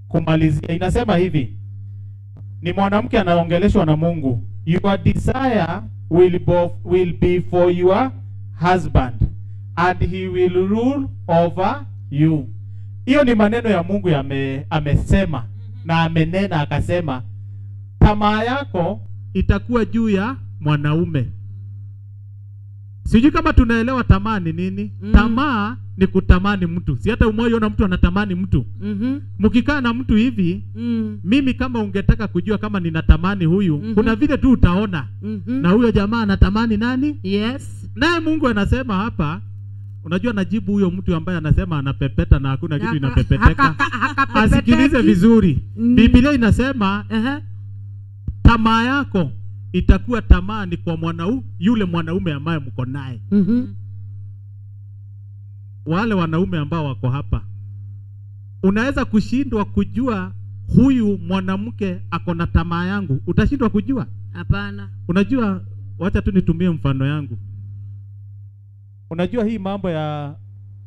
kumalizia inasema hivi. Ni mwanamke anaongeleshwa na Mungu. Your desire will be for your husband and he will rule over you. Hiyo ni maneno ya Mungu amesema na amenena akasema tamaa yako itakuwa juu ya mwanaume. Sijui kama tunaelewa tamaa ni nini? Tamaa ni kutamani mtu. Si hata umoja na mtu anatamani mtu. Mkikaa na mtu hivi, mimi kama ungetaka kujua kama ninatamani huyu, kuna vile tu utaona. Na huyo jamaa anatamani nani? Naye Mungu anasema hapa, unajua najibu huyo mtu ambaye anasema anapepeta na hakuna kitu inapepeteka. Asikilize vizuri. Biblia inasema tamaa yako itakuwa tamaa ni kwa yule mwanaume ambaye mko naye. Wale wanaume ambao wako hapa, unaweza kushindwa kujua huyu mwanamke ako na tamaa yangu. Utashindwa kujua? Hapana. Unajua, wacha tu nitumie mfano yangu. Unajua hii mambo ya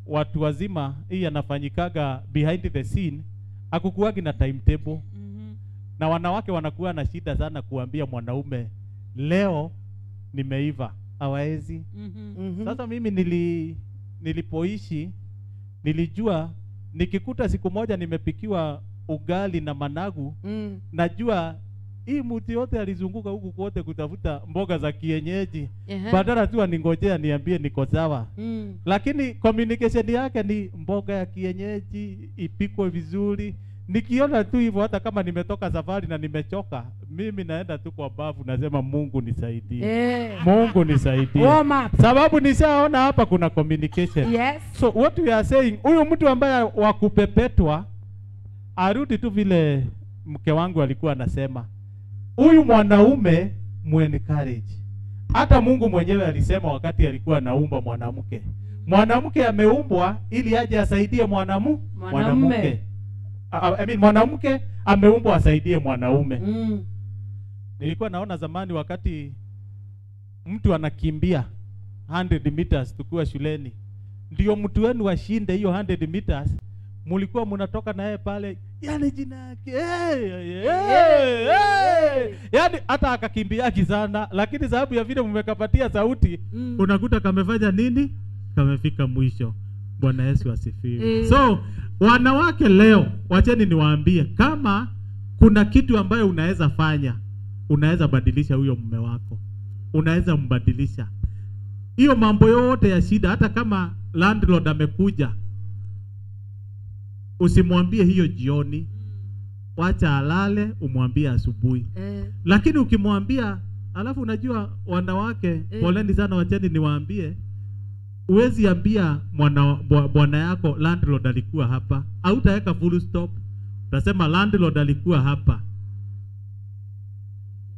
watu wazima hii yanafanyikaga behind the scene, hakukuwagi na timetable. Na wanawake wanakuwa na shida sana kuambia mwanaume leo nimeiva, hawaezi. Sasa mimi nilipoishi nilijua nikikuta siku moja nimepikiwa ugali na managu, najua hii mtu yote alizunguka huku kote kutafuta mboga za kienyeji. Badala tu aningojea niambie niko sawa. Lakini communication yake ni mboga ya kienyeji ipikwe vizuri. Nikiona tu hivyo, hata kama nimetoka safari na nimechoka, mimi naenda tu kwa bafu nasema Mungu nisaidie. Mungu nisaidie. Sababu nishaona hapa kuna communication. So what we are saying, huyu mtu ambaye wakupepetwa arudi tu vile mke wangu alikuwa anasema. Huyu mwanaume mu-encourage. Hata Mungu mwenyewe alisema wakati alikuwa anaumba mwanamke. Mwanamke ameumbwa ili aje asaidie mwanamke. Mwanamke ameumbwa asaidie mwanaume. Nilikuwa naona zamani wakati mtu anakimbia 100 meters tukiwa shuleni, ndio mtu wenu washinde hiyo 100 meters, mulikuwa mnatoka naye pale, yani jina yake yani hata akakimbia sana, lakini sababu ya vile mmekapatia sauti, unakuta kamefanya nini, kamefika mwisho. Bwana Yesu asifiwe. So wanawake leo, wacheni niwaambie, kama kuna kitu ambayo unaweza fanya, unaweza badilisha huyo mume wako, unaweza mbadilisha hiyo mambo yote ya shida. Hata kama landlord amekuja, usimwambie hiyo jioni, wacha alale, umwambie asubuhi. Lakini ukimwambia, alafu unajua wanawake, poleni sana, wacheni niwaambie, uwezi ambia bwana yako landlord alikuwa hapa, au utaweka full stop, utasema landlord alikuwa hapa,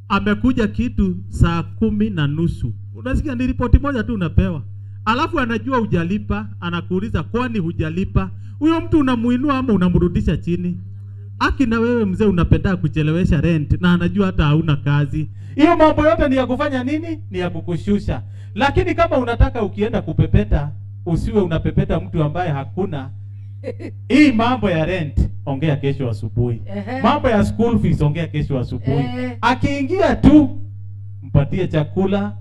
amekuja kitu saa 10:30. Unasikia ni ripoti moja tu unapewa. Alafu anajua hujalipa, anakuuliza kwani hujalipa? Huyo mtu unamuinua ama unamrudisha chini? Aki na wewe mzee unapenda kuchelewesha rent na anajua hata hauna kazi. Hiyo mambo yote ni ya kufanya nini? Ni ya kukushusha. Lakini kama unataka ukienda kupepeta, usiwe unapepeta mtu ambaye hakuna. Hii mambo ya rent, ongea kesho asubuhi. Mambo ya school fees, ongea kesho asubuhi. Akiingia tu, mpatie chakula.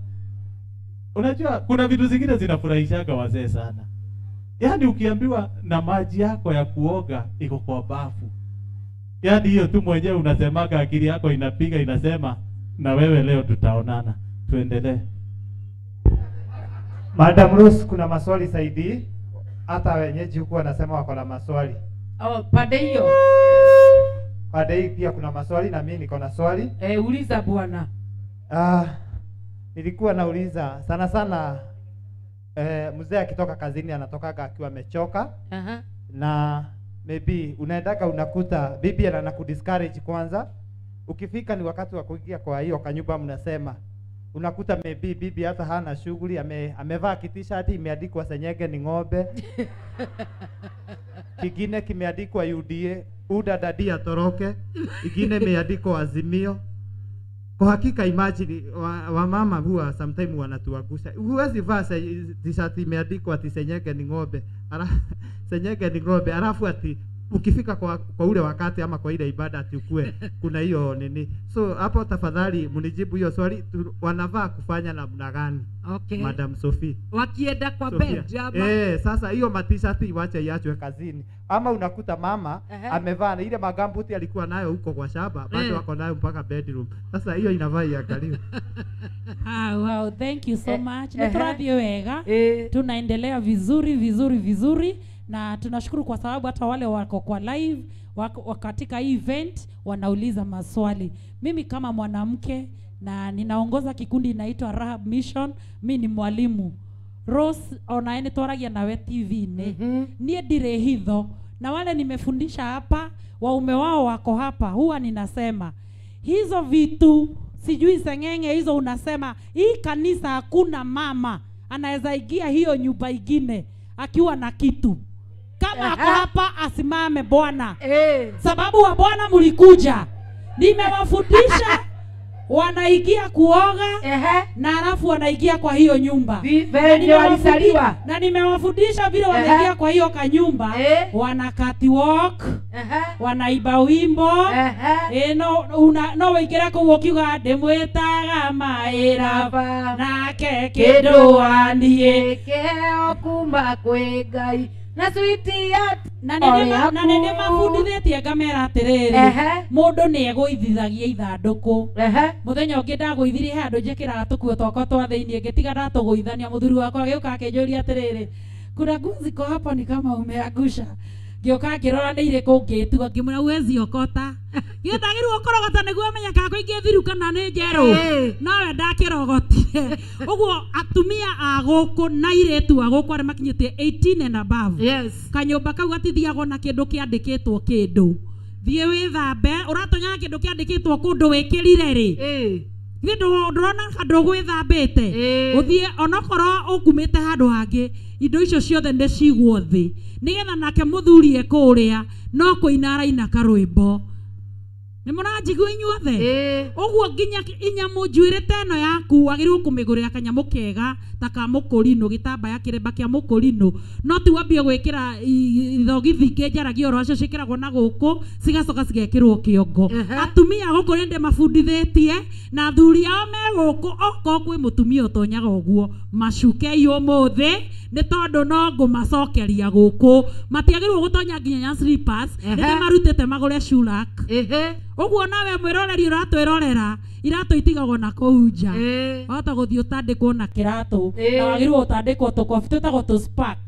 Unajua kuna vitu zingine zinafurahishaga wazee sana. Yaani ukiambiwa na maji yako ya kuoga iko kwa bafu, yaani hiyo tu mwenyewe unasemaga, akili yako inapiga inasema na wewe leo tutaonana. Tuendelee. Madam Rose, kuna maswali saidi, hata wenyeji huku wanasema wako na maswali. Pande hiyo. Pande hii pia kuna maswali na mimi niko na swali. Uliza bwana. Nilikuwa nauliza sana sana, mzee akitoka kazini anatokaga akiwa amechoka. Na maybe unaendaga unakuta bibi anakudiscourage kwanza. Ukifika ni wakati wa kuingia kwa hiyo kanyumba, mnasema unakuta maybe bibi hata hana shughuli, amevaa t-shirt imeandikwa Senyege ni ng'ombe. Kingine kimeandikwa UDA, Uda Dadia Toroke. Kingine imeandikwa Azimio. Kwa hakika imagine wa mama huwa sometimes wanatuangusha. Huwezi vaa t-shirt imeandikwa ati Senyege ni ng'ombe. Senyege ni ng'ombe, alafu ati ukifika kwa ule wakati ama kwa ile ibada ati ukue kuna hiyo nini. So hapo tafadhali mnijibu hiyo swali, wanavaa kufanya namna gani? Madam Sophie, wakienda kwa bed ama sasa hiyo matishati iwache iachwe kazini, ama unakuta mama amevaa ile magambuti alikuwa nayo huko kwa shamba, bado wako nayo mpaka bedroom. Sasa hiyo inavaa iangaliwe. Wow, thank you so much. Niturathie wega. Tunaendelea vizuri na tunashukuru kwa sababu hata wale wako kwa live, wako katika event wanauliza maswali. Mimi kama mwanamke na ninaongoza kikundi inaitwa Rahab Mission, mimi ni mwalimu. Rose onaene toragia nawe TV nie dire hitho, na wale nimefundisha hapa, waume wao wako hapa, huwa ninasema hizo vitu sijui sengenge hizo, unasema hii kanisa hakuna mama anaweza ingia hiyo nyumba ingine akiwa na kitu. Kama ako hapa asimame bwana. Sababu wa bwana mlikuja. Nimewafundisha wanaingia kuoga na alafu wanaingia kwa hiyo nyumba. Na nimewafundisha vile wanaingia kwa hiyo kanyumba, wana catwalk, wanaiba wimbo. No wikira ko wokiuga ndemwetaga mairaba nake kindu wanie keo kuma kwi Ngai na switi ya na nende mabundithitie ngamera atiriri mundu ni egũithithagia ithandũkũ muthenya ũngĩ ndagũithirie handũ njĩkĩraga tũkuo twakwa twa thĩinĩ ngĩtiga ndatũgũithania mũthuri wakwa agĩũka akĩnjũria atiriri kuna nguo ziko hapa ni kama umeangusha ngĩũka ngĩrora nĩ irĩkũ ngĩtua ngĩmwĩra huwezi okota gĩtagĩrwo kũrogota nĩguo menya kana kũingĩ thiru kana nĩ njerũ nowe ndakĩrogotire ũguo atumia a gũkũ na airĩtu a gũkũ arĩa makinyĩtie 18 and above kanyũmba kau gatithiagwo na kĩndũ kĩandĩkĩtwo kĩndũ thiĩ wĩthambe ũratonya na kĩndũ kĩandĩkĩtwo kũndũ wĩkĩrire rĩ ndũrona handũ gwĩthambĩte ũthiĩ onokorwo ũkumĩte handũ hangĩ indo icio ciothe nĩ cigwo thĩ nĩgetha nake mũthuri ekũrĩa no kũina araina karwĩmbo nĩ mũranjigua inyuothe ũguo nginya inyamũ njuĩrĩte ĩno yaku wagĩrĩirwo kũmĩgũrĩra kanyamũ kega ta ka mũkũrinũ gĩtambaya kĩremba kĩa mũkũrinũ no ti wambie gwĩkĩra ithogithi ingĩ njaragia oro acio ciĩkĩragwo na gũkũ cigacoka cigekĩrwo kĩongo atumia gũkũ nĩ ndĩmabundithĩtie na athuri ao me gũkũ okorwo kwĩ mũtumia ũtonyaga ũguo macukei ũmũthĩ nĩ tondũ no ngũmacokeria gũkũ matiagĩrĩirwo gũtonya nginya slippers nĩ marutĩte magũre shulak ũguo nawe mwĩroreri ũratwĩrorera iratũ itigagwo na kũu nja wahota gũthiĩ ũtandĩkwo na kĩratũ na wagĩrĩirwo ũtandĩkwo tũkobi twĩtagwo tũspark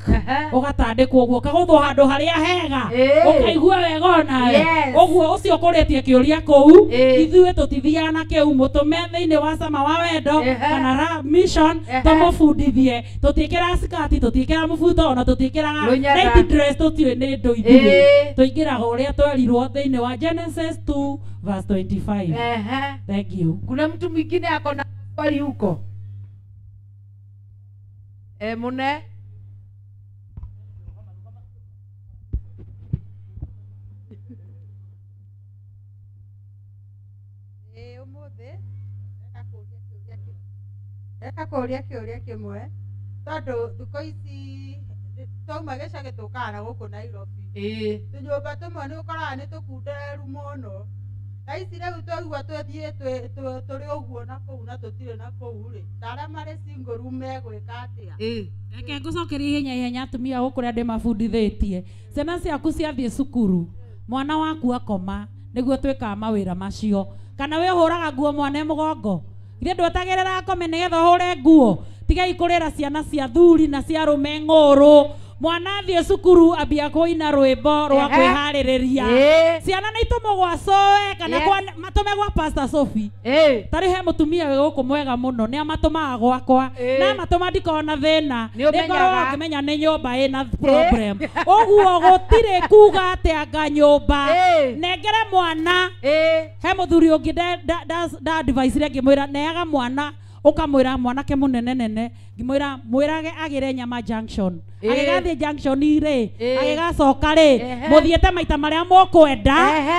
ũgatandĩkwo ũguo ũkagũthwo handũ harĩa hega ũkaigua wega onawe ũguo ũcio ũkũrĩtie kĩũria kũu ithuĩ tũtithiaga na kĩu mũtũme thĩinĩ wa Sama wa Wendo kana mission tũmũbundithie tũtiĩkĩraga skati tũtiĩkĩraga mũbuto ona tũtiĩkĩraga night dress tũtiũĩ nĩ ndũ ithuĩ tũingĩraga ũrĩa twerirwo thĩinĩ wa Genesis 2 verse 25 thank you kuna mtu mwingine ako na swali huko mune umuthi eka kũria kĩũria kĩmwe tondũ thikũ ici twauma gĩcagi tũkaga na gũkũ Nairobi tũnyũmba tũmwe nĩ ũkoraga nĩ tũkundereru mũno na ici rĩu twaigua twĩthiĩ tũrĩ ũguo na kũu na tũtirĩ na kũu rĩ arĩa marĩ single room megwĩka atĩa reke ngũcokerie ihenya atumia gũkũ rĩa ndĩmabundithĩtie ciana ciaku ciathiĩ cukuru mwana waku akoma nĩguo twĩkaga mawĩra macio kana wĩ ũhũraga nguo mwana mũgongo githĩ ndwetagĩrĩra akome nĩgetha ũhũre nguo tigai kũrĩra ciana cia thuri na cia rũme ng'ũrũ mwana athiĩ cukuru ambia kũina rwĩmbo rwa kwĩharĩrĩria ciana nĩ itũmũgwa coe kana matũme gwa Pastor Sophie tarĩ he mũtumia wĩ gũkũ mwega mũno nĩ amatũmaga gwakwa na amatũma ndikona thĩna nĩngoragwo ngĩmenya nĩ nyũmba ĩna problem ũguo gũtirĩ kuga atĩ anga nyũmba nengere mwana he mũthuri ũngĩ nda advice ire ngĩmwĩra neaga mwana ukamwira mwanake munene nene ngimwira mwirage agire Nyama Junction agigathie junction ire agigacoka ri muthiete maita maria mukwenda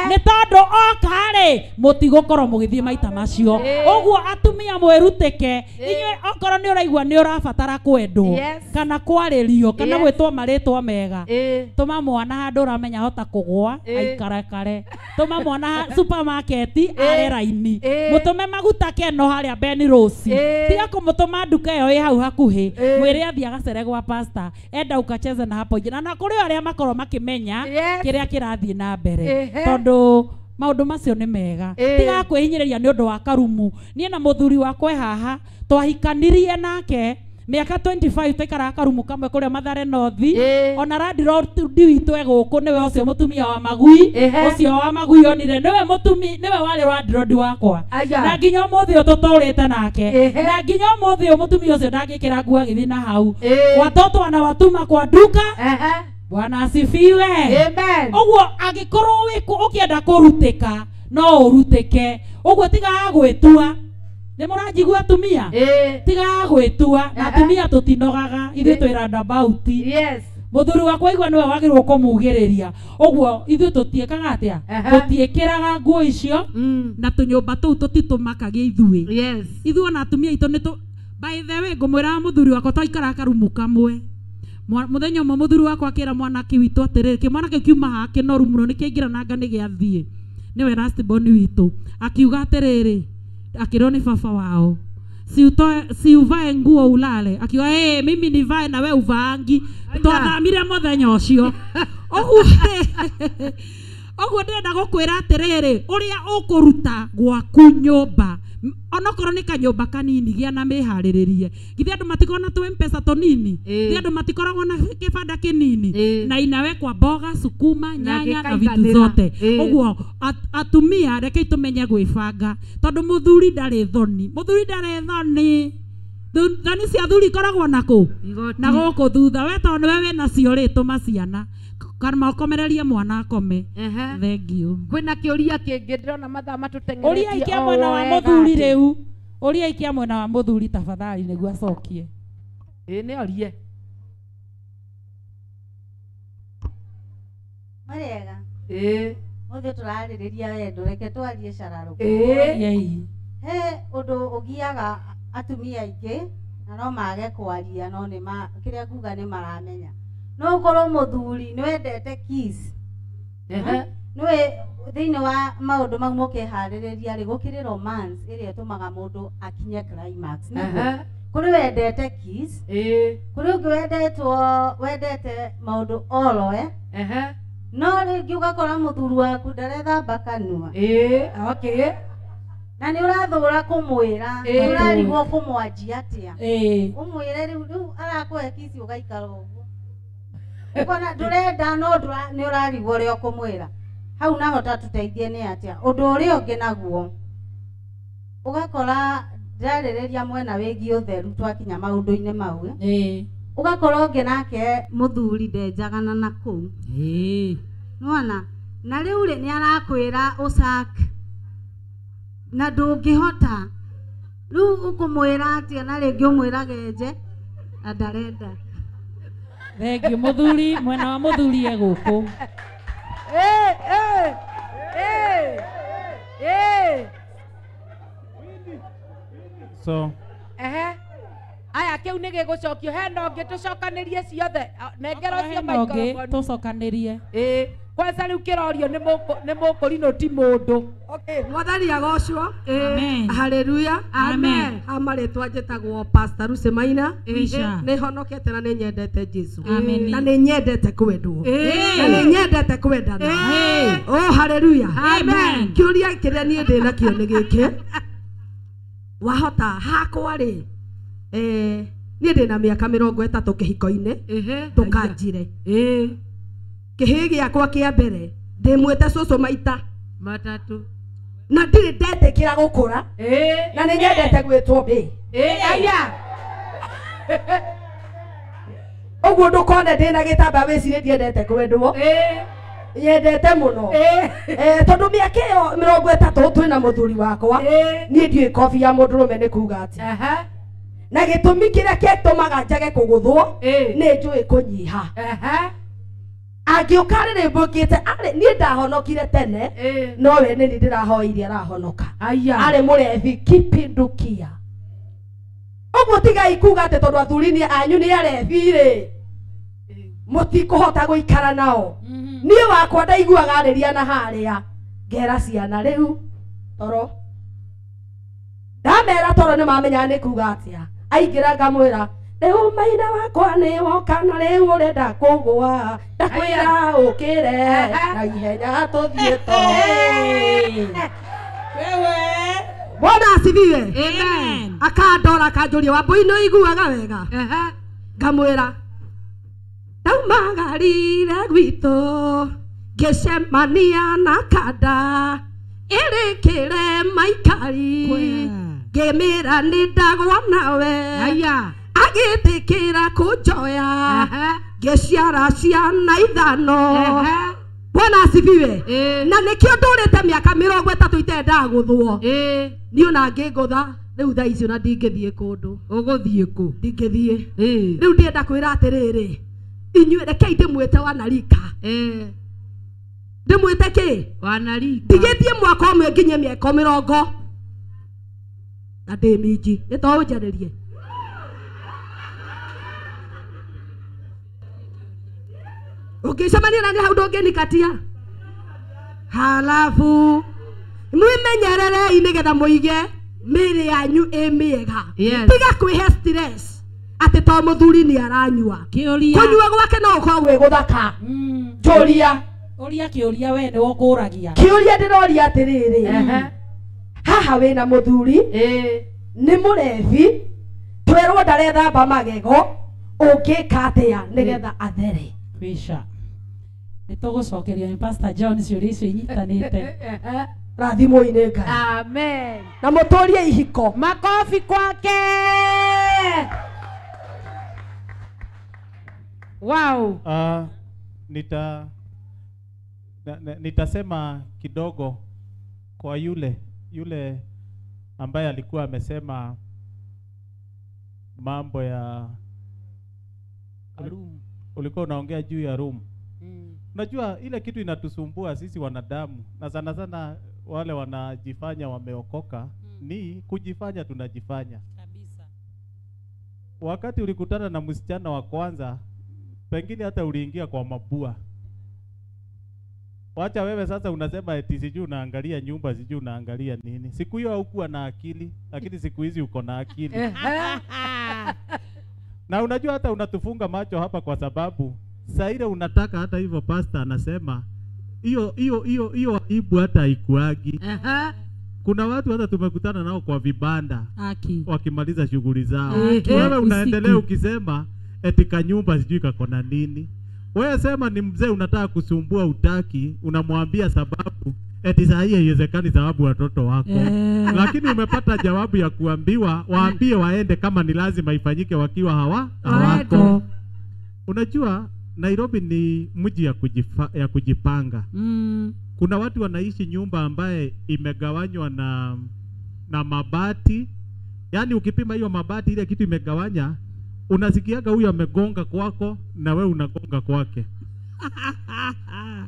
ni tondu oka ri mutigukorwo mugithie maita macio uguo atumia mwirutike inywe okoro ni uraigua ni urabatara kwendwo kana kwaririo kana gwitwo maritwo mega tuma mwana handu uramenya hota kugwa aikarakare tuma mwana supermarket are raini mutume maguta keno haria Ben Rose tiga kumutuma nduka iyo ĩ hau hakuhi mwire athia agacere gwa pastor enda ukacheze na hapo njira na kuri aria makorwo makimenya kiria kirathie na mbere tondu maundu macio ni mega tiga kwihinyiriria ni undu wa karumu nie na muthuri wakwe haha twahikanirie nake miaka 25 tekara karumu kamwe kuria Mathare North ona radiro diwitu eguku niwe ucio mutumia wa magui ucio wa magui onire niwe mutumi niwe wale radiro wakwa na nginya muthi ututurite nake na nginya muthi mutumia ucio ndangikira nguo githi na hau watoto wanawatuma kwa duka Bwana asifiwe amen uguo agikorwo wiku ukienda kurutika no urutike uguo tiga gwĩtua nĩ mũranjigua atumia tiga gwĩtua na atumia tutinogaga ithuĩ twĩ roundabout mũthuri wakwa igua niwe wagĩrĩirwo kũmugĩrĩria ũguo ithuĩ tũtiĩkaga atĩa tũtiĩkĩraga nguo icio na tũnyũmba tũu tũtitũmakagia ithuĩ ithuĩ ona atumia itũ nĩ by the way ngũmwĩra mũthuri wakwa twaikara karumu kamwe muthenya ũmwe mũthuri wakwa akĩra mwanake witũ atĩrĩrĩ kĩmwanake kiuma haha kĩnoru mũno nĩkĩaingĩrananga nĩgĩathiĩ nĩwe last born witũ akiuga atĩrĩrĩ akĩrwo nĩ baba wao si uvae nguo ulale. Akiwa mimi nivae na we uvaangi. Twathamire muthenya ucio. Oguo ndenda gukwira atiriri uria ukuruta gwaku nyumba onokorwo ni kanyumba kanini gia na mihariririe githi andu matikona tu mpesa tonini githi andu matikoragwo na kibanda kinini na inawe kwa mboga sukuma nyanya na vitu zote. Oguo atumia reke tumenye gwibanga tondu muthuri ndari thoni thoni cia thuri koragwo nako na goko thutha we tondu wewe nacio ri tumaciana karma komereria mwana akome. Thank you. Kwina kiuria kingi ndirona mathaa matutengeretie. Uria ikia mwena wa muthuri riu. Uria ikia mwena wa muthuri tafadhali niguo acokie. Ni orie. Marega. Muthe turaririria wendo reke twarie cararo. Yei. He undu ugiaga atumia aingi na no mage kwaria no ni kiria kuga ni maramenya. No korwo muthuri ni wendete kiss. Niwe thiini wa maundu mau mukihaririria ri gukiri romance iria tumaga mundu akinye climax. Kuri wendete kiss. Kuri ungi wendete maundu oloe. No ringi ugakora muthuri waku ndarethamba kanua. Okay. Na ni urathura kumwira urarigwo kumwanjia atia. Umwire riu arakuhe kiss ugaikara uguo. Ukona ndurenda no ni urarigwo rio kumwira hau naho tatuteithie ni atia undu uri ungi naguo ugakora ndaririria mwena wigi utheru twakinya maundu-ini mau ugakora ungi nake muthuri ndenjagana na kuu nona na riu ri ni arakwira usak na ndungihota riu ukumwira atia na ringi umwira genje ndarenda. Thank you muthuri mwena wa muthuri eguku. So aya kiu ni gigucokio he no ngi tucokanirie ciothe nengero cio microphone tucokanirie kwanza riu kirorio ni mukurino ti mundu. Okay, mwathani agocwo. Haleluya. Amen. Amaretwa njitagwo Pastor Lucy Maina. Ni honokete na ni nyendete Jesu. Na ni nyendete kwendwo. Na ni nyendete kwendana. Oh haleluya. Amen. Kiuria kiria ni ndina kio ni giki. Wahota hakwa ri ni ndina miaka 30 kihiko-ini tukanjire. Kihi giakwa kia mbere ndimwete cucu maita matatu na ndiri ndetikira gukura na ni nyendete gwitwo mbi aya oguo ndukone ndina gitamba wicire ndiendete kwendwo nyendete muno tondu miaka iyo 30 twina muthuri wakwa ni ndiui kofi ya mundurume ni kuga ati na gitumi kiria gitumaga njage kuguthwo ni njui kunyiha agiokarire mbukite ari ni ndahonokire tene no we ni ndirahoirie arahonoka ari murevi kipindukia oguo tiga ikuga ati tondu athuri anyu ni arevi ri mutikuhota guikara nao ni wakwa ndaiguaga ariria na haria ngera ciana riu toro ndamera toro ni mamenya ni kuga atia aingira ngamwira riu maina wakwa ni woka na riu urenda kugwa ndakwira ukire na ihenya tuthie to wewe Bwana asifiwe. Amen. Akandora akanjuria Wambui iguaga wega ngamwira ndaumagarire gwitũ ngĩcemania na kanda ĩrĩkĩre maikari ngĩmĩra nĩ ndagwa nawe agĩtĩkĩra kũnjoya ngĩciara ciana 5 Bwana asifiwe. Na nĩkĩo ndũrĩte mĩaka 30 itenda gũthwo niĩ ona ngĩngũtha rĩu thaa icio na ndingĩthiĩ kũndũ. Ũgũthiĩ kũ? Ndingĩthiĩ. Rĩu ndĩrenda kwĩra atĩrĩrĩ inyuĩ rekei ndĩmwĩte wanarika ndĩmwĩte kĩ wanarika ndigĩthiĩ mwaka ũmwe nginye mĩaka 30 na ndĩminji nĩtũnjarĩrie ũngĩcemania na niĩ hau ndũngĩnikatia halafu mwĩmenyererei nĩgetha mũige mĩĩrĩ yanyu ĩ mĩega tiga kwĩhe stress atĩ to mũthuri nĩ aranyua kũnyua gwake no gũkorwo gwĩ gũthaka njũria Oria kĩũria we nĩ ũkũragia. Kĩũria ndĩroria atĩrĩrĩ. Haha wĩna mũthuri nĩ mũrebi twerwo ndarethamba magego ũngĩka atĩa nĩgetha athere. Kwisha. Nĩtũgũcokeria nĩ Pastor John ciũria icio inyitanĩte. Rathimo-inĩ Ngai. Amen. Na mũtũrie ihiko. Makofi kwake. Wow. Nitasema kidogo kwa yule ambaye alikuwa amesema mambo ya room. Ulikuwa unaongea juu ya room. Unajua ile kitu inatusumbua sisi wanadamu na sana sana wale wanajifanya wameokoka ni kujifanya tunajifanya. Kabisa. Wakati ulikutana na msichana wa kwanza pengine hata uliingia kwa mabua. Wacha wewe sasa unasema eti sijui unaangalia nyumba sijui unaangalia nini. Siku hiyo haukuwa na akili, lakini siku hizi uko na akili. Na unajua hata unatufunga macho hapa kwa sababu saa ile unataka hata hivyo pastor anasema hiyo aibu hata haikuagi. Kuna watu hata tumekutana nao kwa vibanda wakimaliza shughuli zao. Wewe unaendelea ukisema eti kanyumba sijui kako na nini. Wewe sema ni mzee unataka kusumbua utaki, unamwambia sababu eti saa hii haiwezekani sababu watoto wako. Lakini umepata jawabu ya kuambiwa waambie waende kama ni lazima ifanyike wakiwa hawako. Unajua Nairobi ni mji ya kujipanga. Kuna watu wanaishi nyumba ambaye imegawanywa na mabati. Yaani ukipima hiyo mabati ile kitu imegawanya, unasikiaga huyu amegonga kwako na we unagonga kwake.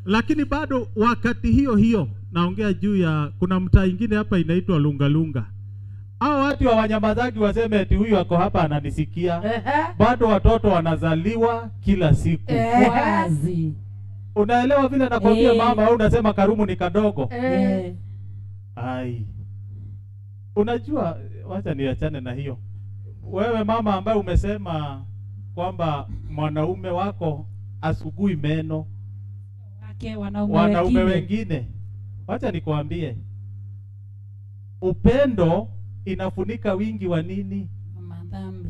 Lakini bado wakati hiyo naongea juu ya kuna mtaa ingine hapa inaitwa Lungalunga. Hao watu wa wanyamazagi waseme eti huyu ako hapa ananisikia. Bado watoto wanazaliwa kila siku. Wazi. Unaelewa vile nakwambia mama au unasema Karumu ni kadogo? Ai. Unajua wacha niachane na hiyo. Wewe mama ambaye umesema kwamba mwanaume wako asugui meno wake wanaume wengine. Wacha nikwambie. Upendo inafunika wingi wa nini? Madhambi.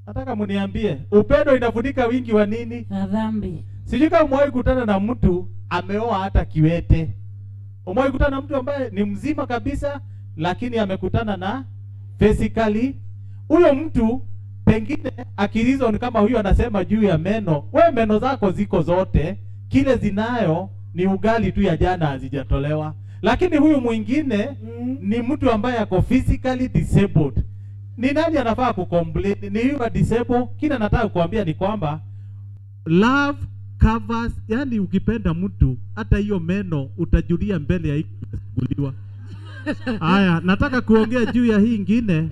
Nataka muniambie, upendo inafunika wingi wa nini? Madhambi. Sijui kama umewahi kutana na mtu ameoa hata kiwete. Umewahi kutana na mtu ambaye ni mzima kabisa lakini amekutana na physically huyo mtu pengine akilizwa kama huyo anasema juu ya meno, wewe meno zako ziko zote, kile zinayo ni ugali tu ya jana hazijatolewa. Lakini huyu mwingine ni mtu ambaye ako physically disabled. Ni nani anafaa kucomplain? Ni huyo disabled. Kile nataka kukuambia ni kwamba love covers, yani ukipenda mtu hata hiyo meno utajulia mbele ya ikuguliwa. Haya, nataka kuongea juu ya hii ingine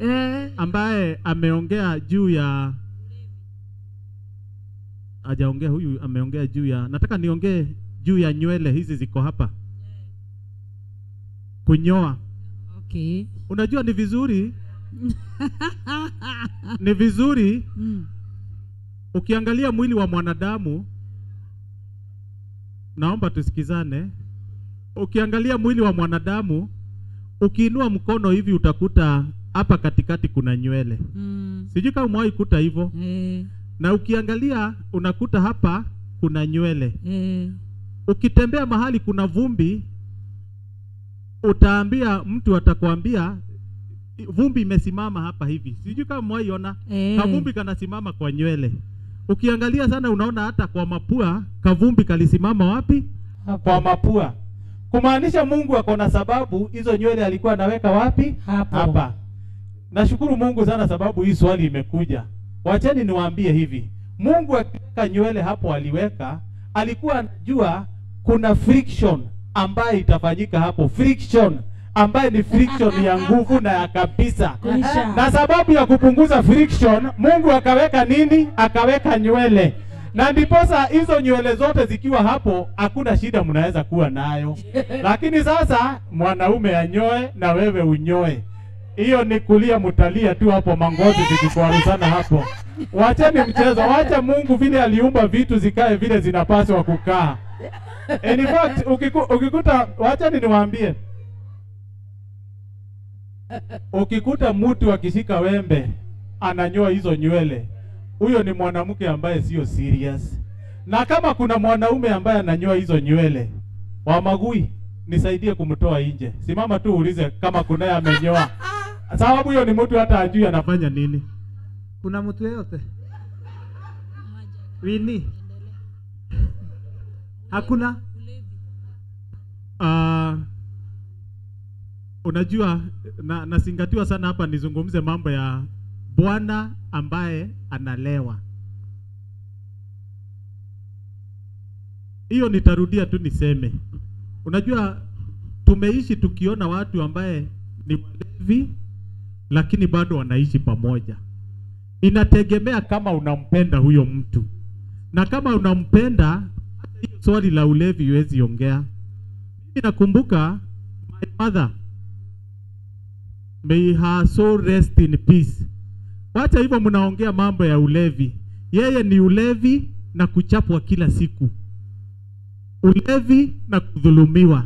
ambaye ameongea juu ya hajaongea huyu ameongea juu ya nataka niongee juu ya nywele hizi ziko hapa. Kunyoa. Okay. Unajua ni vizuri ni vizuri ukiangalia mwili wa mwanadamu, naomba tusikizane. Ukiangalia mwili wa mwanadamu, ukiinua mkono hivi utakuta hapa katikati kuna nywele. Sijui kama umewahi kuta hivyo. Na ukiangalia unakuta hapa kuna nywele. Ukitembea mahali kuna vumbi, utaambia mtu atakwambia vumbi imesimama hapa hivi. Sijui kama umewahi ona kavumbi kanasimama kwa nywele. Ukiangalia sana unaona hata kwa mapua kavumbi kalisimama wapi? Kwa mapua. Kumaanisha Mungu ako na sababu hizo nywele alikuwa anaweka wapi? Hapa. Nashukuru Mungu sana sababu hii swali imekuja. Wacheni niwaambie hivi. Mungu akiweka nywele hapo aliweka, alikuwa anajua kuna friction ambayo itafanyika hapo. Friction ambaye ni friction ya nguvu na ya kabisa. Na sababu ya kupunguza friction, Mungu akaweka nini? Akaweka nywele. Na ndiposa hizo nywele zote zikiwa hapo hakuna shida mnaweza kuwa nayo. Lakini sasa mwanaume anyoe na wewe unyoe. Hiyo ni kulia mutalia tu hapo Mangozi zikikwaruzana hapo. Wacheni mchezo, wacha Mungu vile aliumba vitu zikae vile zinapaswa kukaa. In fact, ukikuta wacheni niwaambie. Ukikuta mtu akishika wembe ananyoa hizo nywele, huyo ni mwanamke ambaye sio serious. Na kama kuna mwanaume ambaye ananyoa hizo nywele, wa Magui nisaidie kumtoa nje. Simama tu uulize kama kunaye amenyoa. Sababu hiyo ni mtu hata ajui anafanya nini. Kuna mtu yeyote? Wini? Hakuna? Unajua nasingatiwa sana hapa nizungumze mambo ya bwana ambaye analewa. Hiyo nitarudia tu niseme. Unajua tumeishi tukiona watu ambaye ni walevi lakini bado wanaishi pamoja. Inategemea kama unampenda huyo mtu. Na kama unampenda, swali la ulevi huwezi ongea. Mimi nakumbuka my mother, may her soul rest in peace. Wacha hivyo mnaongea mambo ya ulevi. Yeye ni ulevi na kuchapwa kila siku. Ulevi na kudhulumiwa.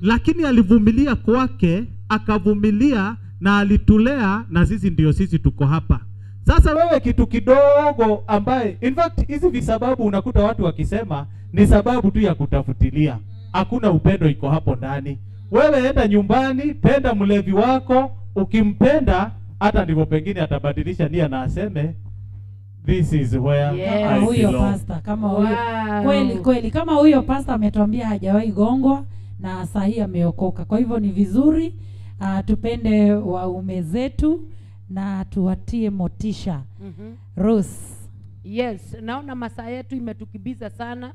Lakini alivumilia kwake, akavumilia na alitulea, na sisi ndio sisi tuko hapa. Sasa wewe kitu kidogo ambaye in fact hizi visababu unakuta watu wakisema ni sababu tu ya kutafutilia. Hakuna upendo iko hapo ndani. Wewe enda nyumbani, penda mlevi wako, ukimpenda hata ndivyo pengine atabadilisha nia na aseme this is where I huyo belong. pastor kama huyo kweli kama huyo pastor ametuambia hajawahi gongwa na saa hii ameokoka. Kwa hivyo ni vizuri tupende waume zetu na tuwatie motisha. Rose. Yes, naona masaa yetu imetukibiza sana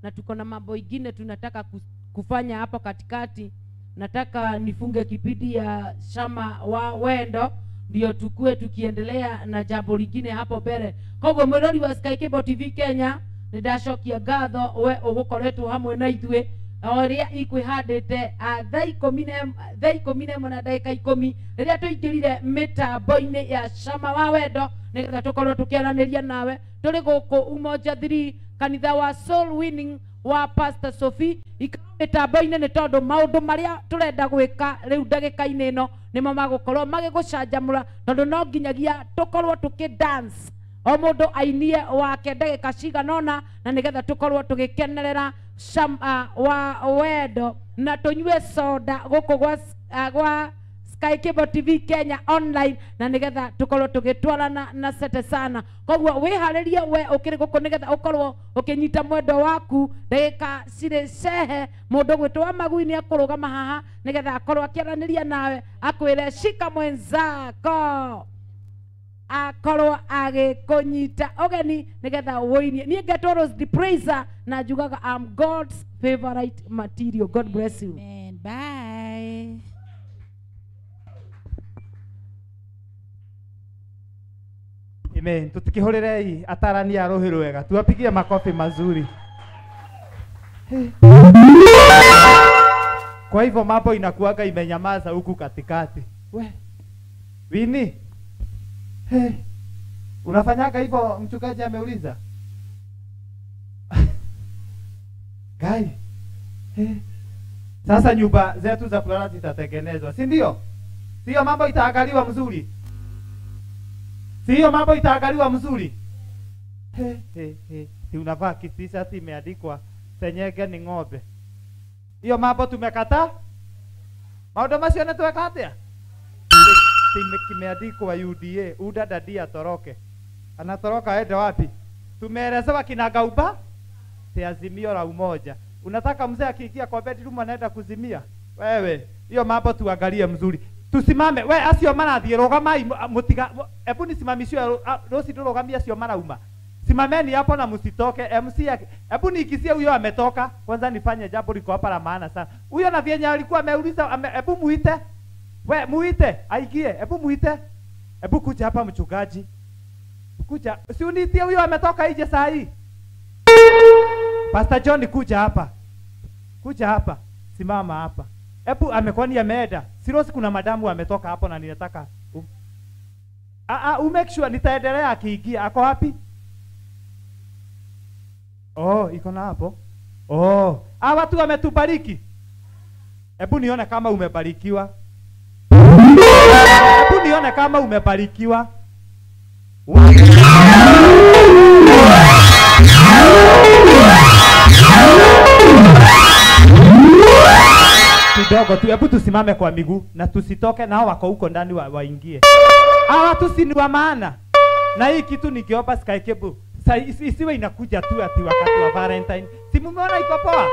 na tuko na mambo ingine tunataka kufanya hapo katikati. Nataka nifunge kipindi ya Shama wa Wendo ndio tukue tukiendelea na jambo lingine hapo mbele. Kogo mwirori wa Sky Cable TV Kenya nidashokia gatho we ugukoretwo hamwe na ithuĩ oria ikwihandite thaa ikũmi na ĩmwe na ndagĩka 10 rĩrĩa tũingĩrire mĩtambo-inĩ ya Shama wa Wendo nĩgetha tũkorwo tũkĩaranĩria nawe tũrĩ gũkũ Umoja 3 kanitha wa Soul Winning wa Pastor Sophie mĩtambo-inĩ nĩ tondũ maũndũ marĩa tũrenda gwĩka rĩu ndagĩka-inĩ ĩno nĩmo magũkorwo magĩgũcanjamũra tondũ no nginyagia tũkorwo dance o mũndũ ainie wake ndagĩka ciganona na nĩgetha tũkorwo tũgĩkenerera Shama wa Wendo na tũnyue soda gũkũ gwa Sky Cable TV Kenya online na nĩgetha tũkorwo tũgĩtwarana na sete sana. Koguo wĩharĩrie we ũkĩrĩ gũkũ nĩgetha ũkorwo ũkĩnyita mwendo waku ndagĩka cirĩ cehe. Mũndũ gwĩtwo Magui nĩ akũrũgama haha nĩgetha akorwo akĩaranĩria nawe akwĩre shika mwenzako akorwo agĩkũnyita ũgeni nĩgetha wũinie. Niĩ ngetwo Rose the Praiser na njugaga I'm God's favorite material. God bless you. Amen. Bye. Amen. Tutikihurire atarani ya roho rwega. Tuwapigie makofi mazuri. Kwa hivyo mambo inakuaga imenyamaza huku katikati. We. Wini. Unafanyaga hivyo mchungaji ameuliza? Gai. Sasa nyumba zetu za kulala zitatengenezwa, si ndio? Sio mambo itaangaliwa mzuri. Sio mambo itaangaliwa mzuri. Si unavaa t-shirt imeandikwa Senyenge ni ng'ombe. Hiyo mambo tumekataa. Maodo masio na tuwekatia. Kimeandikwa UDA, Uda Dadia toroke. Anatoroka aende wapi? Tumeelezewa kinagauba si azimio la umoja. Unataka mzee akiingia kwa bedroom anaenda kuzimia? Wewe, hiyo mambo tuangalie mzuri. Tusimame, we asio marathie rogamai mutiga ebu nisimamishwe Rosi rogamia asio marauma. Simameni hapo na msitoke. MC yake. Ebu nikisie huyo ametoka, kwanza nifanye jambo liko hapa la maana sana. Huyo na vyenya alikuwa ameuliza ebu muite. We muite, aigie, ebu muite. Ebu kuja hapa mchungaji. Kuja, si unitie huyo ametoka nje saa hii. Pastor John kuja hapa. Kuja hapa. Simama hapa. Ebu amekwani ameenda. Sirosi kuna madamu ametoka hapo na ninataka make sure nitaendelea akiingia. Ako wapi? Iko na hapo. Watu wametubariki. Hebu nione kama umebarikiwa. Hebu nione kama umebarikiwa. Kidogo tu, hebu tusimame kwa miguu na tusitoke, nao wako huko ndani waingie. Watu si ni wa maana. Na hii kitu nikiomba Sky Cable isiwe inakuja tu ati wakati wa Valentine. Si mumeona iko poa?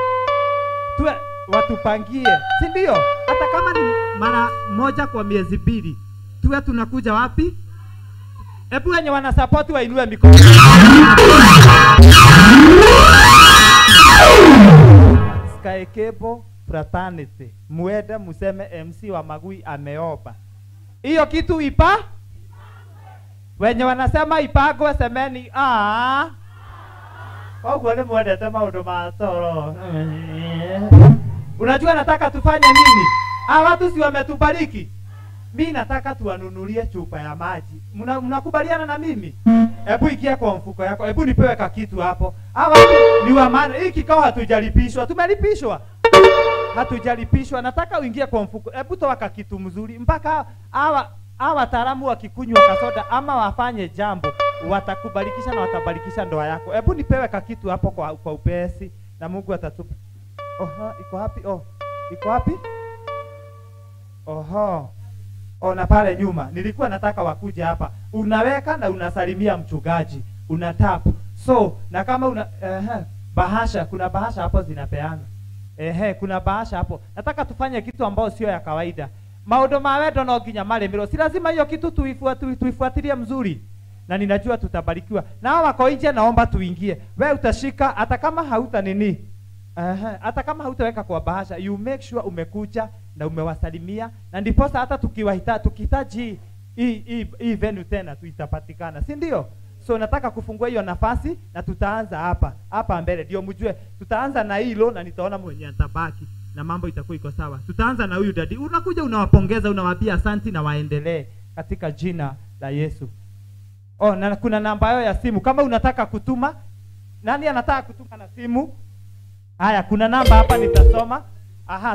Tu watupangie, si ndio? Hata kama ni mara moja kwa miezi 2. Tuwe tunakuja wapi? Hebu wenye wana support wainue mikono. Sky Cable fraternity. Muende museme MC wa Magui ameomba. Hiyo kitu ipa? Wenye wanasema ipagwe semeni Kwa ni muendete maundu ma toro. Unajua nataka tufanye nini? Watu si wametubariki. Mimi nataka tuwanunulie chupa ya maji. Mnakubaliana na mimi? Hebu ikia kwa mfuko yako. Hebu nipewe kitu hapo. Ni wa maana. Hii kikao hatujalipishwa. Tumelipishwa. Hatujalipishwa. Nataka uingie kwa mfuko. Hebu toa kitu mzuri mpaka wataalamu wakikunywa kasoda ama wafanye jambo watakubarikisha na watabarikisha ndoa yako. Hebu nipewe kitu hapo kwa upesi na Mungu atatupa. Iko wapi? Iko wapi? Na pale nyuma nilikuwa nataka wakuja hapa. Unaweka na unasalimia mchungaji, unatap. So na kama bahasha, kuna bahasha hapo zinapeana. Kuna bahasha hapo. Nataka tufanye kitu ambao sio ya kawaida. Maodo mawedo no ginya malemero. Si lazima hiyo kitu tuifuatilie mzuri. Na ninajua tutabarikiwa. Na wako nje naomba tuingie. Wewe utashika hata kama hauta nini? Hata kama hautaweka kwa bahasha, you make sure umekuja na umewasalimia, na ndiposa hata tukihitaji hii venue tena tuitapatikana, si ndio? So nataka kufungua hiyo nafasi na tutaanza hapa mbele, ndio mjue tutaanza na hilo, na nitaona mwenye atabaki na mambo itakuwa iko sawa. Tutaanza na huyu dadi. Unakuja unawapongeza, unawaambia asante na waendelee katika jina la Yesu. Na kuna namba yao ya simu kama unataka kutuma. Nani anataka kutuma na simu? Haya, kuna namba hapa nitasoma.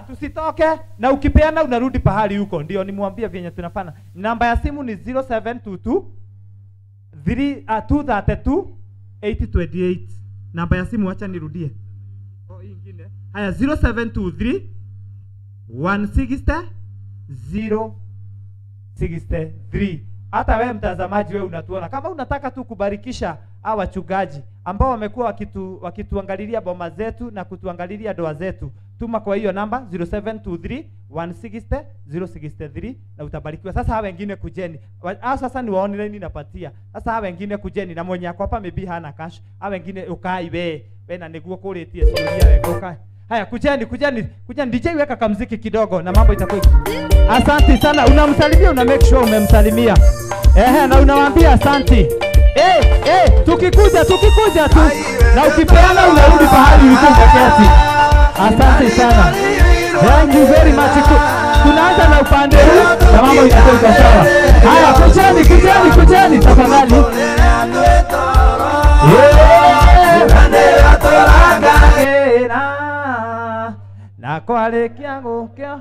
Tusitoke, na ukipeana unarudi pahali huko. Ndio nimwambia vyenye tunafanya. Namba ya simu ni 0722 232 828. Namba ya simu acha nirudie. Ingine. Haya, 0723 160 063. Hata wewe mtazamaji, wewe unatuona, kama unataka tu kubarikisha hawa wachungaji ambao wamekuwa wakituangalilia boma zetu na kutuangalilia ndoa zetu, tuma kwa hiyo namba 0723 160 063 na utabarikiwa. Sasa hawa wengine kujeni. Sasa ni online napatia. Sasa hawa wengine kujeni, na mwenye hapa maybe hana cash. Hawa wengine ukai we na niguo kuletie storia wewe ukai. Haya, kujeni DJ, weka kamziki kidogo na mambo itakuwa. Asante sana. Unamsalimia, una make sure umemsalimia. Na unawaambia asante. Tukikuja tu. Na ukipeana unarudi pahali ulipoketi. Asante sana. Thank you very much. Tunaanza na upande huu na mambo itakuwa sawa. Haya, kujeni tafadhali. Na kwalekia gukio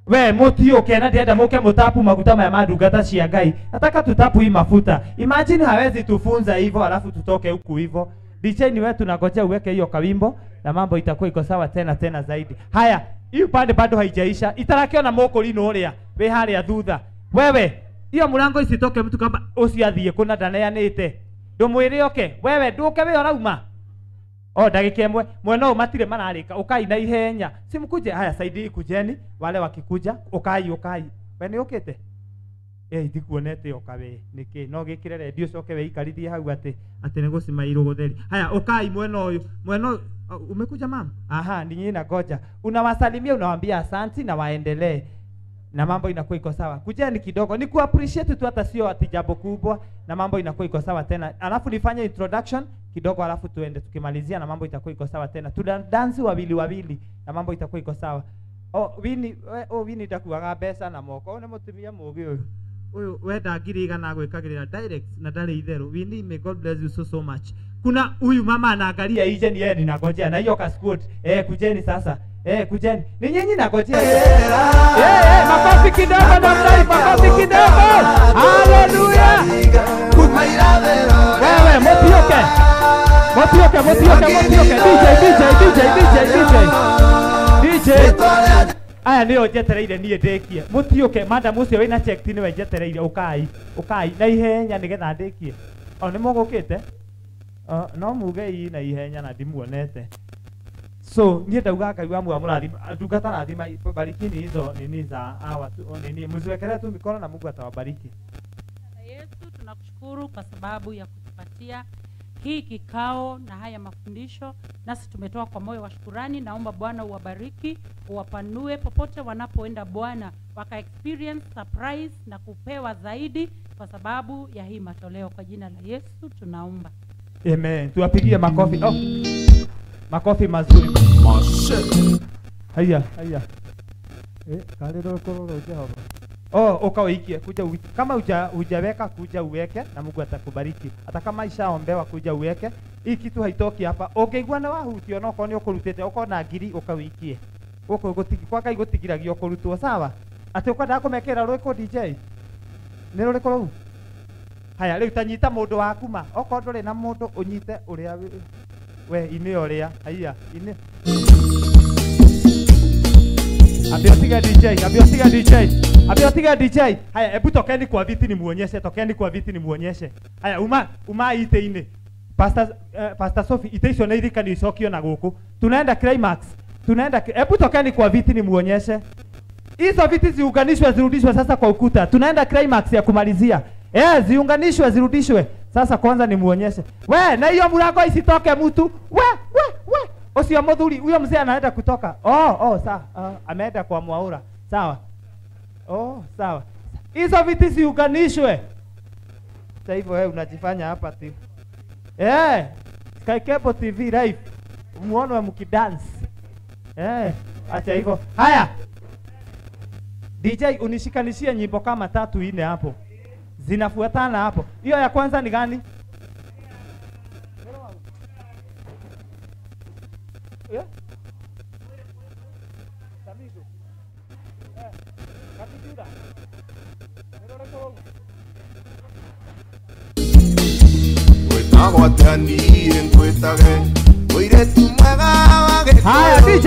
we mutioke na ndienda muke mutapu maguta maya madungata cia Ngai. Nataka tutapu hii mafuta. Imagine hawezi tufunza hivyo alafu tutoke huku hivyo. DJ ni wewe, tunangojea uweke hiyo kawimbo na mambo itakuwa iko sawa tena zaidi. Haya, hii upande bado haijaisha. Itarakio na moko lino uria we haria thutha. Wewe hiyo mlango isitoke mtu kama usiathie kuna ndaneanite. Ndumwire wewe nduke we orauma. Dakika imwe mweno matire manarika ukai na ihenya simkuje. Haya, saidi kujeni, wale wakikuja ukai we ukite ndikuonete okawe niki no gikire radio coke we ikarithie hau ati nego simairu gutheri. Haya, ukai mweno umekuja mama. Ninyi na goja unawasalimia, unawaambia asante na waendelee na mambo inakuwa iko sawa. Kujeni kidogo ni ku appreciate tu, hata sio ati jambo kubwa, na mambo inakuwa iko sawa tena. Alafu nifanye introduction kidogo, alafu tuende tukimalizia na mambo itakuwa iko sawa tena. Tuna dance wawili na mambo itakuwa iko sawa. Wini ndakuaga mbeca na moko, nĩ mũtumia mũũgĩ ũyũ wenda ngiri igana gwĩkagĩrĩra direct na ndarĩ itherũ. Wini, may God bless you so much. Kuna huyu mama anaangalia nje, ni yeye ninangojea na hiyo kasquat. Kujeni sasa. Kujeni. Ni nyinyi nangojea. Makofi kidogo namna hii, makofi kidogo. Haleluya. Wewe motioke. DJ. Aya nĩ njetereire niĩ ndĩkie. Mũtiũke madam ũcio wĩna check ti nĩwe njetereire. Ũkai na ihenya nĩgetha ndĩkie. Nĩ mũgũkĩte? No muge na ihenya na ndimuonete. So niĩ ndauga Ngai wa muoyo mũrathima, ndungata rathima, barikini hizo nini za hawa nini, mziwekelee tu mikono na Mungu atawabariki. Yesu, tunakushukuru kwa sababu ya kutupatia hii kikao na haya mafundisho, nasi tumetoa kwa moyo wa shukrani. Naomba Bwana uwabariki, uwapanue popote wanapoenda Bwana, waka experience surprise na kupewa zaidi kwa sababu ya hii matoleo. Kwa jina la Yesu tunaomba. Amen. Tuwapigie makofi. Makofi mazuri. Haya. Kale kororo Jehova. Ukawaikie kuja kama hujaweka kuja uweke na Mungu atakubariki. Hata kama ishaombewa kuja uweke. Hii kitu haitoki hapa. Ũngĩigua na wahutio no konyo kurutete ukona ngiri ukawikie. Uko gutigi kwa Ngai gutigiragia kurutwo sawa. Ati ukwenda kumekera rwiko DJ. Nĩ rũrĩkũ rũu? Haya rĩu tanyita mũndũ waku ma. Okorwo ndũrĩ na mũndũ ũnyite ũrĩa we ine ũrĩa. Haya ine. Abiotiga DJ. Haya hebu tokeni kwa viti nimuonyeshe. Haya uma ite-inĩ. Pastor Sophie ite icio nĩ irikani icokio na gũkũ. Tunaenda climax. Hebu tokeni kwa viti nimuonyeshe. Hizo viti ziunganishwe zirudishwe sasa kwa ukuta. Tunaenda climax ya kumalizia. Ziunganishwe zirudishwe. Sasa kwanza nimuonyeshe. We na hiyo mlango isitoke mtu. We. Osio modhuri huyo mzee anaenda kutoka. Sawa. Ameenda kwa Mwaura. Sawa. Sawa. Hizo viti ziunganishwe. Sasa hivyo wewe unajifanya hapa tu. Sky Cable TV live. Muone mkidance. Acha hivyo. Haya. DJ unishikanishie nyimbo kama 3-4 hapo. Zinafuatana hapo. Hiyo ya kwanza ni gani? Haya DJ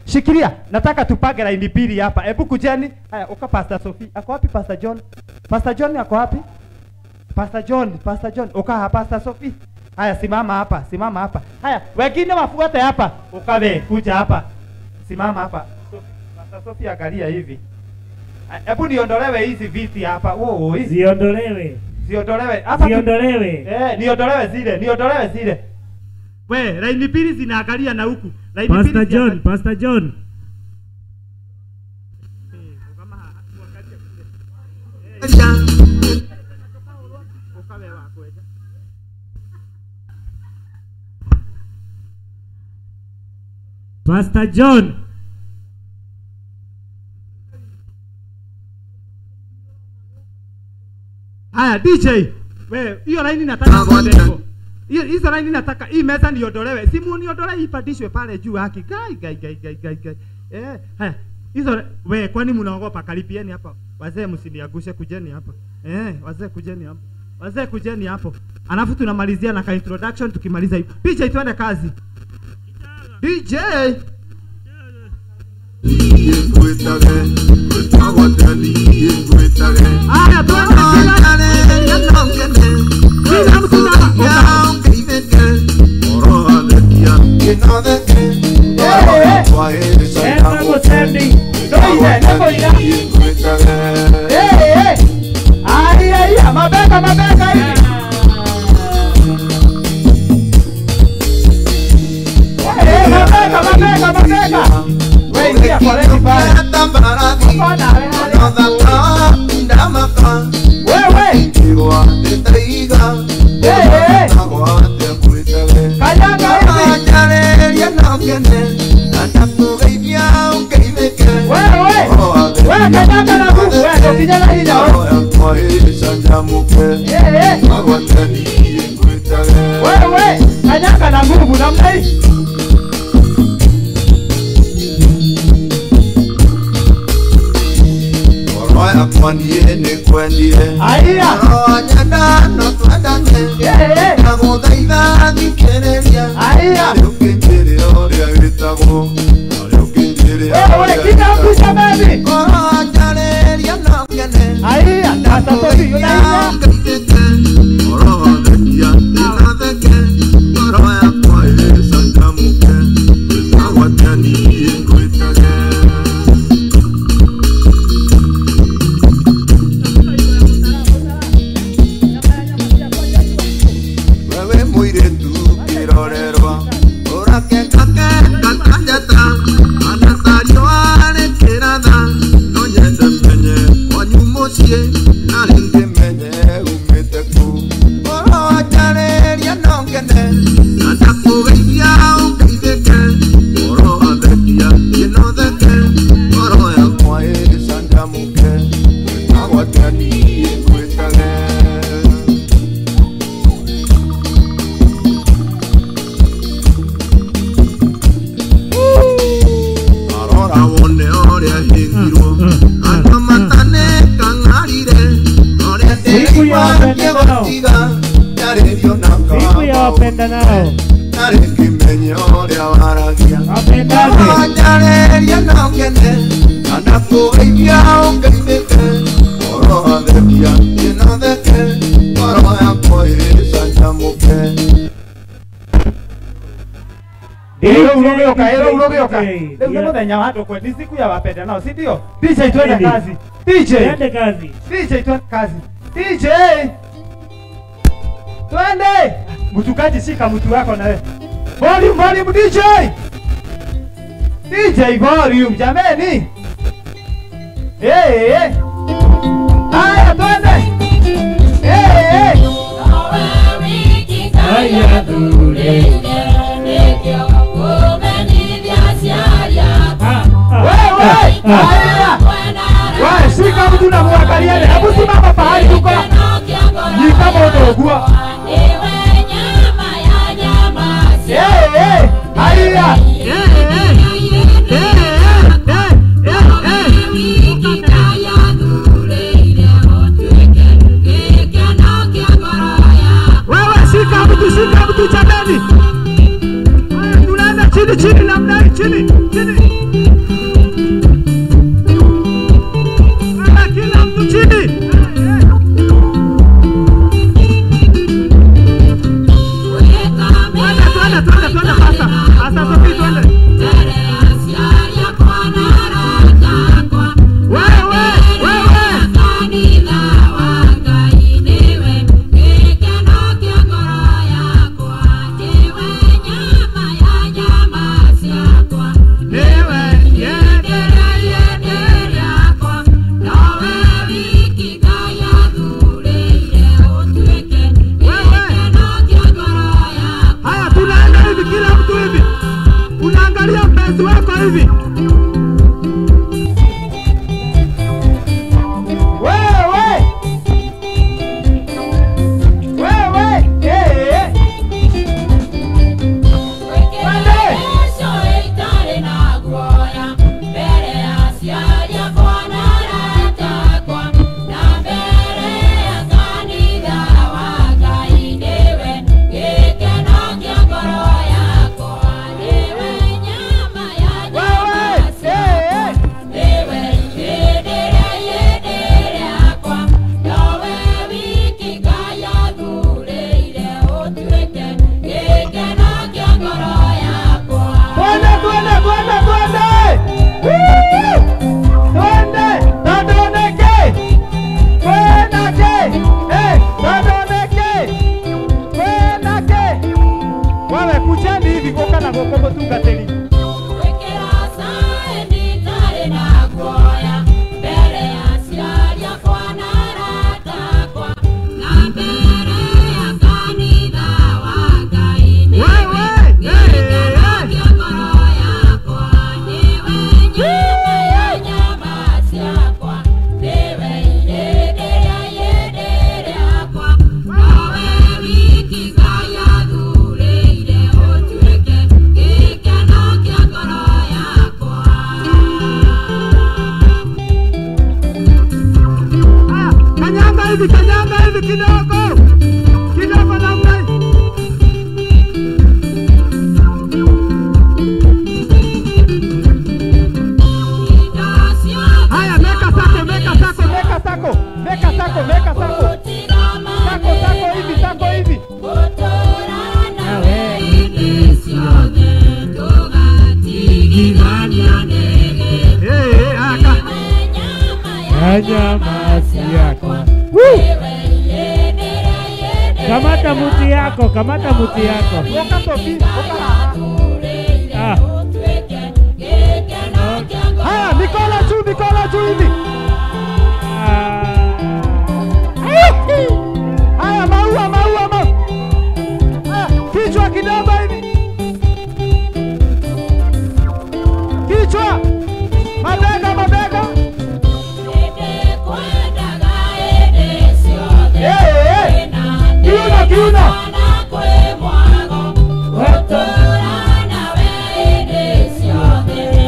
shikilia. Nataka tupage line mbili hapa. Hebu kujeni. Haya uka Pastor Sophie. Ako wapi Pastor John? Pastor John ako wapi? Pastor John. Uka hapa Pastor Sophie. Haya simama hapa. Haya wengine wafuate hapa. Ukawe kuja hapa. Simama hapa. Pastor Sophie angalia hivi. Hebu niondolewe hizi viti hapa. Ziondolewe. Hapa niondolewe zile. We, line mbili zinaangalia na huku. Pastor John. Pastor John. Haya DJ, wewe hiyo line nataka kuondolewa. Hizo line nataka hii meza niondolewe. Simu niondolewe ipandishwe pale juu haki. Gai. Haya. Hizo wewe kwani mnaogopa? Karibieni hapa. Wazee msiniagushe, kujeni hapa. Wazee kujeni hapo. Alafu tunamalizia na introduction tukimaliza hivi. DJ tuende kazi. DJ. kanyaga na nguvu wewe kijana hiyo. Kwa hili sanjamuke. Magotani ngwitaga. Wewe kanyaga na nguvu namna hii. Roya kwandie ni kwendie. Aya. Roya nyanda no twendane. Naguthaitha thikĩrĩria. Aya. Ũkĩnjĩrĩ ũrĩa wĩtagwo. Wewe kitabu cha baby. Roya njarĩria no ngene. Aya. Sasa tobi unaina. Roya thekia ninatheke. Roya kwa ile sanjamuke. Magotani ngwitaga. Wewe muiretu kirorerwa urakekake kakanyata anatario arekeratha no nyende menye wanyu mucie naringi menye umite ku oroajareria no ngene na ndakugeithia ũngeithĩke oroathekia inotheke oroya kwa ĩrĩ sanjamuke agwatani ngwĩtage. Arora wone oria hingirwo akamatane kangarire oria ndĩrĩgwakĩgotiga ndarĩrio na Siku ya wapendanao. narĩngĩmenye oria waragia njarĩria no ngene na ndakũgeithia ũngeithĩke oroathekia ĩnotheke oro yakwa ĩrĩ sanjamuke. Ero urogioka. Ndio muthenya watu kwa ni siku ya wapenda nao, si ndio? DJ twende kazi. DJ. Twende kazi. DJ twende kazi. DJ. Twende. Mtukaji shika mtu wako na wewe. Volume DJ. DJ volume jameni. Haya twende. Haya dure. Wewe shika mtu na muangaliane. Hebu simama pahali tuko. Ni kama utogua. Haya. Wewe shika mtu jameni. Tunaenda chini namna hii chini. nyama yako. Kamata muti yako, kamata muti yako. Ah. Haya, mikono juu hivi. Haya, maua. Kichwa kidogo hivi. Kichwa. Mabega.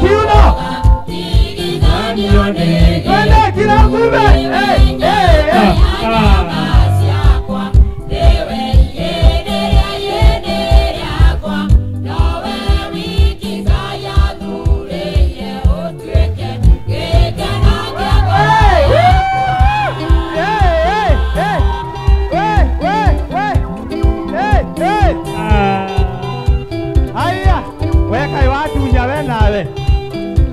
Kiuno. Twende kila mume. Haya, weka watu nyawe nawe.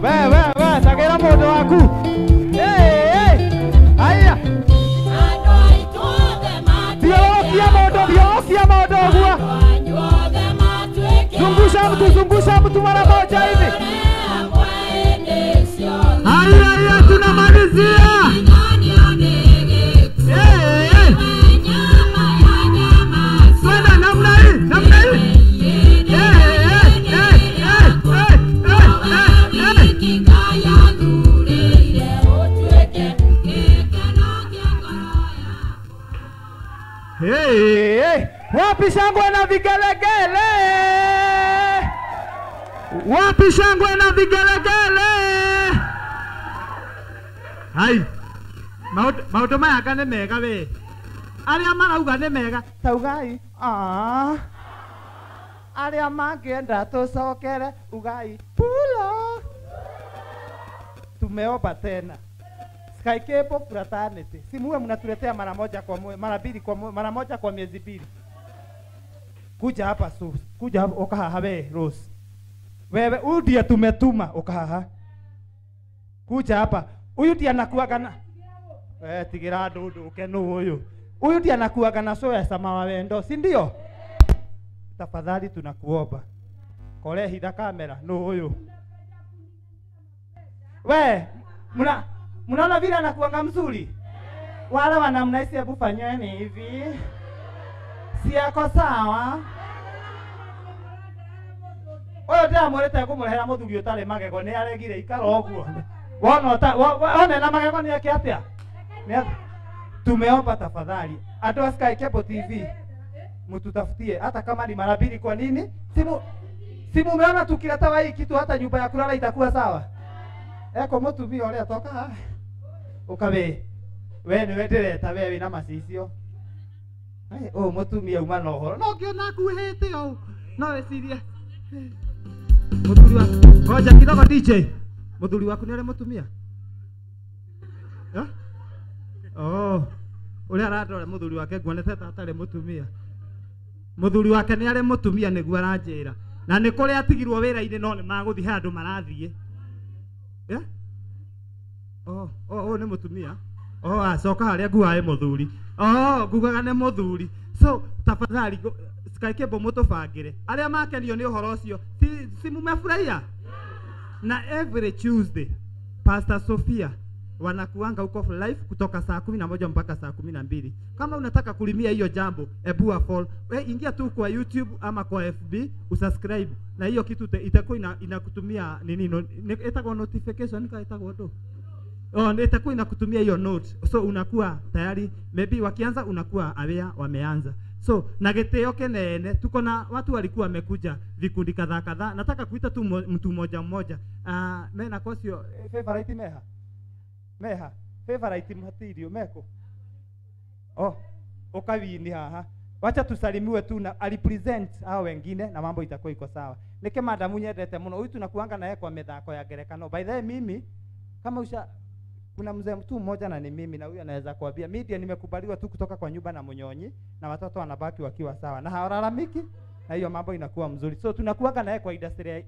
Wewe, sagera moto waku. Haya. Viokia moto huwa. Zungusha mtu mara moja hivi. Haya, tunamalizia. Swenda namna hii. Hey. Wapi shangwe na vigelegele? Hai. Maũndũ maya nĩ mega we. Arĩa marauga nĩ mega, taugai. Arĩa mangĩenda tũcokere, ugai. Pulo. Tumeomba tena. Sky Cable fraternity. Si muwe mnatuletea mara moja kwa mara moja kwa miezi mbili. Kuja hapa kuja hapa ukahaha we Rose. Wewe huyu ndiye tumetuma ukahaha. Kuja hapa. Huyu ndiye anakuaga na tigira ndudu ukenu huyu. Huyu ndiye anakuaga na soya samawa wendo, si ndio? Tafadhali tunakuomba. Kole hida kamera no huyu. We, mnaona vile anakuanga mzuri? Wala wanamnaisi hebu fanyeni hivi. Si yako sawa? Oyo ndia mweleta kumurehera muthuri utari magego ni aregire ikara oguo. Wona na magego ni yake atia? Tumeomba tafadhali. Ado Sky Cable TV. Mtutafutie hata kama ni mara mbili kwa nini? Simu umeona tukileta hii kitu hata nyumba ya kulala itakuwa sawa. Eko mutumia ole atoka. Ukabe. We ni wendereta wewe na macicio. Mutumia uma no horo. No kiona kuhete o. No weciria. Muthuri wa. Ngoja kidogo DJ. Muthuri waku ni ale mutumia. Ule aradora muthuri wake nguonete tatare mutumia. Muthuri wake ni ale mutumia niguo aranjira. Na ni kuri atigirwo wira-ini no ni maguthi handu marathie. Ni mutumia. Acoka haria nguae muthuri. Ngugaga ni muthuri. So tafadhali Sky Cable mutubangire. Aria makenio ni uhoro ucio. Si mumefurahia? Na every Tuesday Pastor Sophia wanakuanga huko live kutoka saa 11 mpaka saa 12. Kama unataka kulimia hiyo jambo, ebu fall. Ingia tu kwa YouTube ama kwa FB, usubscribe. Na hiyo kitu itakuwa inakutumia nini? Itakuwa notification itakuwa ndo. Itakuwa inakutumia hiyo note. So unakuwa tayari, maybe wakianza unakuwa aware wameanza. So na geteo kenene tuko na watu walikuwa wamekuja vikundi kadhaa. Nataka kuita tu mtu mmoja. Mena kosio favorite meha favorite material meko. Ukawini haha. Wacha tusalimiwe tu na alipresent hao wengine na mambo itakuwa iko sawa. Nike madamu nyendete muno. Huyu tunakuanga naye kwa methako ya gerekano. By the way mimi kama kuna mzee mtu mmoja na ni mimi na huyu anaweza kuambia media nimekubaliwa tu kutoka kwa nyumba na Munyonyi na watoto wanabaki wakiwa sawa na hawalalamiki na hiyo mambo inakuwa mzuri. So tunakuanga naye kwa industry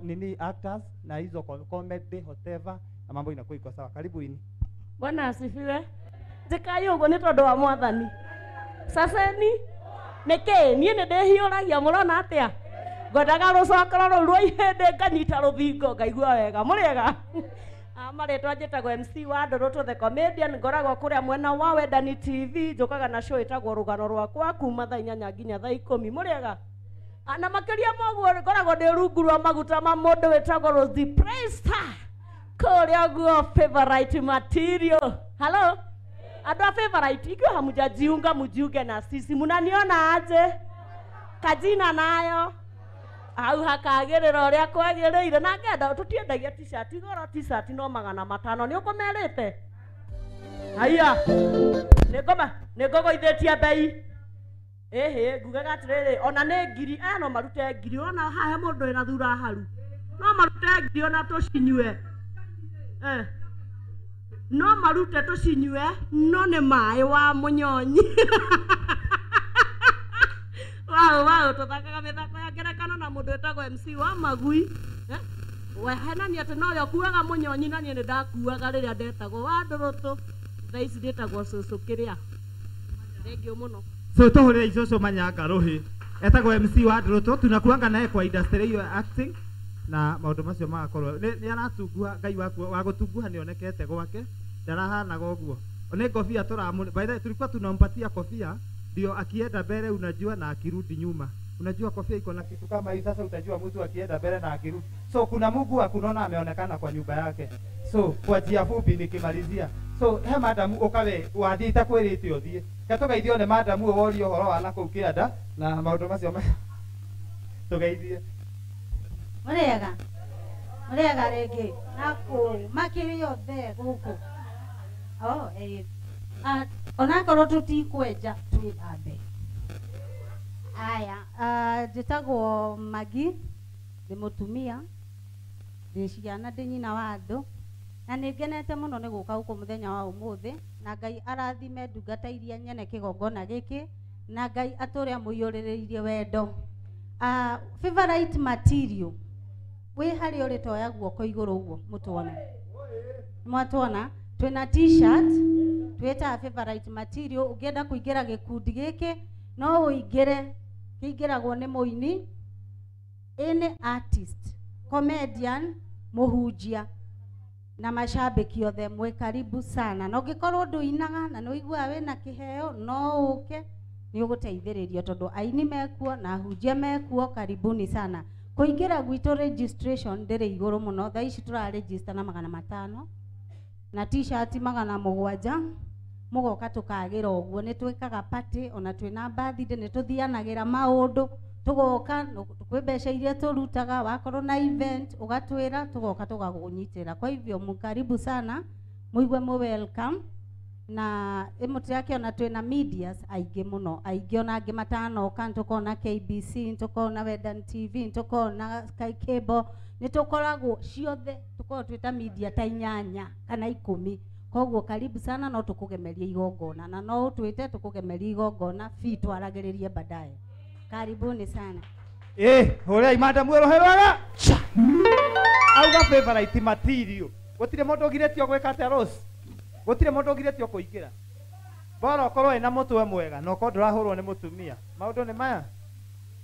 nini actors na hizo comedy whatever na mambo inakuwa iko sawa. Karibu ini. Bwana asifiwe. Njikayo ugo ni tondu wa mwathani. Saseni neke nie ne ndehiuragia murona atia. Ngwendaga rucokero ru rwa ihende nganyita ruthingo ngaigua wega muriega. Amaretwa njĩtagwo MC wa Ndũrũtũ the comedian, ngoragwo kũrĩa mwena wa Wendani TV, njokaga na show ĩtagwo Rũgano Rwakwa kuma thaa 8 nginya thaa 10 mũrĩega. Na makĩria moguo ngoragwo ndĩ rungu rwa maguta ma mũndũ wĩtagwo Rosie Praise kũrĩa guo favorite material. Hello andũ a favorite ikiwa hamujajiunga mujiunge na sisi, munaniona aje? Kajina nayo au hakagĩrĩra ũrĩa kwagĩrĩire, na ngenda tũtiendagia t-shirt goro t-shirt no 500 nĩ ũkũmerĩte. Haya nĩngũgũithĩtie bei. Ngugaga atĩrĩrĩ ona nĩ ngiri no marute ngiri, ona hahe mũndũ wĩna thura haru no marute ngiri ona tũcinyue. No marute tũcinyue, no nĩ maĩ wa mũnyonyi. Wow, tũthakaga mĩthako ya ngerekano na mũndũ wĩtagwo MC wa Magui. Wehenania atĩ no yo kuaga mũnyonyi, na niĩ nĩ ndakuaga rĩrĩa ndetagwo wa Ndũrũtũ, thaa ici ndĩtagwo cũcũ kĩrĩa. Thengiũ mũno. So tũhũrĩre icũcũ Manyanga Rũhĩ, etagwo MC wa Ndũrũtũ, tunakuanga naye kwa industry hiyo acting na maũndũ macio magakorwo nĩ aratungua. Ngai wa gũtunguha nĩonekete gwake, ndarahanaga ũguo. One kofia by the way tulikuwa tunampatia kofia ndio akienda mbele unajua na akirudi nyuma. Unajua kofia iko na kitu kama hii, sasa utajua mtu akienda mbele na akirudi. So kuna Mungu akunaona ameonekana kwa nyumba yake. So kwa njia fupi nikimalizia, so he madam ukawe wathita kwirite uthie gatogeithio ne madam wori uhoro wa nako ukienda na maundu macio tugeithie. Muriega rĩngĩ nako makĩrĩ yothe gũkũ. Onakorwo tũtikwenja twĩthambe. Aya njĩtagwo Magi, ndĩ mũtumia, ndĩ ciana, ndĩ nyina wa andũ, na nĩngenete mũno nĩ gũka gũkũ mũthenya wa ũmũthĩ, na Ngai arathime ndungata iria nyene kĩgongona gĩkĩ, na Ngai atũre amũiyũrĩrĩirie wendo. Favorite material wĩ harĩa ũrĩ toya guoko igũrũ ũguo mũtuona. Mwatuona twĩna t-shirt twĩta favorite material. Ũngĩenda kũingĩra gĩkundi gĩkĩ no ũingĩre, kĩingĩragwo nĩ mũini, any artist, comedian, mũhunjia na mashabiki othe mwĩ karibu sana. Na ũngĩkorwo ndũinaga na nĩ ũiguaga wĩna kĩheo no ũke nĩ ũgũteithĩrĩrio tondũ aini mekuo na ahunjia mekuo. Karibuni sana. Kũingĩra gwitũ registration ndĩrĩ igũrũ mũno, thaa ici tũra-register na 500 na t-shirt 700. Mũgoka tũkagĩra ũguo, nĩ twĩkaga party ona twĩna birthday, nĩ tũthianagĩra maũndũ, tũgoka kwĩ mbeca iria tũrutaga, wakorwo na event ũgatwĩra, tũgoka tũgakũnyitĩra. Kwa hivyo mkaribu sana, muigwe mu welcome. Na mũtirakĩona twĩna medias aingĩ mũno, aingĩ ona angĩ matanoka. Nĩtũkoragwo KBC, nĩtũkoragwo na Wendani TV, nĩtũkoragwo na Sky Cable, nĩtũkoragwo ciothe, tũkoragwo twĩta media ta 8 kana 10. Koguo karibu sana, no tũkũgemeria igongona na no twĩte tũkũgemeria igongona fee twaragĩrĩrie baadaye. Karibuni sana. Hũrĩai madam wĩroherwaga auga favorite material. Gũtirĩ mũndũ ũgirĩtio gwĩka atĩa Rose? Gũtirĩ mũndũ ũgirĩtio kũingĩra. Bora ũkorwo wĩna mũtwe mwega na ũkorwo ndũrahũrwo nĩ mũtumia. Maũndũ nĩ maya,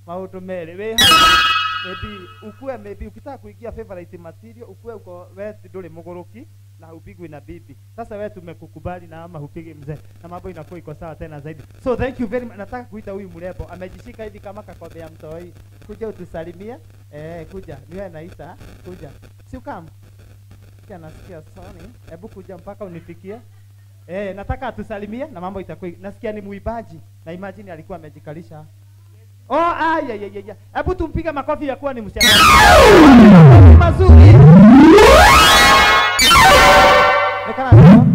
maũndũ merĩ wĩ hau. Maybe ukitaka kuingia favorite material ukue uko wewe ndũrĩ mũgũrũki na hupigwi na bibi. Sasa wewe tumekukubali na ama hupigi mzee na mambo inakuwa iko sawa tena zaidi. So thank you very much. Nataka kuita huyu mrembo amejishika hivi kama kakombe ya mtoi. Kuja utusalimia. Kuja niwe naita kuja. Si ukam. Kia nasikia sorry. Hebu kuja mpaka unifikie. Nataka atusalimie na mambo itakuwa. Nasikia ni muibaji na imagine alikuwa amejikalisha. Ya. Hebu tumpige makofi ya kuwa ni mshangazi. Mazuri. Nekana.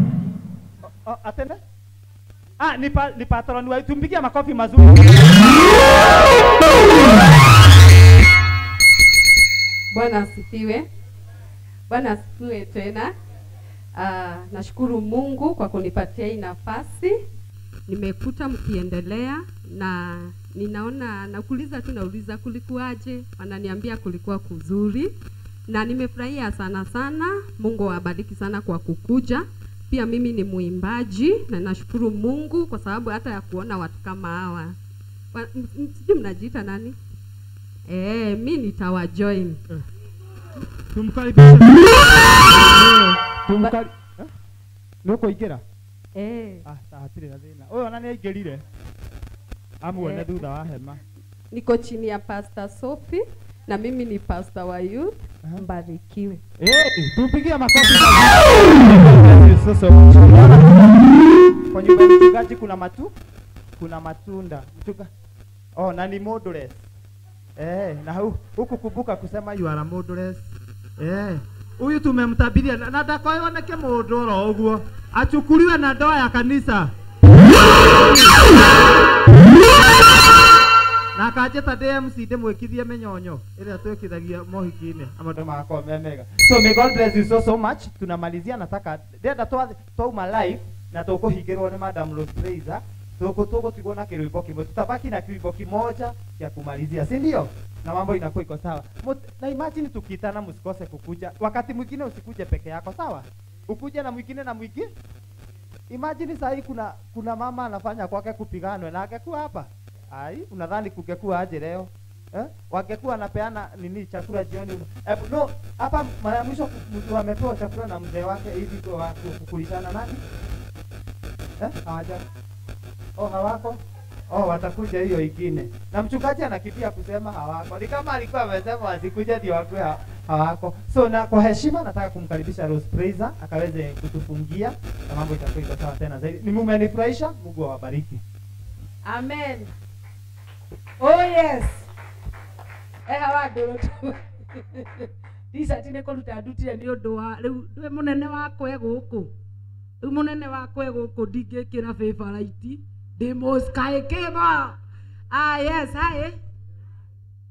Atende? Ni patron wa tumpigia makofi mazuri. Bwana asifiwe. Bwana asifiwe tena. Nashukuru Mungu kwa kunipatia hii nafasi. Nimekuta mkiendelea na ninaona nauliza kulikuwaje? Wananiambia kulikuwa kuzuri na nimefurahia sana. Mungu awabariki sana kwa kukuja. Pia mimi ni muimbaji na nashukuru Mungu kwa sababu hata ya kuona watu kama hawa. Sijui mnajiita nani? Mimi nitawajoin. Tumkaribishe. Nuko igera? Hatire na thina. Oyo ona ni aingirire. Amuone thutha wa hema. Niko chini ya Pastor Sophie na mimi ni pastor wa youth. Mbarikiwe. Tupigie makofi. Sasa kwa nyumba ya mchungaji kuna matunda. Na ni moduless. Na huku kumbuka kusema you are a moduless. Huyu tumemtabiria na ndakoyoneke mundu ro uguo achukuliwe na ndoa ya kanisa. Na kajeta DMC ndimwikithie menyonyo ila twekithagia mohiki-ini amandu makome mega. So may God bless you so much. Tunamalizia, nataka ndenda twauma live na tukuhingirwo ni Madam Rose Fraser. Tuko na kirwimbo kimoja, tutabaki na kirwimbo kimoja ya kumalizia, si ndio? Na mambo inakuwa iko sawa. Na imagine tukitana, msikose kukuja. Wakati mwingine usikuje peke yako, sawa? Ukuje na mwingine na mwingine. Imagine sasa kuna mama anafanya kwake kupiganwe na angekuwa hapa. Unadhani kungekuwa aje leo? Wangekuwa anapeana nini chakula jioni? No, hapa mara mwisho mtu amepewa chakula na mzee wake hivi kwa kukulishana nani? Hawaja. Hawako? Watakuja hiyo ingine. Na mchungaji anakimbia kusema hawako. Ni kama alikuwa amesema wasikuja ndio wakwe hawako. So na kwa heshima nataka kumkaribisha Rose Fraser akaweze kutufungia na mambo itakuwa iko sawa tena zaidi. Ni mumenifurahisha, Mungu awabariki. Amen. Oh yes. Hawa ndoro. Disa tine ko rutandutire ni undu wa riu munene wakwe guku. Riu munene wakwe guku ndingikira favorite. Demos Kaikeba. Yes, hi.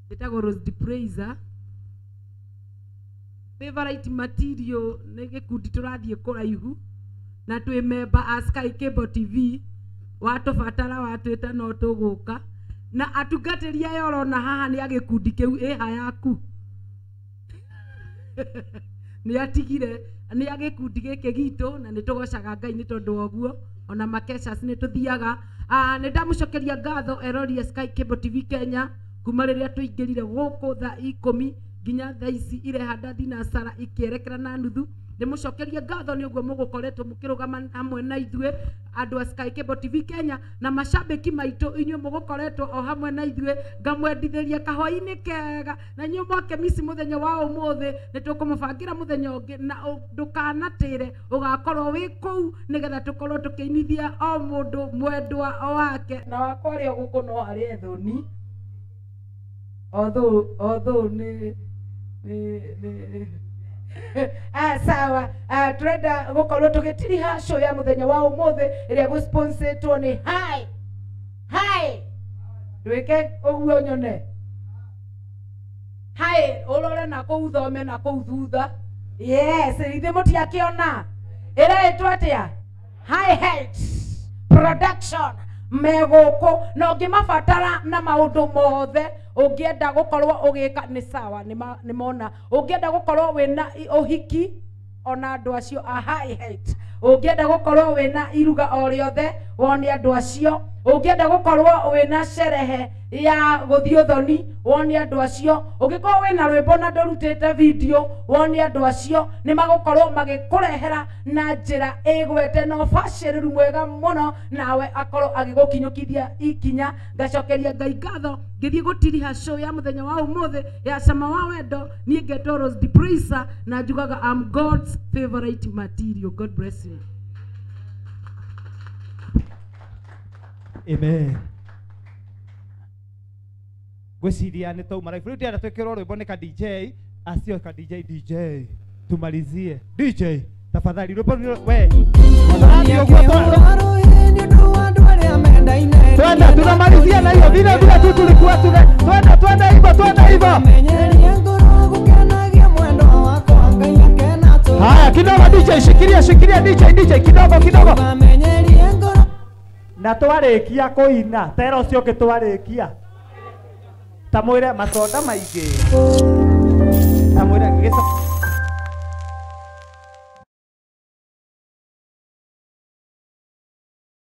Itago Rose the Praiser. Favorite material nege kundi turathie kuraihu na twi member a Kaikeba TV. Watu fatara watu eta no tuguka na atungatĩria yorona haha ni agikundi kiu hayaku. Ni atigire ni agikundi giki gitu na nitugocaga Ngai ni tondu oguo ona makeshas ni tuthiaga. Ni ndamucokeria ngatho erori Kaikeba TV Kenya kuma riria tuingirire guku tha 10 nginya tha ici irehanda thinacara ikierekera na nuthu. Nimucokeria ngatho ni uguo mugukoretwo mukirugama hamwe na ithue andu a Kaikeba TV Kenya na mashabiki maitu inyuĩ mugukoretwo o hamwe na ithue ngamwendithĩria kahoi-inĩ kega na inyuĩ moke misi muthenya wa ũmũthĩ nĩtũkũmũbangira muthenya ũngĩ na ndũkanatĩre ũgakorwo wĩ kũu nĩgetha tũkorwo tũkĩinithia o mũndũ mwendwa wake na wakwa ũrĩa gũkũ no arĩ thoni although sawa turenda gukorwo tugitiriha show ya muthenya wa umuthi iria gusponsetwo ni hi ndwike uguo nyone hi urore na kuu thome na kuu thutha yes ithe mutiakiona iretwo atia hi heights production meguku na ungimabatara na maundu mothe ungienda gukorwo ugika ni sawa ni mona ungienda gukorwo wina uhiki ona andu acio a high height ungienda gukorwo wina iruga o riothe wone andu acio ungienda gukorwo wina sherehe ya guthio thoni wone andu acio ungikorwo wina rwimbo na ndurutite video wone andu acio ni magukorwo magikurehera na njira igwete no baciriru mwega muno nawe akorwo agigukinyukithia ikinya ngacokeria Ngai ngatho ngithie gutiriha show ya muthenya wa umuthi ya cama wa wendo nie ngetwo Rose the Praiser na njugaga I'm God's favorite material. God bless you. Amen. Gwiciria ni tauma live rĩu ndĩrenda twĩkĩrwo rwĩmbo nĩ ka DJ acio ka DJ tumalizie DJ tafadhali rwĩmbo we twende tunamalizia na hiyo vile tu tulikuwa twende hivyo haya kidogo DJ shikilia DJ kidogo na twarĩkia kũina tera ũcio ũngĩ twarĩkia tamwĩre matonda maingĩ tamwĩre